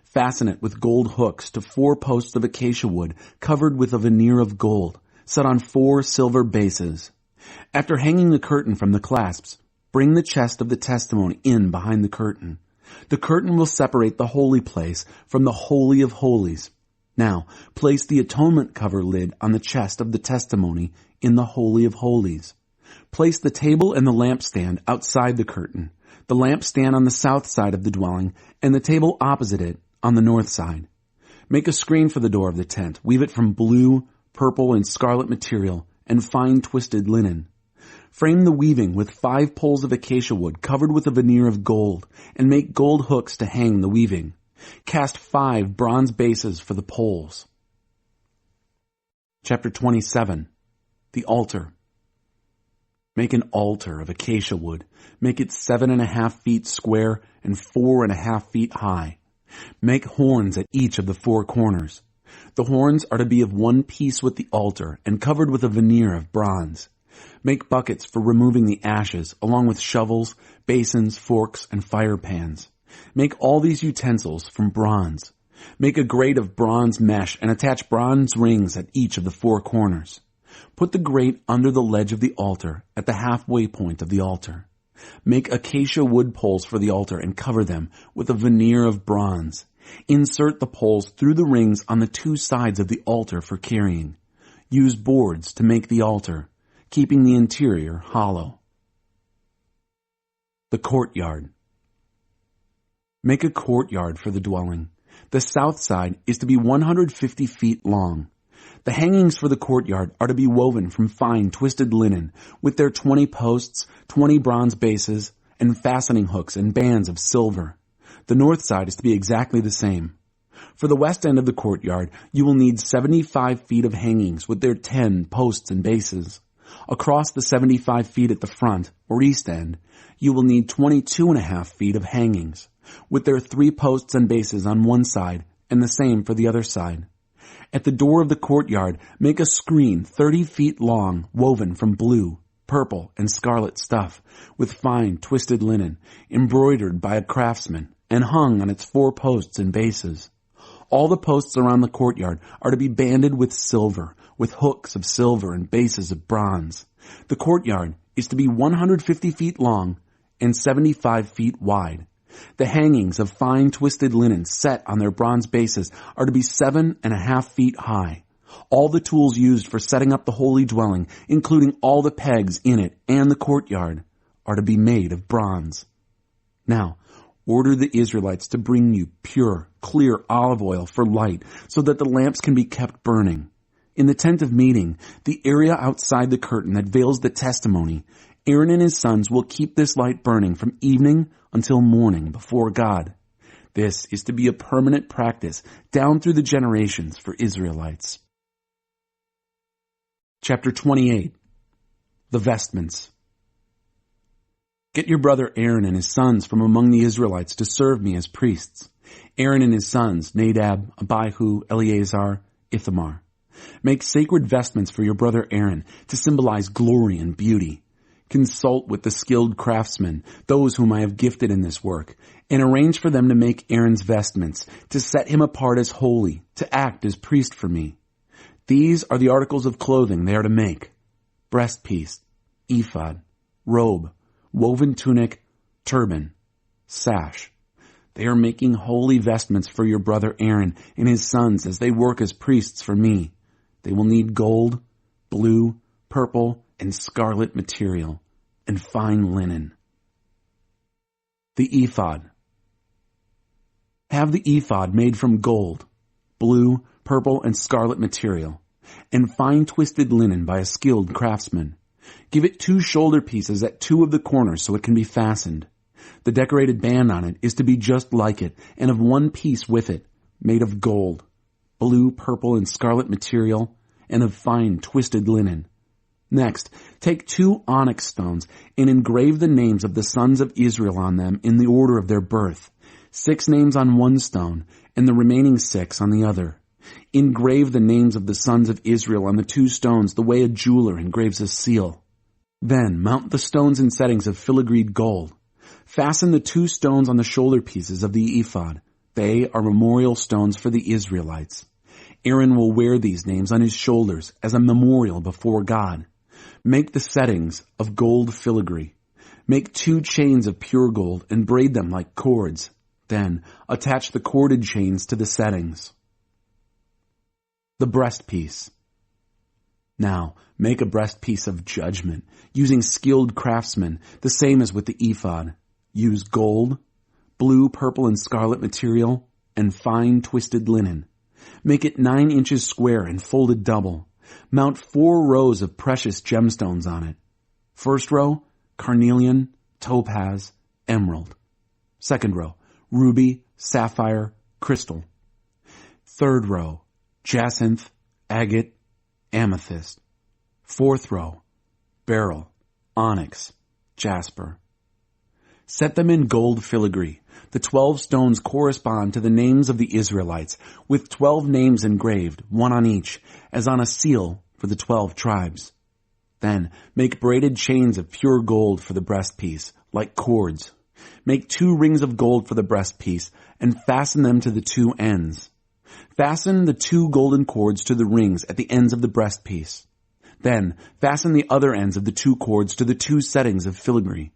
Fasten it with gold hooks to 4 posts of acacia wood covered with a veneer of gold, set on 4 silver bases. After hanging the curtain from the clasps, bring the chest of the testimony in behind the curtain. The curtain will separate the holy place from the Holy of Holies. Now, place the atonement cover lid on the chest of the testimony in the Holy of Holies. Place the table and the lampstand outside the curtain, the lampstand on the south side of the dwelling, and the table opposite it on the north side. Make a screen for the door of the tent. Weave it from blue, purple, and scarlet material and fine twisted linen. Frame the weaving with 5 poles of acacia wood covered with a veneer of gold, and make gold hooks to hang the weaving. Cast 5 bronze bases for the poles. Chapter 27. The Altar. Make an altar of acacia wood. Make it 7.5 feet square and 4.5 feet high. Make horns at each of the 4 corners. The horns are to be of one piece with the altar and covered with a veneer of bronze. Make buckets for removing the ashes, along with shovels, basins, forks, and fire pans. Make all these utensils from bronze. Make a grate of bronze mesh and attach bronze rings at each of the 4 corners. Put the grate under the ledge of the altar at the halfway point of the altar. Make acacia wood poles for the altar and cover them with a veneer of bronze. Insert the poles through the rings on the 2 sides of the altar for carrying. Use boards to make the altar, keeping the interior hollow. The courtyard. Make a courtyard for the dwelling. The south side is to be 150 feet long. The hangings for the courtyard are to be woven from fine twisted linen, with their 20 posts, 20 bronze bases, and fastening hooks and bands of silver. The north side is to be exactly the same. For the west end of the courtyard, you will need 75 feet of hangings with their 10 posts and bases. Across the 75 feet at the front, or east end, you will need 22.5 feet of hangings, with their 3 posts and bases on one side, and the same for the other side. At the door of the courtyard, make a screen 30 feet long, woven from blue, purple, and scarlet stuff, with fine twisted linen, embroidered by a craftsman, and hung on its 4 posts and bases. All the posts around the courtyard are to be banded with silver, with hooks of silver and bases of bronze. The courtyard is to be 150 feet long and 75 feet wide. The hangings of fine twisted linen set on their bronze bases are to be 7.5 feet high. All the tools used for setting up the holy dwelling, including all the pegs in it and the courtyard, are to be made of bronze. Now, order the Israelites to bring you pure, clear olive oil for light so that the lamps can be kept burning. In the tent of meeting, the area outside the curtain that veils the testimony, Aaron and his sons will keep this light burning from evening until morning before God. This is to be a permanent practice down through the generations for Israelites. Chapter 28. The Vestments. Get your brother Aaron and his sons from among the Israelites to serve me as priests. Aaron and his sons, Nadab, Abihu, Eleazar, Ithamar. Make sacred vestments for your brother Aaron to symbolize glory and beauty. Consult with the skilled craftsmen, those whom I have gifted in this work, and arrange for them to make Aaron's vestments, to set him apart as holy, to act as priest for me. These are the articles of clothing they are to make: breastpiece, ephod, robe, woven tunic, turban, sash. They are making holy vestments for your brother Aaron and his sons as they work as priests for me. They will need gold, blue, purple, and scarlet material, and fine linen. The ephod. Have the ephod made from gold, blue, purple, and scarlet material, and fine twisted linen by a skilled craftsman. Give it 2 shoulder pieces at 2 of the corners so it can be fastened. The decorated band on it is to be just like it, and of 1 piece with it, made of gold, blue, purple, and scarlet material, and of fine twisted linen. Next, take 2 onyx stones and engrave the names of the sons of Israel on them in the order of their birth, 6 names on 1 stone, and the remaining 6 on the other. Engrave the names of the sons of Israel on the 2 stones the way a jeweler engraves a seal. Then mount the stones in settings of filigreed gold. Fasten the 2 stones on the shoulder pieces of the ephod. They are memorial stones for the Israelites. Aaron will wear these names on his shoulders as a memorial before God. Make the settings of gold filigree. Make 2 chains of pure gold and braid them like cords. Then attach the corded chains to the settings. The breastpiece. Now, make a breastpiece of judgment, using skilled craftsmen, the same as with the ephod. Use gold, blue, purple, and scarlet material, and fine twisted linen. Make it 9 inches square and folded double. Mount 4 rows of precious gemstones on it. First row, carnelian, topaz, emerald. Second row, ruby, sapphire, crystal. Third row, jacinth, agate, amethyst. Fourth row, beryl, onyx, jasper. Set them in gold filigree. The 12 stones correspond to the names of the Israelites, with 12 names engraved, 1 on each, as on a seal for the 12 tribes. Then make braided chains of pure gold for the breastpiece, like cords. Make 2 rings of gold for the breastpiece, and fasten them to the 2 ends. Fasten the 2 golden cords to the rings at the ends of the breastpiece. Then fasten the other ends of the 2 cords to the 2 settings of filigree,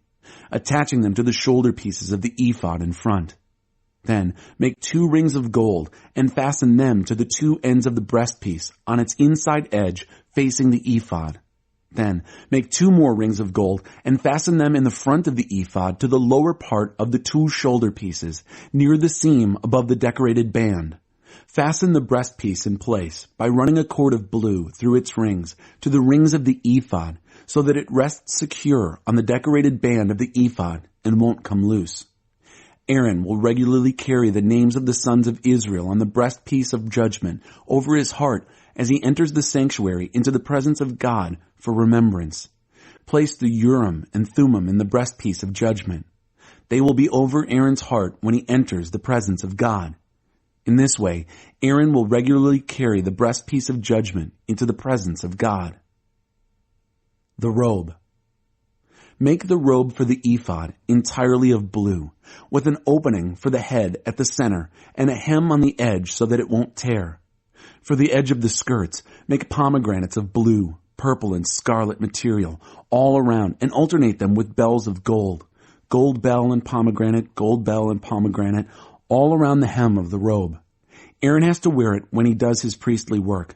attaching them to the shoulder pieces of the ephod in front. Then make 2 rings of gold and fasten them to the 2 ends of the breastpiece on its inside edge facing the ephod. Then make 2 more rings of gold and fasten them in the front of the ephod to the lower part of the 2 shoulder pieces near the seam above the decorated band. Fasten the breastpiece in place by running a cord of blue through its rings to the rings of the ephod so that it rests secure on the decorated band of the ephod and won't come loose. Aaron will regularly carry the names of the sons of Israel on the breastpiece of judgment over his heart as he enters the sanctuary into the presence of God for remembrance. Place the Urim and Thummim in the breastpiece of judgment. They will be over Aaron's heart when he enters the presence of God. In this way, Aaron will regularly carry the breastpiece of judgment into the presence of God. The robe. Make the robe for the ephod entirely of blue, with an opening for the head at the center and a hem on the edge so that it won't tear. For the edge of the skirts, make pomegranates of blue, purple, and scarlet material all around, and alternate them with bells of gold. Gold bell and pomegranate, all around the hem of the robe. Aaron has to wear it when he does his priestly work.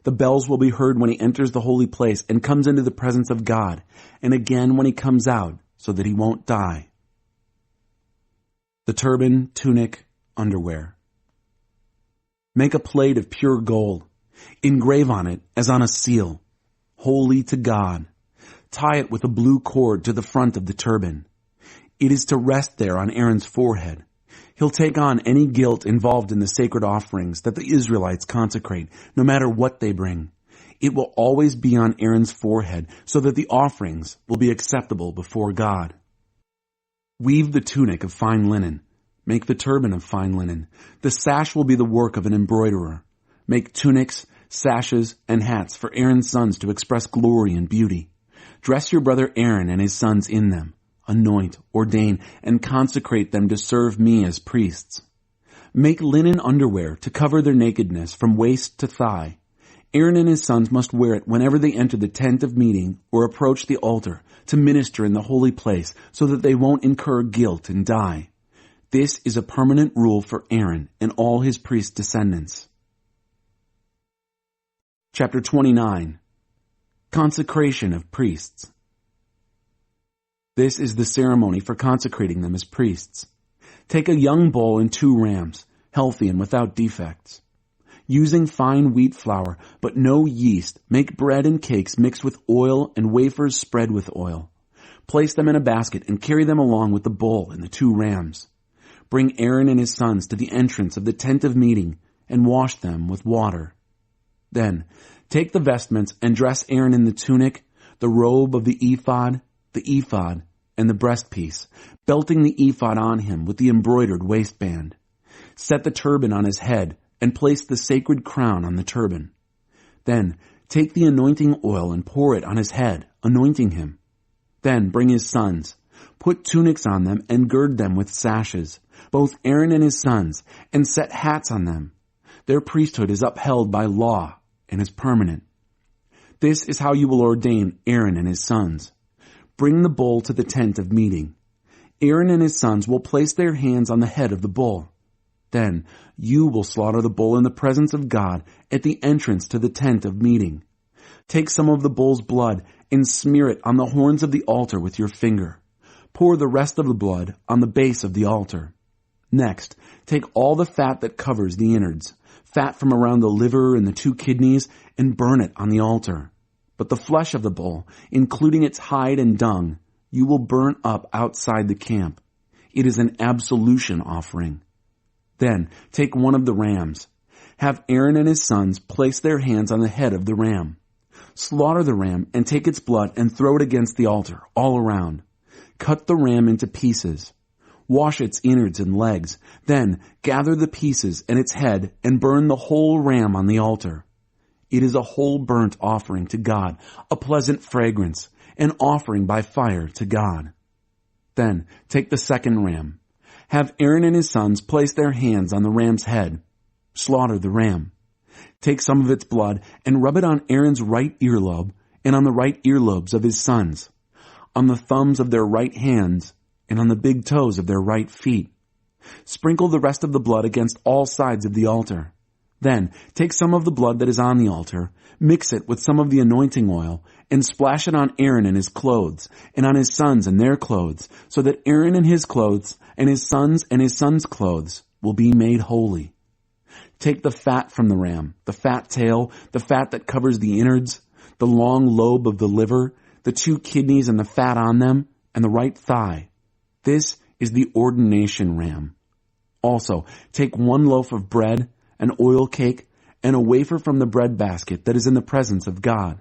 The bells will be heard when he enters the holy place and comes into the presence of God, and again when he comes out, so that he won't die. The turban, tunic, underwear. Make a plate of pure gold. Engrave on it as on a seal, holy to God. Tie it with a blue cord to the front of the turban. It is to rest there on Aaron's forehead. He'll take on any guilt involved in the sacred offerings that the Israelites consecrate, no matter what they bring. It will always be on Aaron's forehead, so that the offerings will be acceptable before God. Weave the tunic of fine linen. Make the turban of fine linen. The sash will be the work of an embroiderer. Make tunics, sashes, and hats for Aaron's sons to express glory and beauty. Dress your brother Aaron and his sons in them. Anoint, ordain, and consecrate them to serve me as priests. Make linen underwear to cover their nakedness from waist to thigh. Aaron and his sons must wear it whenever they enter the tent of meeting or approach the altar to minister in the holy place, so that they won't incur guilt and die. This is a permanent rule for Aaron and all his priest descendants. Chapter 29. Consecration of priests. This is the ceremony for consecrating them as priests. Take a young bull and 2 rams, healthy and without defects. Using fine wheat flour, but no yeast, make bread and cakes mixed with oil and wafers spread with oil. Place them in a basket and carry them along with the bull and the 2 rams. Bring Aaron and his sons to the entrance of the tent of meeting and wash them with water. Then take the vestments and dress Aaron in the tunic, the robe of the ephod, and the breastpiece, belting the ephod on him with the embroidered waistband. Set the turban on his head and place the sacred crown on the turban. Then take the anointing oil and pour it on his head, anointing him. Then bring his sons. Put tunics on them and gird them with sashes, both Aaron and his sons, and set hats on them. Their priesthood is upheld by law and is permanent. This is how you will ordain Aaron and his sons. Bring the bull to the tent of meeting. Aaron and his sons will place their hands on the head of the bull. Then you will slaughter the bull in the presence of God at the entrance to the tent of meeting. Take some of the bull's blood and smear it on the horns of the altar with your finger. Pour the rest of the blood on the base of the altar. Next, take all the fat that covers the innards, fat from around the liver and the 2 kidneys, and burn it on the altar. But the flesh of the bull, including its hide and dung, you will burn up outside the camp. It is an absolution offering. Then take one of the rams. Have Aaron and his sons place their hands on the head of the ram. Slaughter the ram and take its blood and throw it against the altar, all around. Cut the ram into pieces. Wash its innards and legs. Then gather the pieces and its head and burn the whole ram on the altar. It is a whole burnt offering to God, a pleasant fragrance, an offering by fire to God. Then take the second ram. Have Aaron and his sons place their hands on the ram's head. Slaughter the ram. Take some of its blood and rub it on Aaron's right earlobe and on the right earlobes of his sons, on the thumbs of their right hands and on the big toes of their right feet. Sprinkle the rest of the blood against all sides of the altar. Then take some of the blood that is on the altar, mix it with some of the anointing oil, and splash it on Aaron and his clothes, and on his sons and their clothes, so that Aaron and his clothes, and his sons' clothes, will be made holy. Take the fat from the ram, the fat tail, the fat that covers the innards, the long lobe of the liver, the 2 kidneys and the fat on them, and the right thigh. This is the ordination ram. Also, take 1 loaf of bread, an oil cake, and a wafer from the bread basket that is in the presence of God.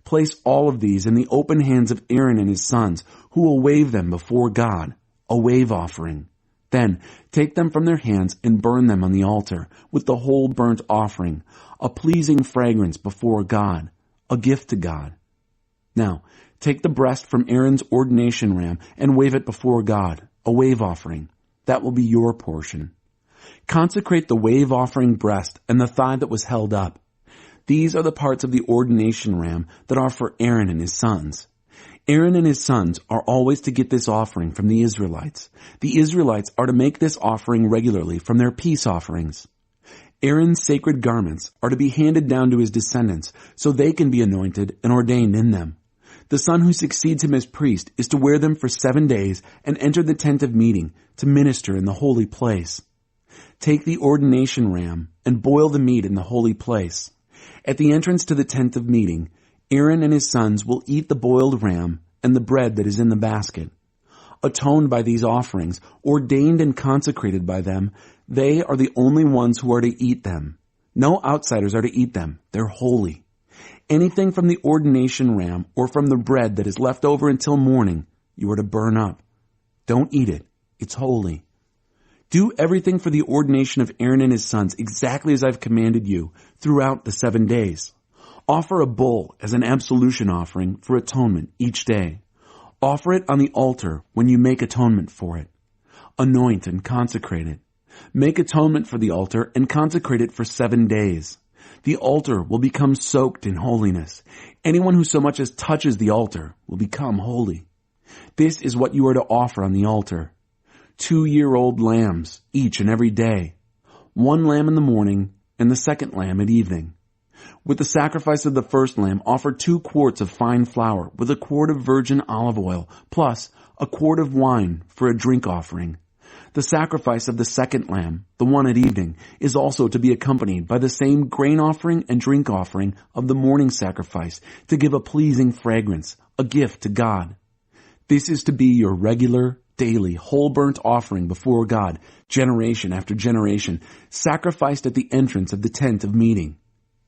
Place all of these in the open hands of Aaron and his sons, who will wave them before God, a wave offering. Then take them from their hands and burn them on the altar with the whole burnt offering, a pleasing fragrance before God, a gift to God. Now, Take the breast from Aaron's ordination ram and wave it before God, a wave offering. That will be your portion. Consecrate the wave offering breast and the thigh that was held up. These are the parts of the ordination ram that are for Aaron and his sons. Aaron and his sons are always to get this offering from the Israelites. The Israelites are to make this offering regularly from their peace offerings. Aaron's sacred garments are to be handed down to his descendants so they can be anointed and ordained in them. The son who succeeds him as priest is to wear them for 7 days and enter the tent of meeting to minister in the holy place. Take the ordination ram and boil the meat in the holy place. At the entrance to the tent of meeting, Aaron and his sons will eat the boiled ram and the bread that is in the basket. Atoned by these offerings, ordained and consecrated by them, they are the only ones who are to eat them. No outsiders are to eat them. They're holy. Anything from the ordination ram or from the bread that is left over until morning, you are to burn up. Don't eat it. It's holy. Do everything for the ordination of Aaron and his sons exactly as I've commanded you throughout the 7 days. Offer a bull as an absolution offering for atonement each day. Offer it on the altar when you make atonement for it. Anoint and consecrate it. Make atonement for the altar and consecrate it for 7 days. The altar will become soaked in holiness. Anyone who so much as touches the altar will become holy. This is what you are to offer on the altar. 2-year-old lambs, each and every day. 1 lamb in the morning and the second lamb at evening. With the sacrifice of the first lamb, offer 2 quarts of fine flour with a quart of virgin olive oil, plus a quart of wine for a drink offering. The sacrifice of the second lamb, the one at evening, is also to be accompanied by the same grain offering and drink offering of the morning sacrifice to give a pleasing fragrance, a gift to God. This is to be your regular, daily, whole burnt offering before God, generation after generation, sacrificed at the entrance of the tent of meeting.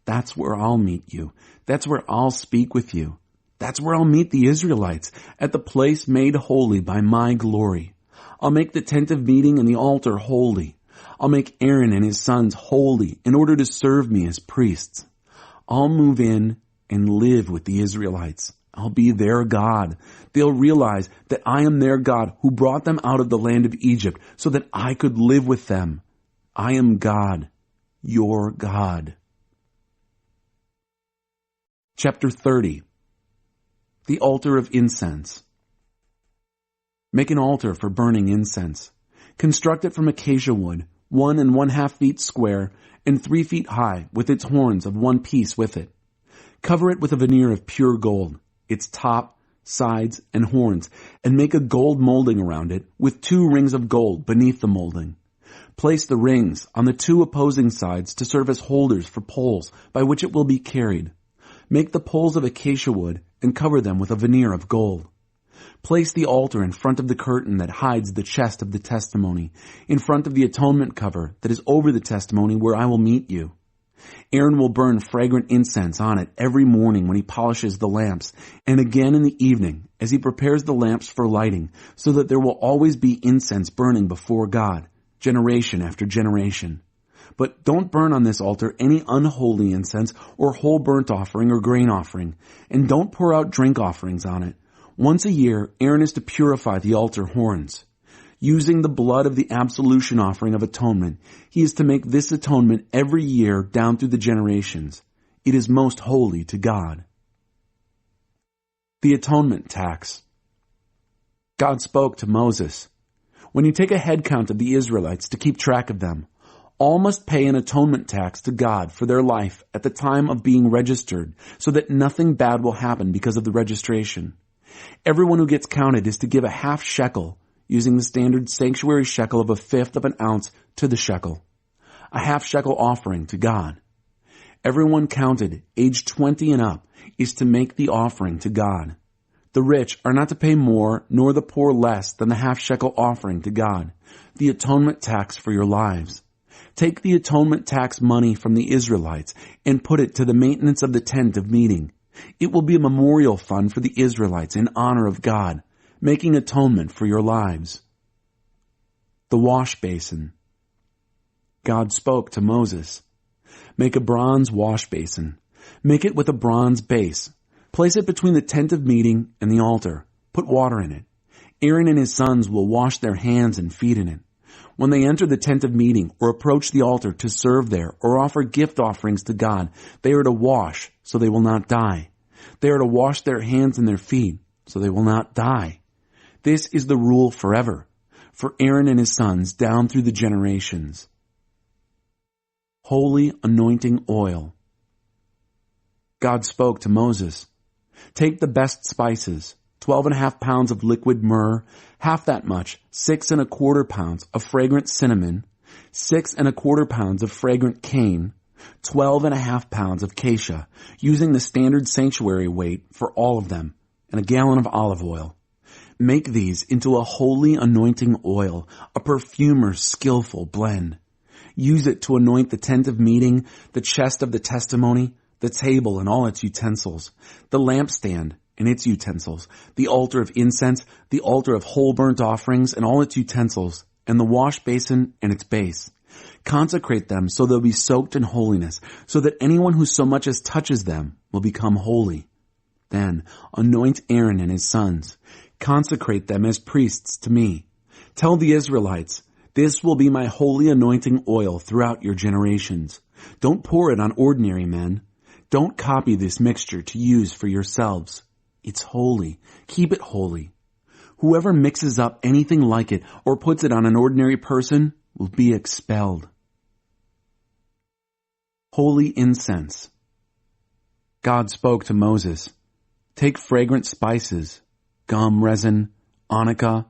That's where I'll meet you. That's where I'll speak with you. That's where I'll meet the Israelites, at the place made holy by my glory. I'll make the tent of meeting and the altar holy. I'll make Aaron and his sons holy in order to serve me as priests. I'll move in and live with the Israelites. I'll be their God. They'll realize that I am their God who brought them out of the land of Egypt so that I could live with them. I am God, your God. Chapter 30. The altar of incense. Make an altar for burning incense. Construct it from acacia wood, 1 1/2 feet square and 3 feet high, with its horns of 1 piece with it. Cover it with a veneer of pure gold, its top, sides, and horns, and make a gold molding around it with 2 rings of gold beneath the molding. Place the rings on the 2 opposing sides to serve as holders for poles by which it will be carried. Make the poles of acacia wood and cover them with a veneer of gold. Place the altar in front of the curtain that hides the chest of the testimony, in front of the atonement cover that is over the testimony where I will meet you. Aaron will burn fragrant incense on it every morning when he polishes the lamps, and again in the evening as he prepares the lamps for lighting, so that there will always be incense burning before God, generation after generation. But don't burn on this altar any unholy incense or whole burnt offering or grain offering, and don't pour out drink offerings on it. Once a year, Aaron is to purify the altar horns. Using the blood of the absolution offering of atonement, he is to make this atonement every year down through the generations. It is most holy to God. The atonement tax. God spoke to Moses, "When you take a head count of the Israelites to keep track of them, all must pay an atonement tax to God for their life at the time of being registered, so that nothing bad will happen because of the registration. Everyone who gets counted is to give a half shekel, using the standard sanctuary shekel of 1/5 of an ounce to the shekel, a half shekel offering to God. Everyone counted, aged 20 and up, is to make the offering to God. The rich are not to pay more, nor the poor less than the half shekel offering to God, the atonement tax for your lives. Take the atonement tax money from the Israelites and put it to the maintenance of the tent of meeting. It will be a memorial fund for the Israelites in honor of God, making atonement for your lives." The wash basin. God spoke to Moses, "Make a bronze wash basin. Make it with a bronze base. Place it between the tent of meeting and the altar. Put water in it. Aaron and his sons will wash their hands and feet in it. When they enter the tent of meeting or approach the altar to serve there or offer gift offerings to God, they are to wash so they will not die. They are to wash their hands and their feet so they will not die. This is the rule forever for Aaron and his sons down through the generations. Holy anointing oil. God spoke to Moses, "Take the best spices, 12.5 pounds of liquid myrrh, half that much, 6.25 pounds of fragrant cinnamon, 6.25 pounds of fragrant cane, 12.5 pounds of cassia, using the standard sanctuary weight for all of them, and a gallon of olive oil. Make these into a holy anointing oil, a perfumer's skillful blend. Use it to anoint the tent of meeting, the chest of the testimony, the table and all its utensils, the lampstand and its utensils, the altar of incense, the altar of whole burnt offerings and all its utensils, and the wash basin and its base. Consecrate them so they'll be soaked in holiness, so that anyone who so much as touches them will become holy. Then anoint Aaron and his sons. Consecrate them as priests to me. Tell the Israelites, this will be my holy anointing oil throughout your generations. Don't pour it on ordinary men. Don't copy this mixture to use for yourselves. It's holy. Keep it holy. Whoever mixes up anything like it or puts it on an ordinary person will be expelled." Holy incense. God spoke to Moses, "Take fragrant spices, gum resin, onycha,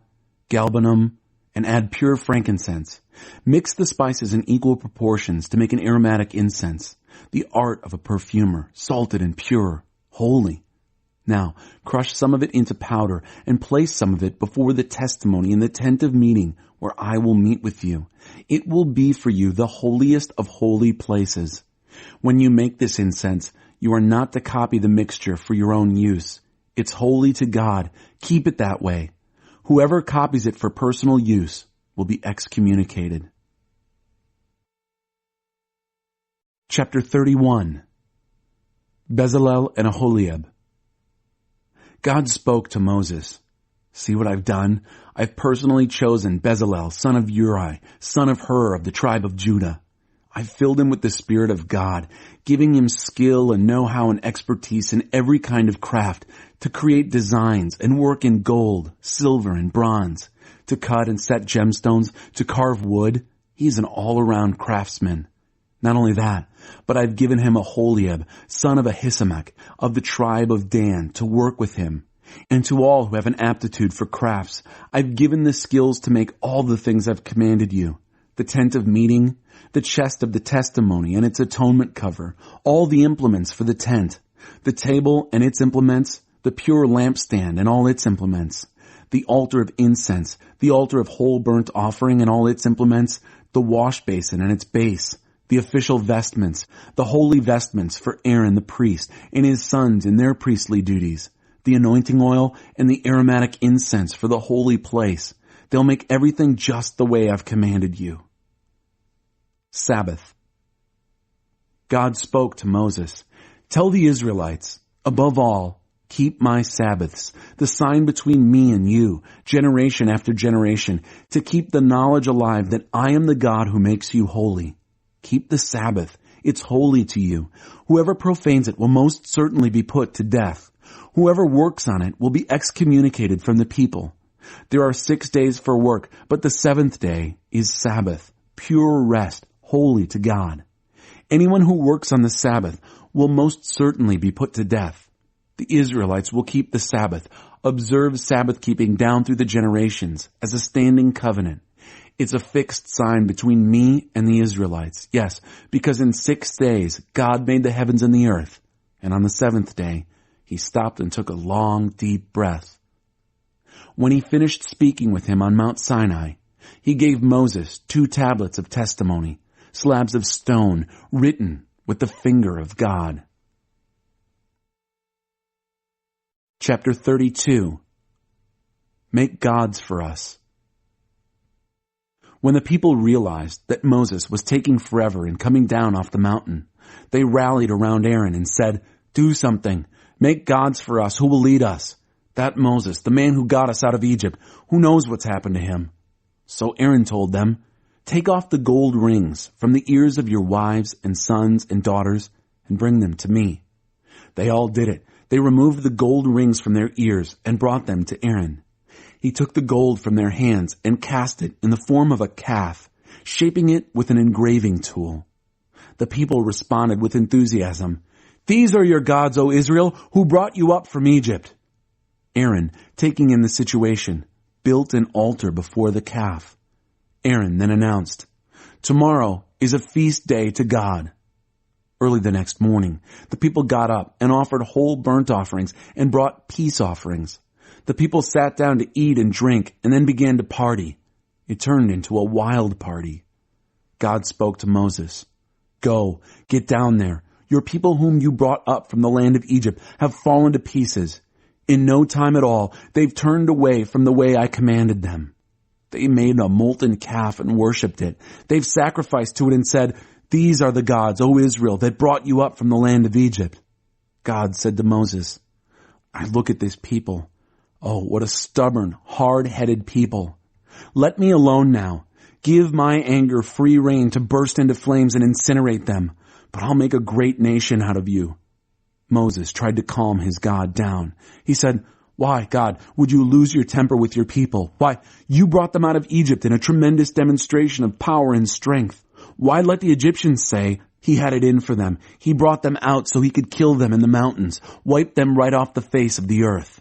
galbanum, and add pure frankincense. Mix the spices in equal proportions to make an aromatic incense, the art of a perfumer, salted and pure, holy. Now, crush some of it into powder and place some of it before the testimony in the tent of meeting where I will meet with you. It will be for you the holiest of holy places. When you make this incense, you are not to copy the mixture for your own use. It's holy to God. Keep it that way. Whoever copies it for personal use will be excommunicated." Chapter 31. Bezalel and Aholiab. God spoke to Moses, "See what I've done? I've personally chosen Bezalel, son of Uri, son of Hur of the tribe of Judah. I've filled him with the Spirit of God, giving him skill and know-how and expertise in every kind of craft, to create designs and work in gold, silver, and bronze, to cut and set gemstones, to carve wood. He's an all-around craftsman. Not only that, but I've given him Aholiab, son of Ahisamach, of the tribe of Dan, to work with him. And to all who have an aptitude for crafts, I've given the skills to make all the things I've commanded you: the tent of meeting, the chest of the testimony and its atonement cover, all the implements for the tent, the table and its implements, the pure lampstand and all its implements, the altar of incense, the altar of whole burnt offering and all its implements, the wash basin and its base, the official vestments, the holy vestments for Aaron the priest and his sons in their priestly duties, the anointing oil and the aromatic incense for the holy place. They'll make everything just the way I've commanded you." Sabbath. God spoke to Moses, "Tell the Israelites, above all, keep my Sabbaths, the sign between me and you, generation after generation, to keep the knowledge alive that I am the God who makes you holy. Keep the Sabbath. It's holy to you. Whoever profanes it will most certainly be put to death. Whoever works on it will be excommunicated from the people. There are 6 days for work, but the 7th day is Sabbath, pure rest, holy to God. Anyone who works on the Sabbath will most certainly be put to death. The Israelites will keep the Sabbath, observe Sabbath keeping down through the generations as a standing covenant. It's a fixed sign between me and the Israelites. Yes, because in 6 days God made the heavens and the earth, and on the 7th day he stopped and took a long, deep breath. When he finished speaking with him on Mount Sinai, he gave Moses 2 tablets of testimony, slabs of stone written with the finger of God." Chapter 32. Make gods for us. When the people realized that Moses was taking forever in coming down off the mountain, they rallied around Aaron and said, "Do something. Make gods for us who will lead us. That Moses, the man who got us out of Egypt, who knows what's happened to him?" So Aaron told them, "Take off the gold rings from the ears of your wives and sons and daughters and bring them to me." They all did it. They removed the gold rings from their ears and brought them to Aaron. He took the gold from their hands and cast it in the form of a calf, shaping it with an engraving tool. The people responded with enthusiasm. "These are your gods, O Israel, who brought you up from Egypt." Aaron, taking in the situation, built an altar before the calf. Aaron then announced, "Tomorrow is a feast day to God." Early the next morning, the people got up and offered whole burnt offerings and brought peace offerings. The people sat down to eat and drink and then began to party. It turned into a wild party. God spoke to Moses, "Go, get down there. Your people whom you brought up from the land of Egypt have fallen to pieces. In no time at all, they've turned away from the way I commanded them. They made a molten calf and worshipped it. They've sacrificed to it and said, 'These are the gods, O Israel, that brought you up from the land of Egypt.'" God said to Moses, "I look at this people. Oh, what a stubborn, hard-headed people. Let me alone now. Give my anger free rein to burst into flames and incinerate them, but I'll make a great nation out of you." Moses tried to calm his God down. He said, "Why, God, would you lose your temper with your people? Why, you brought them out of Egypt in a tremendous demonstration of power and strength. Why let the Egyptians say he had it in for them? He brought them out so he could kill them in the mountains, wipe them right off the face of the earth.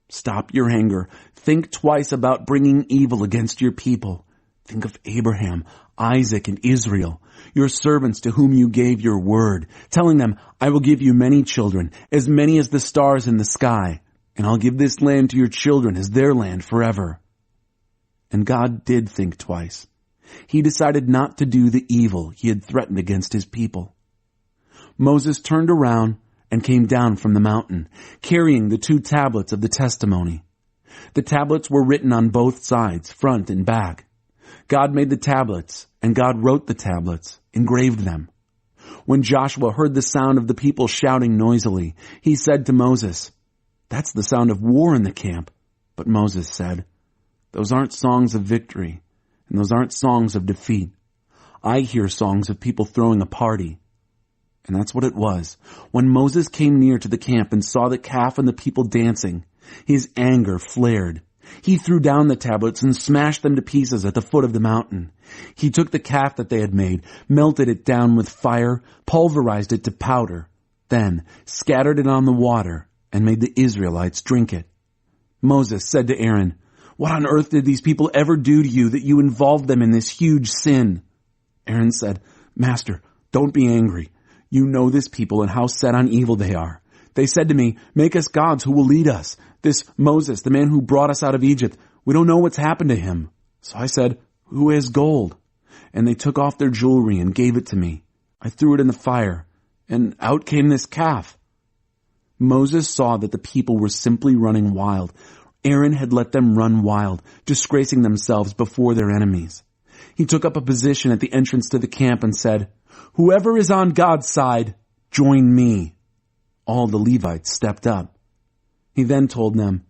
Stop your anger. Think twice about bringing evil against your people. Think of Abraham, Isaac, and Israel, your servants to whom you gave your word, telling them, 'I will give you many children, as many as the stars in the sky, and I'll give this land to your children as their land forever.'" And God did think twice. He decided not to do the evil he had threatened against his people. Moses turned around and came down from the mountain, carrying the 2 tablets of the testimony. The tablets were written on both sides, front and back. God made the tablets, and God wrote the tablets, engraved them. When Joshua heard the sound of the people shouting noisily, he said to Moses, "That's the sound of war in the camp." But Moses said, "Those aren't songs of victory, and those aren't songs of defeat. I hear songs of people throwing a party." And that's what it was. When Moses came near to the camp and saw the calf and the people dancing, his anger flared. He threw down the tablets and smashed them to pieces at the foot of the mountain. He took the calf that they had made, melted it down with fire, pulverized it to powder, then scattered it on the water and made the Israelites drink it. Moses said to Aaron, "What on earth did these people ever do to you that you involved them in this huge sin?" Aaron said, "Master, don't be angry. You know this people and how set on evil they are. They said to me, 'Make us gods who will lead us.' This Moses, the man who brought us out of Egypt, we don't know what's happened to him." So I said, "Who has gold?" And they took off their jewelry and gave it to me. I threw it in the fire, and out came this calf. Moses saw that the people were simply running wild. Aaron had let them run wild, disgracing themselves before their enemies. He took up a position at the entrance to the camp and said, "Whoever is on God's side, join me." All the Levites stepped up. He then told them,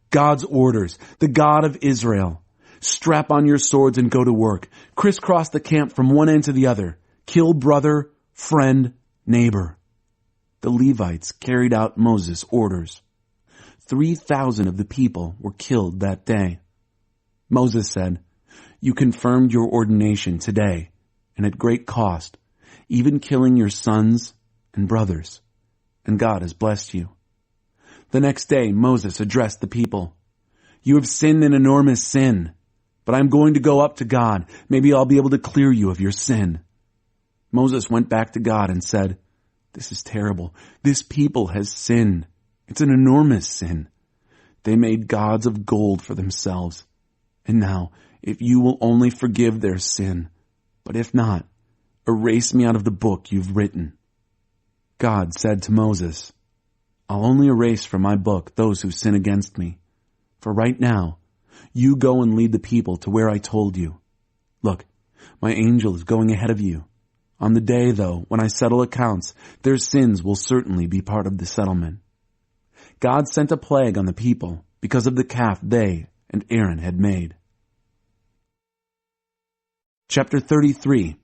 "God's orders, the God of Israel. Strap on your swords and go to work. Crisscross the camp from one end to the other. Kill brother, friend, neighbor." The Levites carried out Moses' orders. 3,000 of the people were killed that day. Moses said, "You confirmed your ordination today, and at great cost, even killing your sons and brothers, and God has blessed you." The next day Moses addressed the people. "You have sinned an enormous sin, but I'm going to go up to God. Maybe I'll be able to clear you of your sin." Moses went back to God and said, "This is terrible. This people has sinned. It's an enormous sin. They made gods of gold for themselves. And now, if you will only forgive their sin, but if not, erase me out of the book you've written." God said to Moses, "I'll only erase from my book those who sin against me. For right now, you go and lead the people to where I told you. Look, my angel is going ahead of you. On the day, though, when I settle accounts, their sins will certainly be part of the settlement. God sent a plague on the people because of the calf they and Aaron had made. Chapter 33.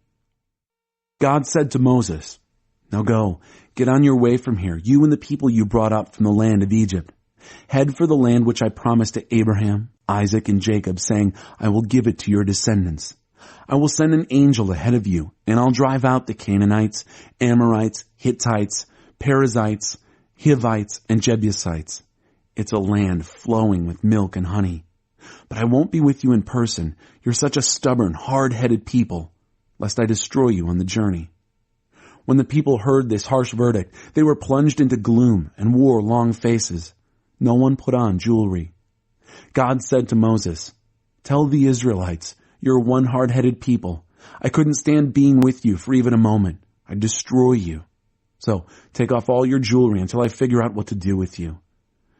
God said to Moses, "Now go, get on your way from here, you and the people you brought up from the land of Egypt. Head for the land which I promised to Abraham, Isaac, and Jacob, saying, I will give it to your descendants. I will send an angel ahead of you, and I'll drive out the Canaanites, Amorites, Hittites, Perizzites, Hivites, and Jebusites. It's a land flowing with milk and honey. But I won't be with you in person. You're such a stubborn, hard-headed people, lest I destroy you on the journey." When the people heard this harsh verdict, they were plunged into gloom and wore long faces. No one put on jewelry. God said to Moses, "Tell the Israelites, you're one hard-headed people. I couldn't stand being with you for even a moment. I'd destroy you. So take off all your jewelry until I figure out what to do with you."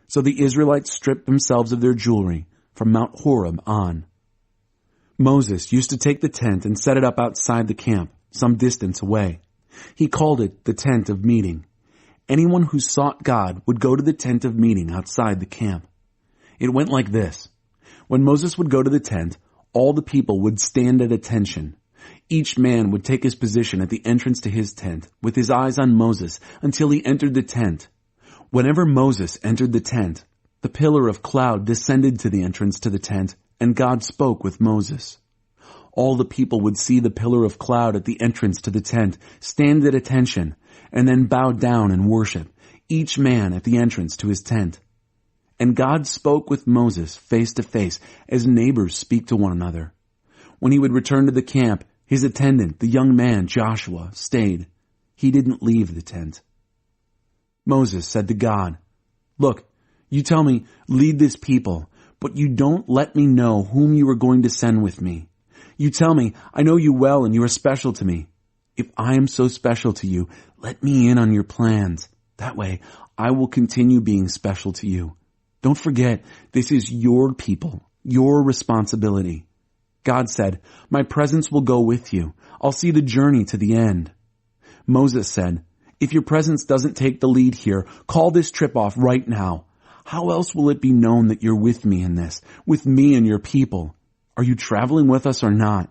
So the Israelites stripped themselves of their jewelry from Mount Horeb on. Moses used to take the tent and set it up outside the camp, some distance away. He called it the tent of meeting. Anyone who sought God would go to the tent of meeting outside the camp. It went like this. When Moses would go to the tent, all the people would stand at attention. Each man would take his position at the entrance to his tent, with his eyes on Moses, until he entered the tent. Whenever Moses entered the tent, the pillar of cloud descended to the entrance to the tent, and God spoke with Moses. All the people would see the pillar of cloud at the entrance to the tent, stand at attention, and then bow down and worship, each man at the entrance to his tent. And God spoke with Moses face to face, as neighbors speak to one another. When he would return to the camp, his attendant, the young man Joshua, stayed. He didn't leave the tent. Moses said to God, "Look, you tell me, lead this people, but you don't let me know whom you are going to send with me. You tell me, I know you well and you are special to me. If I am so special to you, let me in on your plans. That way, I will continue being special to you. Don't forget, this is your people, your responsibility." God said, "My presence will go with you. I'll see the journey to the end." Moses said, "If your presence doesn't take the lead here, call this trip off right now. How else will it be known that you're with me in this, with me and your people? Are you traveling with us or not?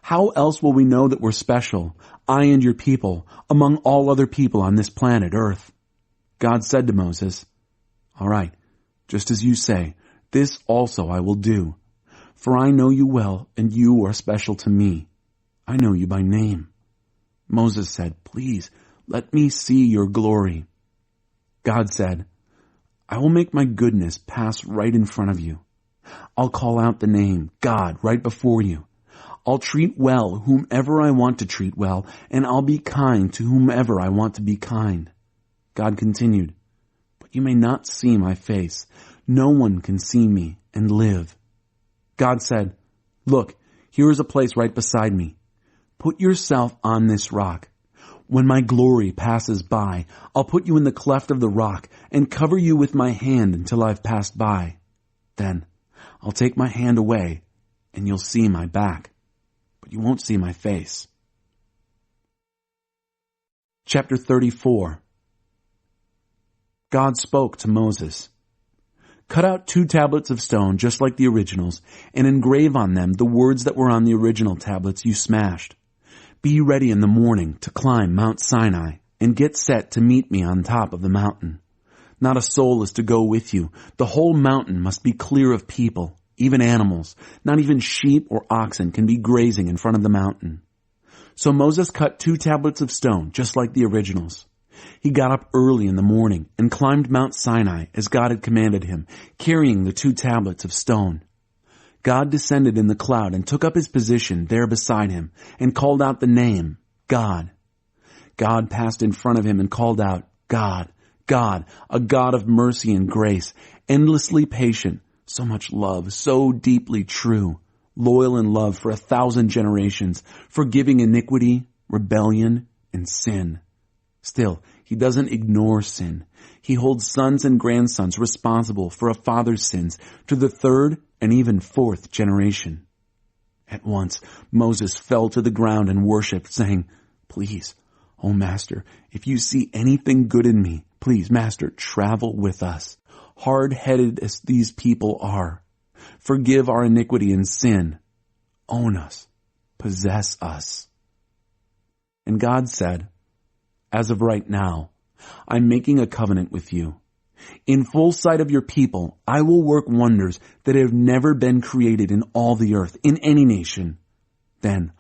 How else will we know that we're special, I and your people, among all other people on this planet Earth?" God said to Moses, "All right, just as you say, this also I will do. For I know you well, and you are special to me. I know you by name." Moses said, "Please, let me see your glory." God said, "I will make my goodness pass right in front of you. I'll call out the name, God, right before you. I'll treat well whomever I want to treat well, and I'll be kind to whomever I want to be kind." God continued, "But you may not see my face. No one can see me and live." God said, "Look, here is a place right beside me. Put yourself on this rock. When my glory passes by, I'll put you in the cleft of the rock and cover you with my hand until I've passed by. Then I'll take my hand away and you'll see my back, but you won't see my face." Chapter 34. God spoke to Moses. "Cut out 2 tablets of stone just like the originals and engrave on them the words that were on the original tablets you smashed. Be ready in the morning to climb Mount Sinai and get set to meet me on top of the mountain. Not a soul is to go with you. The whole mountain must be clear of people, even animals. Not even sheep or oxen can be grazing in front of the mountain." So Moses cut 2 tablets of stone, just like the originals. He got up early in the morning and climbed Mount Sinai as God had commanded him, carrying the 2 tablets of stone. God descended in the cloud and took up his position there beside him and called out the name, God. God passed in front of him and called out, God, God, a God of mercy and grace, endlessly patient, so much love, so deeply true, loyal in love for 1,000 generations, forgiving iniquity, rebellion, and sin. Still, he doesn't ignore sin. He holds sons and grandsons responsible for a father's sins to the 3rd and even 4th generation. At once, Moses fell to the ground and worshipped, saying, "Please, O Master, if you see anything good in me, please, Master, travel with us. hard-headed as these people are. Forgive our iniquity and sin. Own us. Possess us." And God said, "As of right now, I'm making a covenant with you. In full sight of your people, I will work wonders that have never been created in all the earth, in any nation. Then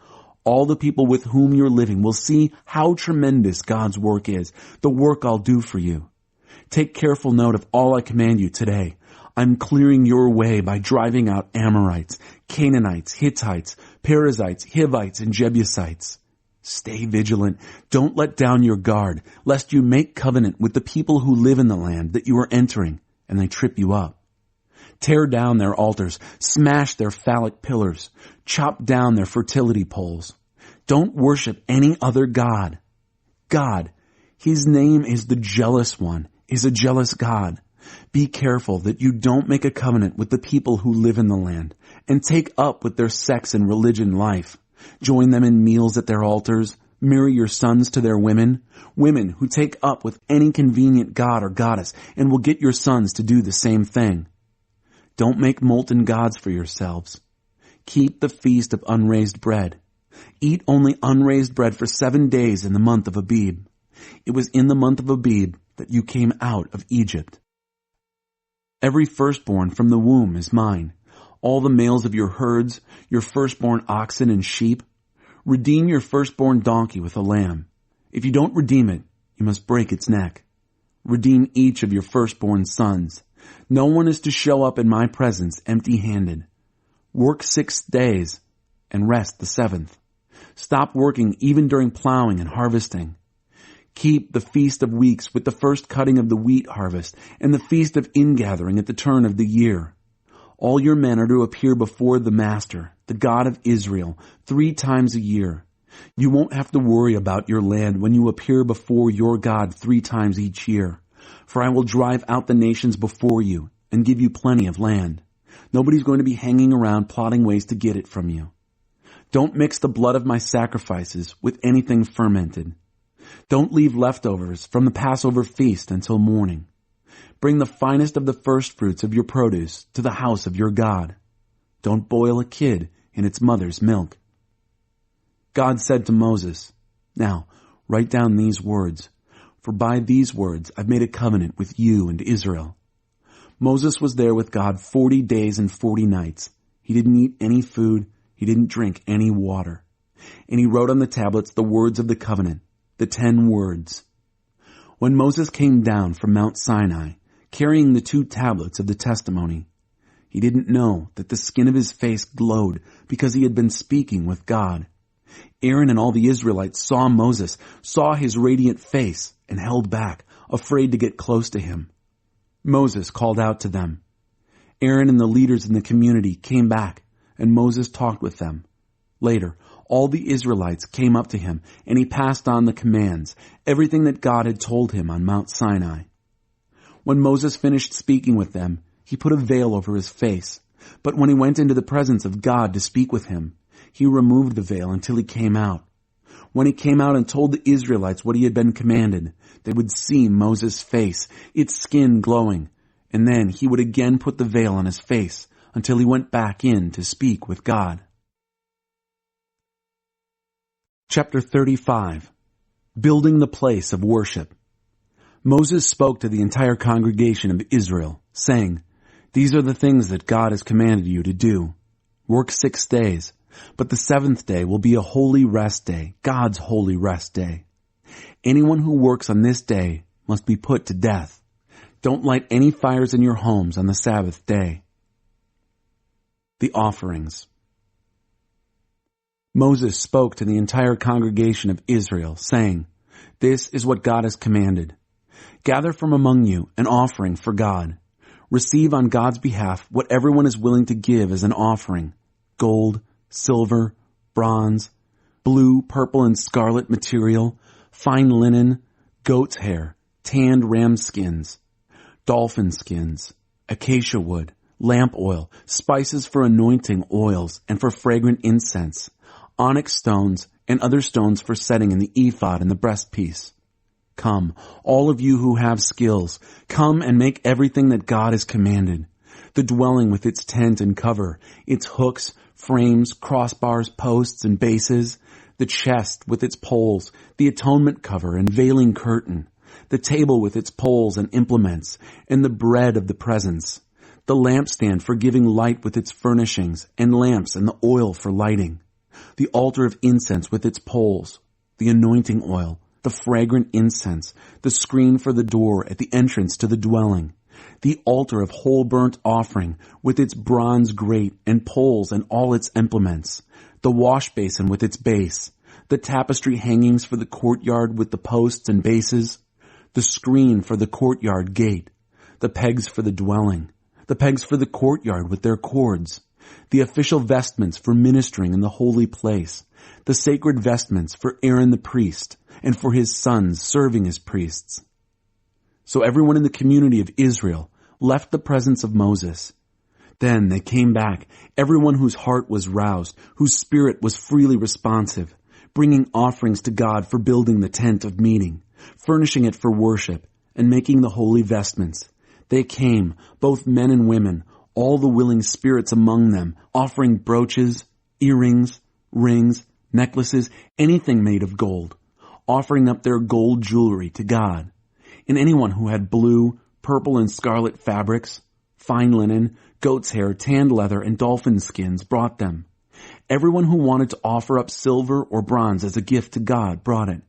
all the people with whom you're living will see how tremendous God's work is, the work I'll do for you. Take careful note of all I command you today. I'm clearing your way by driving out Amorites, Canaanites, Hittites, Perizzites, Hivites, and Jebusites. Stay vigilant. Don't let down your guard, lest you make covenant with the people who live in the land that you are entering, and they trip you up. Tear down their altars, smash their phallic pillars, chop down their fertility poles. Don't worship any other god. God, his name is the Jealous One, is a jealous God. Be careful that you don't make a covenant with the people who live in the land, and take up with their sex and religion life. Join them in meals at their altars. Marry your sons to their women who take up with any convenient god or goddess, and will get your sons to do the same thing. Don't make molten gods for yourselves. Keep the feast of unraised bread. Eat only unraised bread for 7 days in the month of Abib. It was in the month of Abib that you came out of Egypt. Every firstborn from the womb is mine. All the males of your herds, your firstborn oxen and sheep. Redeem your firstborn donkey with a lamb. If you don't redeem it, you must break its neck. Redeem each of your firstborn sons. No one is to show up in my presence empty-handed. Work 6 days and rest the 7th. Stop working even during plowing and harvesting. Keep the Feast of Weeks with the first cutting of the wheat harvest and the Feast of Ingathering at the turn of the year. All your men are to appear before the Master, the God of Israel, 3 times a year. You won't have to worry about your land when you appear before your God 3 times each year. For I will drive out the nations before you and give you plenty of land. Nobody's going to be hanging around plotting ways to get it from you. Don't mix the blood of my sacrifices with anything fermented. Don't leave leftovers from the Passover feast until morning. Bring the finest of the firstfruits of your produce to the house of your God. Don't boil a kid in its mother's milk." God said to Moses, "Now write down these words, for by these words I've made a covenant with you and Israel." Moses was there with God 40 days and 40 nights. He didn't eat any food. He didn't drink any water. And he wrote on the tablets the words of the covenant, the 10 words. When Moses came down from Mount Sinai, carrying the 2 tablets of the testimony, he didn't know that the skin of his face glowed because he had been speaking with God. Aaron and all the Israelites saw Moses, saw his radiant face, and held back, afraid to get close to him. Moses called out to them. Aaron and the leaders in the community came back, and Moses talked with them. Later, all the Israelites came up to him, and he passed on the commands, everything that God had told him on Mount Sinai. When Moses finished speaking with them, he put a veil over his face. But when he went into the presence of God to speak with him, he removed the veil until he came out. When he came out and told the Israelites what he had been commanded, they would see Moses' face, its skin glowing, and then he would again put the veil on his face until he went back in to speak with God. Chapter 35. Building the Place of Worship. Moses spoke to the entire congregation of Israel, saying, "These are the things that God has commanded you to do. Work 6 days, but the 7th day will be a holy rest day, God's holy rest day. Anyone who works on this day must be put to death. Don't light any fires in your homes on the Sabbath day." The offerings. Moses spoke to the entire congregation of Israel, saying, "This is what God has commanded. Gather from among you an offering for God. Receive on God's behalf what everyone is willing to give as an offering: gold, silver, bronze, blue, purple, and scarlet material, fine linen, goat's hair, tanned ram skins, dolphin skins, acacia wood, lamp oil, spices for anointing oils and for fragrant incense, onyx stones, and other stones for setting in the ephod and the breastpiece. Come, all of you who have skills, come and make everything that God has commanded. The dwelling with its tent and cover, its hooks, frames, crossbars, posts, and bases, the chest with its poles, the atonement cover and veiling curtain, the table with its poles and implements, and the bread of the presence, the lampstand for giving light with its furnishings, and lamps and the oil for lighting, the altar of incense with its poles, the anointing oil, the fragrant incense, the screen for the door at the entrance to the dwelling, the altar of whole burnt offering with its bronze grate and poles and all its implements, the wash basin with its base, the tapestry hangings for the courtyard with the posts and bases, the screen for the courtyard gate, the pegs for the dwelling, the pegs for the courtyard with their cords, the official vestments for ministering in the holy place, the sacred vestments for Aaron the priest, and for his sons serving as priests. So everyone in the community of Israel left the presence of Moses. Then they came back, everyone whose heart was roused, whose spirit was freely responsive, bringing offerings to God for building the tent of meeting, furnishing it for worship, and making the holy vestments. They came, both men and women, all the willing spirits among them, offering brooches, earrings, rings, necklaces, anything made of gold, offering up their gold jewelry to God. And anyone who had blue, purple, and scarlet fabrics, fine linen, goat's hair, tanned leather, and dolphin skins brought them. Everyone who wanted to offer up silver or bronze as a gift to God brought it.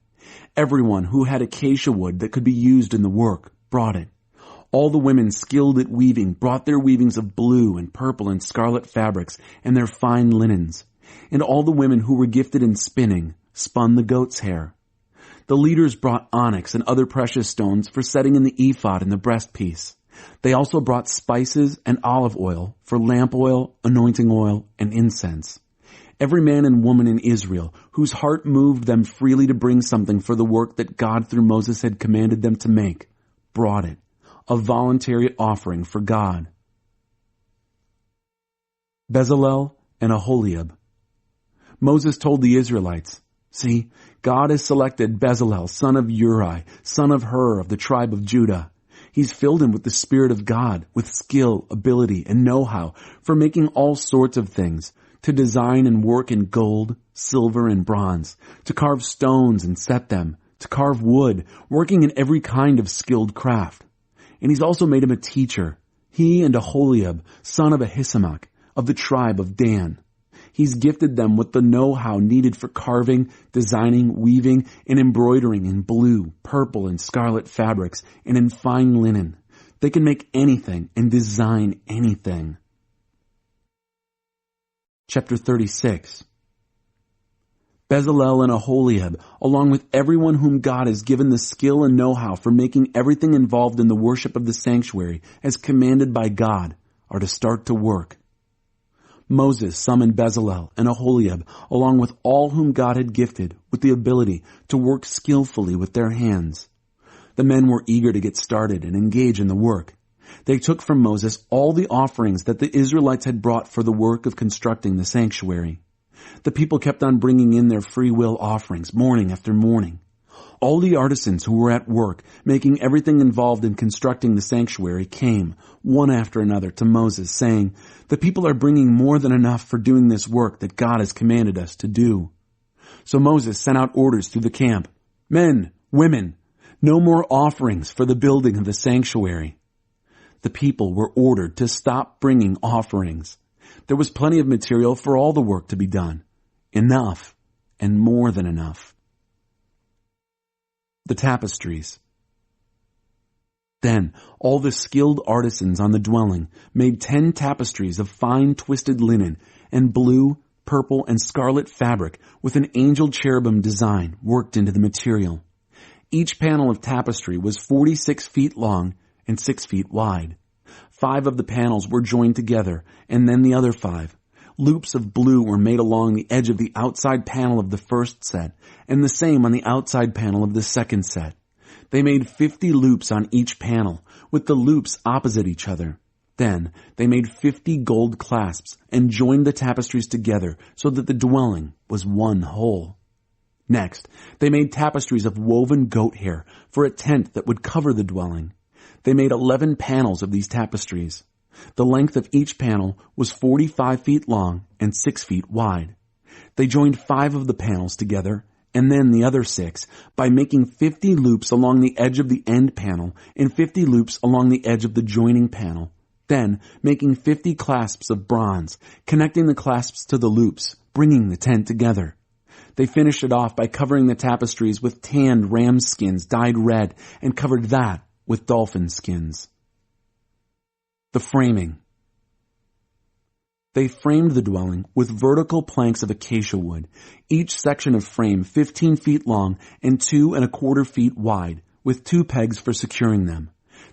Everyone who had acacia wood that could be used in the work brought it. All the women skilled at weaving brought their weavings of blue and purple and scarlet fabrics and their fine linens. And all the women who were gifted in spinning spun the goat's hair. The leaders brought onyx and other precious stones for setting in the ephod and the breastpiece. They also brought spices and olive oil for lamp oil, anointing oil, and incense. Every man and woman in Israel whose heart moved them freely to bring something for the work that God through Moses had commanded them to make, brought it, a voluntary offering for God. Bezalel and Aholiab. Moses told the Israelites, "See, God has selected Bezalel, son of Uri, son of Hur of the tribe of Judah. He's filled him with the Spirit of God, with skill, ability, and know-how for making all sorts of things, to design and work in gold, silver, and bronze, to carve stones and set them, to carve wood, working in every kind of skilled craft. And he's also made him a teacher, he and Aholiab, son of Ahisamach, of the tribe of Dan. He's gifted them with the know-how needed for carving, designing, weaving, and embroidering in blue, purple, and scarlet fabrics, and in fine linen. They can make anything and design anything." Chapter 36. Bezalel and Aholiab, along with everyone whom God has given the skill and know-how for making everything involved in the worship of the sanctuary as commanded by God, are to start to work. Moses summoned Bezalel and Aholiab, along with all whom God had gifted with the ability to work skillfully with their hands. The men were eager to get started and engage in the work. They took from Moses all the offerings that the Israelites had brought for the work of constructing the sanctuary. The people kept on bringing in their free will offerings morning after morning. All the artisans who were at work, making everything involved in constructing the sanctuary, came, one after another, to Moses, saying, "The people are bringing more than enough for doing this work that God has commanded us to do." So Moses sent out orders through the camp, "Men, women, no more offerings for the building of the sanctuary." The people were ordered to stop bringing offerings. There was plenty of material for all the work to be done. Enough, and more than enough. The tapestries. Then all the skilled artisans on the dwelling made 10 tapestries of fine twisted linen and blue, purple, and scarlet fabric with an angel cherubim design worked into the material. Each panel of tapestry was 46 feet long and 6 feet wide. 5 of the panels were joined together, and then the other 5. Loops of blue were made along the edge of the outside panel of the first set, and the same on the outside panel of the second set. They made 50 loops on each panel, with the loops opposite each other. Then they made 50 gold clasps and joined the tapestries together so that the dwelling was one whole. Next, they made tapestries of woven goat hair for a tent that would cover the dwelling. They made 11 panels of these tapestries. The length of each panel was 45 feet long and 6 feet wide. They joined 5 of the panels together, and then the other 6, by making 50 loops along the edge of the end panel and 50 loops along the edge of the joining panel. Then, making 50 clasps of bronze, connecting the clasps to the loops, bringing the tent together. They finished it off by covering the tapestries with tanned ram skins dyed red and covered that with dolphin skins. The framing. They framed the dwelling with vertical planks of acacia wood, each section of frame 15 feet long and 2 1/4 feet wide, with 2 pegs for securing them.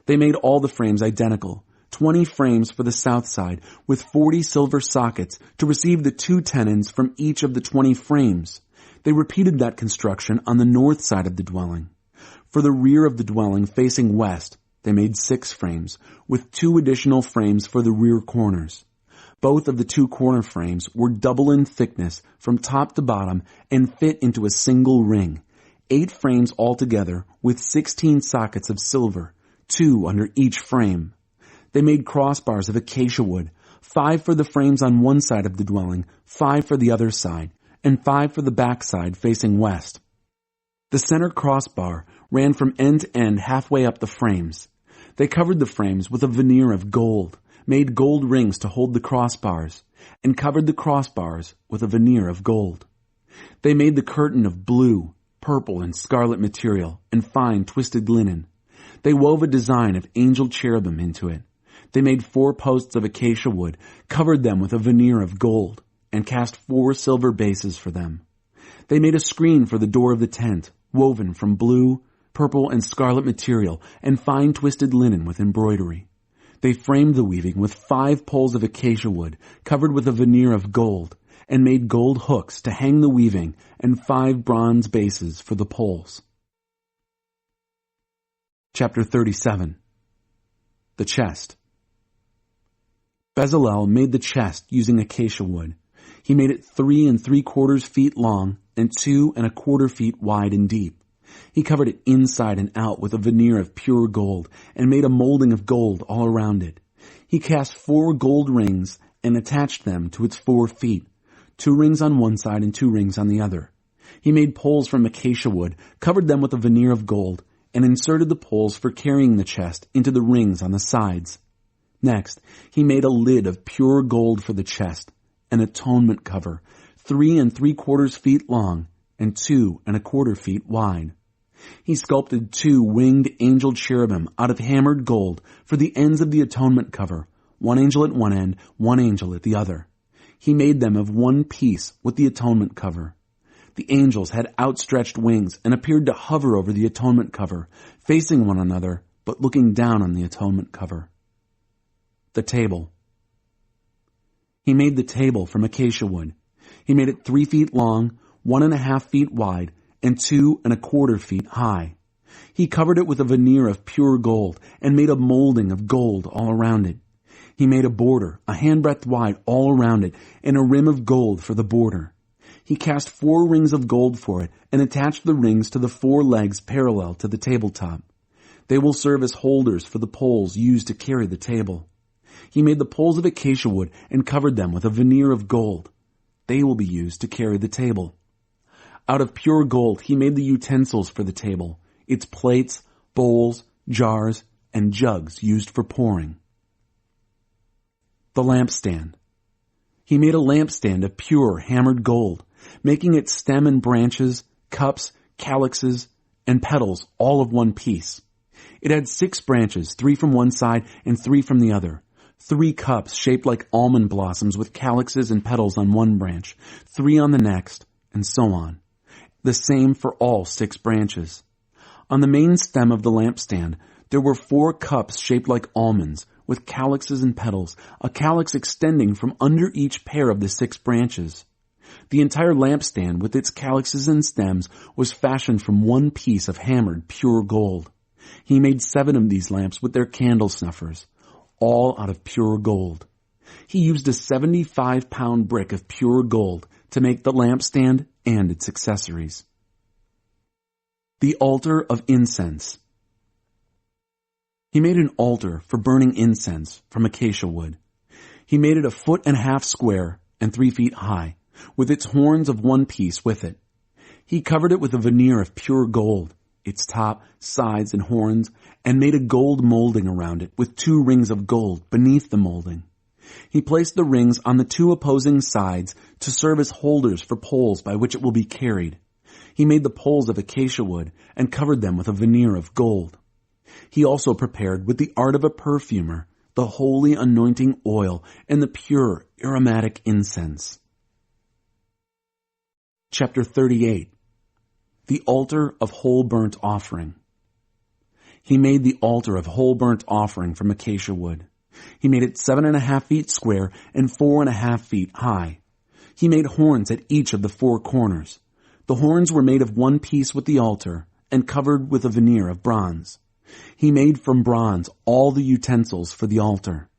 They made all the frames identical, 20 frames for the south side, with 40 silver sockets to receive the 2 tenons from each of the 20 frames. They repeated that construction on the north side of the dwelling. For the rear of the dwelling facing west, they made 6 frames, with 2 additional frames for the rear corners. Both of the 2 corner frames were double in thickness from top to bottom and fit into a single ring. 8 frames altogether with 16 sockets of silver, 2 under each frame. They made crossbars of acacia wood, 5 for the frames on one side of the dwelling, 5 for the other side, and 5 for the back side facing west. The center crossbar ran from end to end halfway up the frames. They covered the frames with a veneer of gold, made gold rings to hold the crossbars, and covered the crossbars with a veneer of gold. They made the curtain of blue, purple, and scarlet material and fine twisted linen. They wove a design of angel cherubim into it. They made 4 posts of acacia wood, covered them with a veneer of gold, and cast 4 silver bases for them. They made a screen for the door of the tent, woven from blue, purple, and scarlet material, and fine twisted linen with embroidery. They framed the weaving with 5 poles of acacia wood, covered with a veneer of gold, and made gold hooks to hang the weaving, and 5 bronze bases for the poles. Chapter 37. The Chest. Bezalel made the chest using acacia wood. He made it 3 3/4 feet long and 2 1/4 feet wide and deep. He covered it inside and out with a veneer of pure gold and made a molding of gold all around it. He cast 4 gold rings and attached them to its 4 feet, 2 rings on one side and 2 rings on the other. He made poles from acacia wood, covered them with a veneer of gold, and inserted the poles for carrying the chest into the rings on the sides. Next, he made a lid of pure gold for the chest, an atonement cover, 3 3/4 feet long and 2 1/4 feet wide. He sculpted 2 winged angel cherubim out of hammered gold for the ends of the atonement cover, 1 angel at one end, 1 angel at the other. He made them of one piece with the atonement cover. The angels had outstretched wings and appeared to hover over the atonement cover, facing one another, but looking down on the atonement cover. The table. He made the table from acacia wood. He made it 3 feet long, 1 1/2 feet wide, and 2 1/4 feet high. He covered it with a veneer of pure gold and made a molding of gold all around it. He made a border, a handbreadth wide all around it, and a rim of gold for the border. He cast 4 rings of gold for it and attached the rings to the 4 legs parallel to the tabletop. They will serve as holders for the poles used to carry the table. He made the poles of acacia wood and covered them with a veneer of gold. They will be used to carry the table. Out of pure gold he made the utensils for the table, its plates, bowls, jars, and jugs used for pouring. The lampstand. He made a lampstand of pure hammered gold, making its stem and branches, cups, calyxes, and petals all of one piece. It had 6 branches, 3 from one side and 3 from the other. 3 cups shaped like almond blossoms with calyxes and petals on one branch, 3 on the next, and so on. The same for all 6 branches. On the main stem of the lampstand, there were 4 cups shaped like almonds, with calyxes and petals, a calyx extending from under each pair of the 6 branches. The entire lampstand, with its calyxes and stems, was fashioned from one piece of hammered pure gold. He made 7 of these lamps with their candle snuffers, all out of pure gold. He used a 75-pound brick of pure gold to make the lampstand and its accessories. The altar of incense. He made an altar for burning incense from acacia wood. He made it 1.5 feet square and 3 feet high, with its horns of one piece with it. He covered it with a veneer of pure gold, its top, sides, and horns, and made a gold molding around it with 2 rings of gold beneath the molding. He placed the rings on the 2 opposing sides to serve as holders for poles by which it will be carried. He made the poles of acacia wood and covered them with a veneer of gold. He also prepared with the art of a perfumer the holy anointing oil and the pure aromatic incense. Chapter 38. The altar of whole burnt offering. He made the altar of whole burnt offering from acacia wood. He made it 7.5 feet square and 4.5 feet high. He made horns at each of the 4 corners. The horns were made of one piece with the altar and covered with a veneer of bronze. He made from bronze all the utensils for the altar,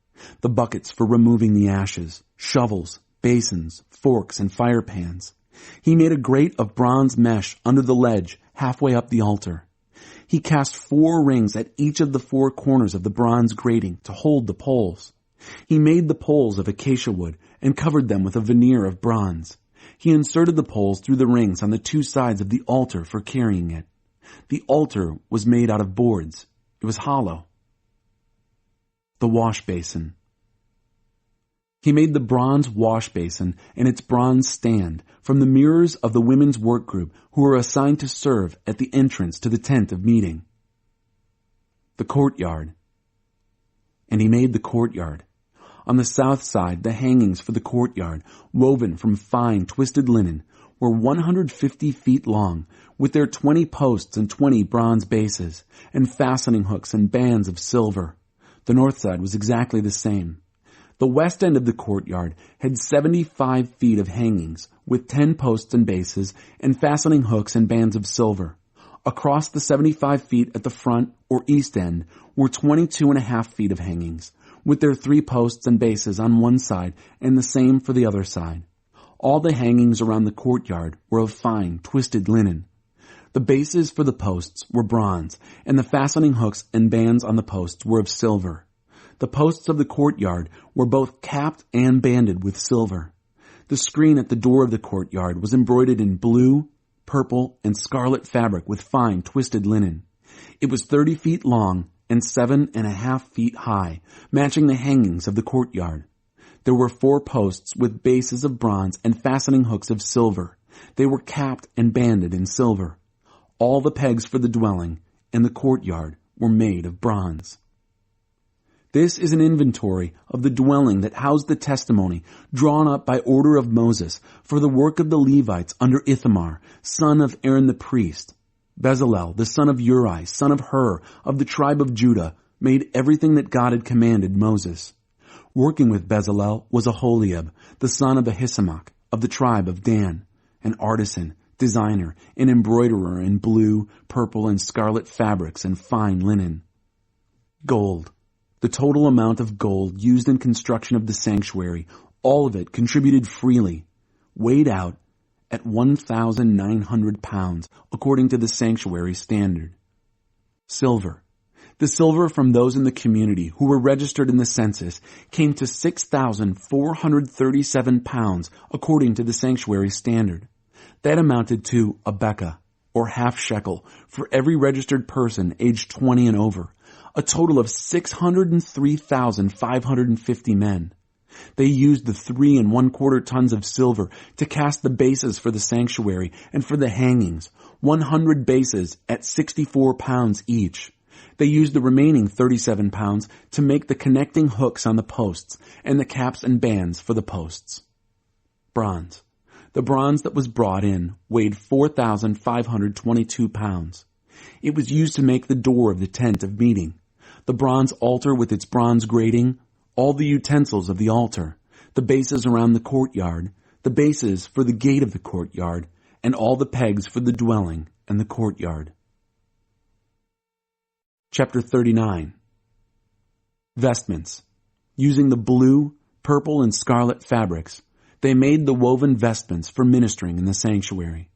the buckets for removing the ashes, shovels, basins, forks, and fire pans. He made a grate of bronze mesh under the ledge halfway up the altar. He cast 4 rings at each of the 4 corners of the bronze grating to hold the poles. He made the poles of acacia wood and covered them with a veneer of bronze. He inserted the poles through the rings on the 2 sides of the altar for carrying it. The altar was made out of boards. It was hollow. The wash basin. He made the bronze wash basin and its bronze stand from the mirrors of the women's work group who were assigned to serve at the entrance to the tent of meeting. The courtyard. And he made the courtyard. On the south side, the hangings for the courtyard, woven from fine twisted linen, were 150 feet long, with their 20 posts and 20 bronze bases, and fastening hooks and bands of silver. The north side was exactly the same. The west end of the courtyard had 75 feet of hangings, with 10 posts and bases, and fastening hooks and bands of silver. Across the 75 feet at the front, or east end, were 22.5 feet of hangings, with their 3 posts and bases on one side, and the same for the other side. All the hangings around the courtyard were of fine, twisted linen. The bases for the posts were bronze, and the fastening hooks and bands on the posts were of silver. The posts of the courtyard were both capped and banded with silver. The screen at the door of the courtyard was embroidered in blue, purple, and scarlet fabric with fine, twisted linen. It was 30 feet long and 7.5 feet high, matching the hangings of the courtyard. There were 4 posts with bases of bronze and fastening hooks of silver. They were capped and banded in silver. All the pegs for the dwelling and the courtyard were made of bronze. This is an inventory of the dwelling that housed the testimony drawn up by order of Moses for the work of the Levites under Ithamar, son of Aaron the priest. Bezalel, the son of Uri, son of Hur, of the tribe of Judah, made everything that God had commanded Moses. Working with Bezalel was Aholiab, the son of Ahisamach, of the tribe of Dan, an artisan, designer, and embroiderer in blue, purple, and scarlet fabrics and fine linen. Gold. The total amount of gold used in construction of the sanctuary, all of it contributed freely, weighed out at 1,900 pounds, according to the sanctuary standard. Silver. The silver from those in the community who were registered in the census came to 6,437 pounds, according to the sanctuary standard. That amounted to a beka, or half shekel, for every registered person aged 20 and over, a total of 603,550 men. They used the 3 1/4 tons of silver to cast the bases for the sanctuary and for the hangings, 100 bases at 64 pounds each. They used the remaining 37 pounds to make the connecting hooks on the posts and the caps and bands for the posts. Bronze. The bronze that was brought in weighed 4,522 pounds. It was used to make the door of the tent of meeting, the bronze altar with its bronze grating, all the utensils of the altar, the bases around the courtyard, the bases for the gate of the courtyard, and all the pegs for the dwelling and the courtyard. Chapter 39. Vestments. Using the blue, purple, and scarlet fabrics, they made the woven vestments for ministering in the sanctuary.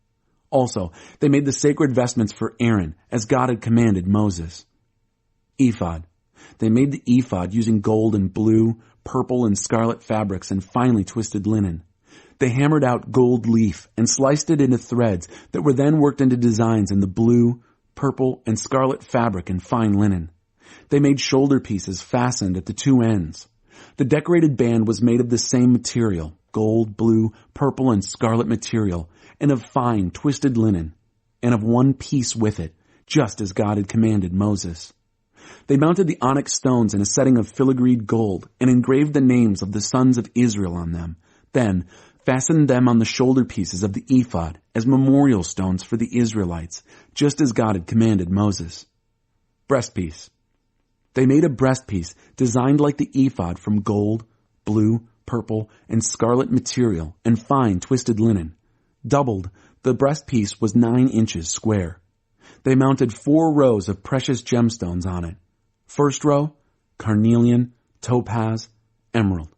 Also, they made the sacred vestments for Aaron, as God had commanded Moses. Ephod. They made the ephod using gold and blue, purple, and scarlet fabrics and finely twisted linen. They hammered out gold leaf and sliced it into threads that were then worked into designs in the blue, purple, and scarlet fabric and fine linen. They made shoulder pieces fastened at the two ends. The decorated band was made of the same material, gold, blue, purple, and scarlet material, and of fine, twisted linen, and of one piece with it, just as God had commanded Moses. They mounted the onyx stones in a setting of filigreed gold and engraved the names of the sons of Israel on them. Then fastened them on the shoulder pieces of the ephod as memorial stones for the Israelites, just as God had commanded Moses. Breastpiece. They made a breastpiece designed like the ephod from gold, blue, purple, and scarlet material and fine twisted linen. Doubled, the breastpiece was 9 inches square. They mounted 4 rows of precious gemstones on it. First row, carnelian, topaz, emerald.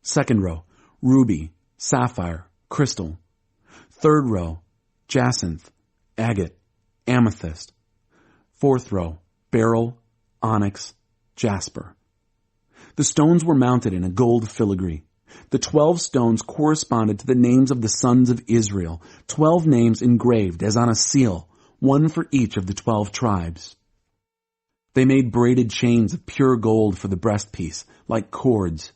Second row, ruby, sapphire, crystal. Third row, jacinth, agate, amethyst. Fourth row, beryl, onyx, jasper. The stones were mounted in a gold filigree. The 12 stones corresponded to the names of the sons of Israel, 12 names engraved as on a seal, one for each of the 12 tribes. They made braided chains of pure gold for the breastpiece, like cords.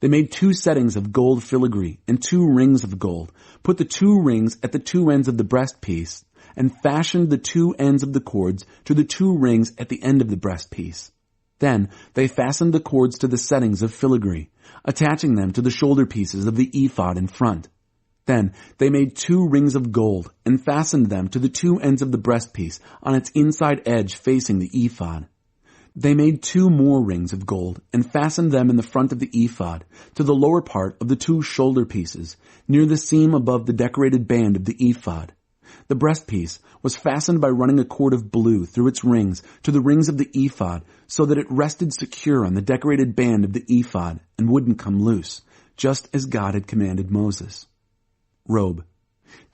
They made 2 settings of gold filigree and 2 rings of gold, put the 2 rings at the 2 ends of the breastpiece, and fashioned the 2 ends of the cords to the 2 rings at the end of the breastpiece. Then they fastened the cords to the settings of filigree, attaching them to the shoulder pieces of the ephod in front. Then they made 2 rings of gold and fastened them to the 2 ends of the breastpiece on its inside edge facing the ephod. They made 2 more rings of gold and fastened them in the front of the ephod to the lower part of the 2 shoulder pieces near the seam above the decorated band of the ephod. The breastpiece was fastened by running a cord of blue through its rings to the rings of the ephod so that it rested secure on the decorated band of the ephod and wouldn't come loose, just as God had commanded Moses. Robe.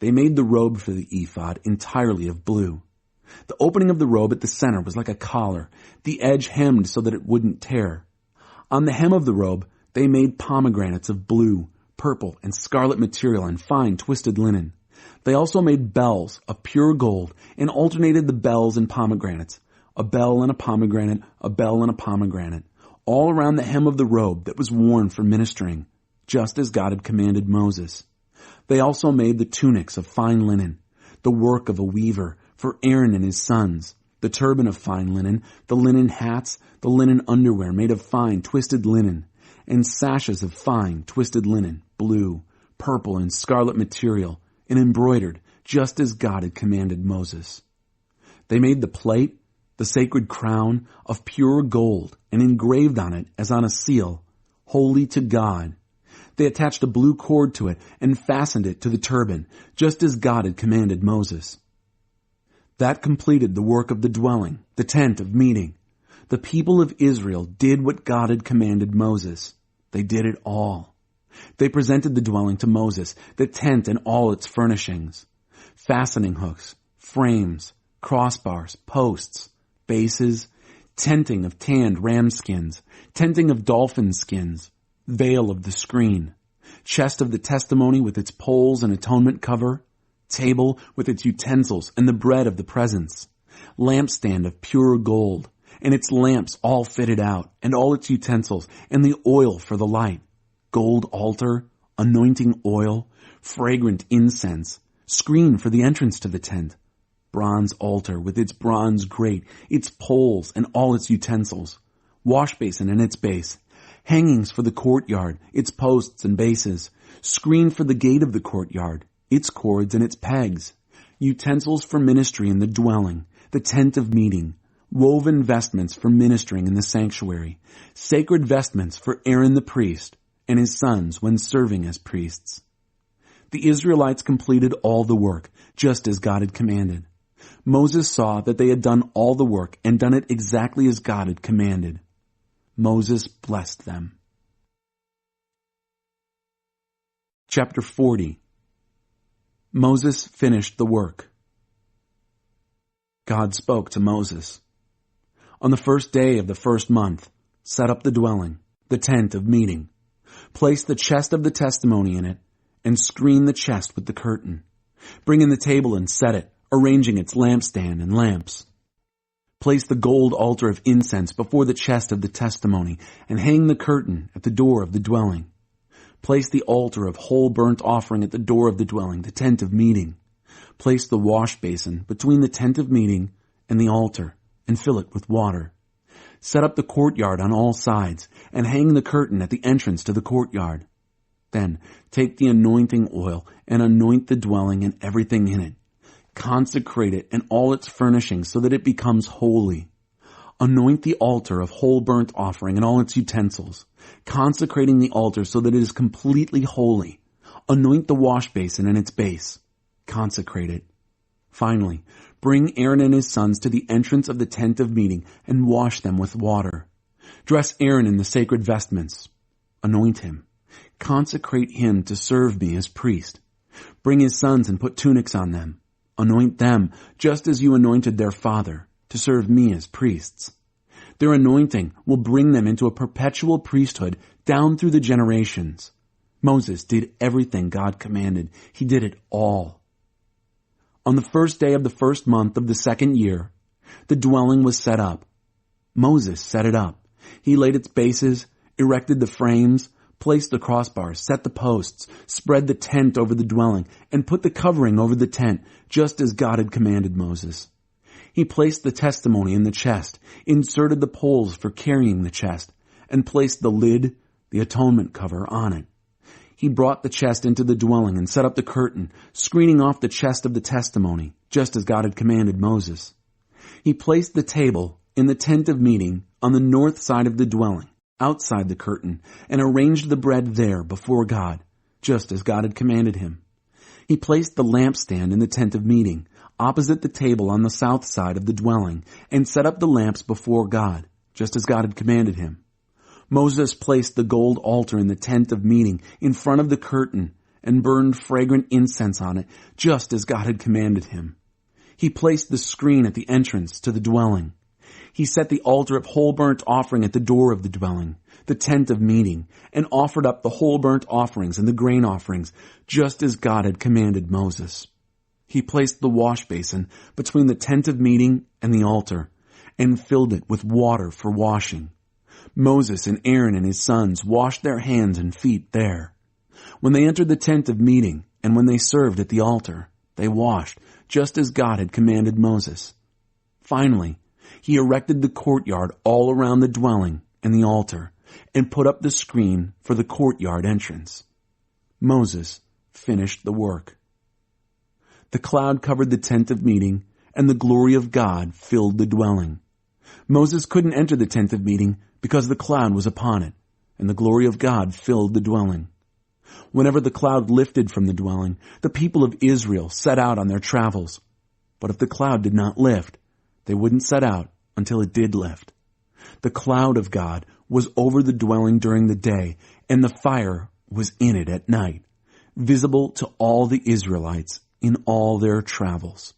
They made the robe for the ephod entirely of blue. The opening of the robe at the center was like a collar, the edge hemmed so that it wouldn't tear. On the hem of the robe, they made pomegranates of blue, purple, and scarlet material and fine twisted linen. They also made bells of pure gold and alternated the bells and pomegranates, a bell and a pomegranate, a bell and a pomegranate, all around the hem of the robe that was worn for ministering, just as God had commanded Moses. They also made the tunics of fine linen, the work of a weaver, for Aaron and his sons, the turban of fine linen, the linen hats, the linen underwear made of fine twisted linen, and sashes of fine twisted linen, blue, purple, and scarlet material, and embroidered, just as God had commanded Moses. They made the plate, the sacred crown, of pure gold, and engraved on it, as on a seal, "Holy to God." They attached a blue cord to it and fastened it to the turban, just as God had commanded Moses. That completed the work of the dwelling, the tent of meeting. The people of Israel did what God had commanded Moses. They did it all. They presented the dwelling to Moses, the tent and all its furnishings, fastening hooks, frames, crossbars, posts, bases, tenting of tanned ram skins, tenting of dolphin skins, veil of the screen, chest of the testimony with its poles and atonement cover, table with its utensils and the bread of the presence, lampstand of pure gold, and its lamps all fitted out, and all its utensils, and the oil for the light, gold altar, anointing oil, fragrant incense, screen for the entrance to the tent, bronze altar with its bronze grate, its poles and all its utensils, wash basin and its base, hangings for the courtyard, its posts and bases, screen for the gate of the courtyard, its cords and its pegs, utensils for ministry in the dwelling, the tent of meeting, woven vestments for ministering in the sanctuary, sacred vestments for Aaron the priest and his sons when serving as priests. The Israelites completed all the work, just as God had commanded. Moses saw that they had done all the work and done it exactly as God had commanded. Moses blessed them. Chapter 40. Moses finished the work. God spoke to Moses. On the first day of the first month, set up the dwelling, the tent of meeting. Place the chest of the testimony in it, and screen the chest with the curtain. Bring in the table and set it, arranging its lampstand and lamps. Place the gold altar of incense before the chest of the testimony, and hang the curtain at the door of the dwelling. Place the altar of whole burnt offering at the door of the dwelling, the tent of meeting. Place the wash basin between the tent of meeting and the altar, and fill it with water. Set up the courtyard on all sides, and hang the curtain at the entrance to the courtyard. Then take the anointing oil and anoint the dwelling and everything in it. Consecrate it and all its furnishings so that it becomes holy. Anoint the altar of whole burnt offering and all its utensils, consecrating the altar so that it is completely holy. Anoint the wash basin and its base. Consecrate it. Finally, bring Aaron and his sons to the entrance of the tent of meeting and wash them with water. Dress Aaron in the sacred vestments. Anoint him. Consecrate him to serve me as priest. Bring his sons and put tunics on them. Anoint them just as you anointed their father to serve me as priests. Their anointing will bring them into a perpetual priesthood down through the generations. Moses did everything God commanded. He did it all. On the first day of the first month of the second year, the dwelling was set up. Moses set it up. He laid its bases, erected the frames, placed the crossbars, set the posts, spread the tent over the dwelling, and put the covering over the tent, just as God had commanded Moses. He placed the testimony in the chest, inserted the poles for carrying the chest, and placed the lid, the atonement cover, on it. He brought the chest into the dwelling and set up the curtain, screening off the chest of the testimony, just as God had commanded Moses. He placed the table in the tent of meeting on the north side of the dwelling, outside the curtain, and arranged the bread there before God, just as God had commanded him. He placed the lampstand in the tent of meeting, opposite the table on the south side of the dwelling, and set up the lamps before God, just as God had commanded him. Moses placed the gold altar in the tent of meeting in front of the curtain and burned fragrant incense on it, just as God had commanded him. He placed the screen at the entrance to the dwelling. He set the altar of whole burnt offering at the door of the dwelling, the tent of meeting, and offered up the whole burnt offerings and the grain offerings, just as God had commanded Moses. He placed the wash basin between the tent of meeting and the altar, and filled it with water for washing. Moses and Aaron and his sons washed their hands and feet there. When they entered the tent of meeting and when they served at the altar, they washed, just as God had commanded Moses. Finally, he erected the courtyard all around the dwelling and the altar, and put up the screen for the courtyard entrance. Moses finished the work. The cloud covered the tent of meeting, and the glory of God filled the dwelling. Moses couldn't enter the tent of meeting because the cloud was upon it, and the glory of God filled the dwelling. Whenever the cloud lifted from the dwelling, the people of Israel set out on their travels. But if the cloud did not lift, they wouldn't set out until it did lift. The cloud of God was over the dwelling during the day, and the fire was in it at night, visible to all the Israelites in all their travels.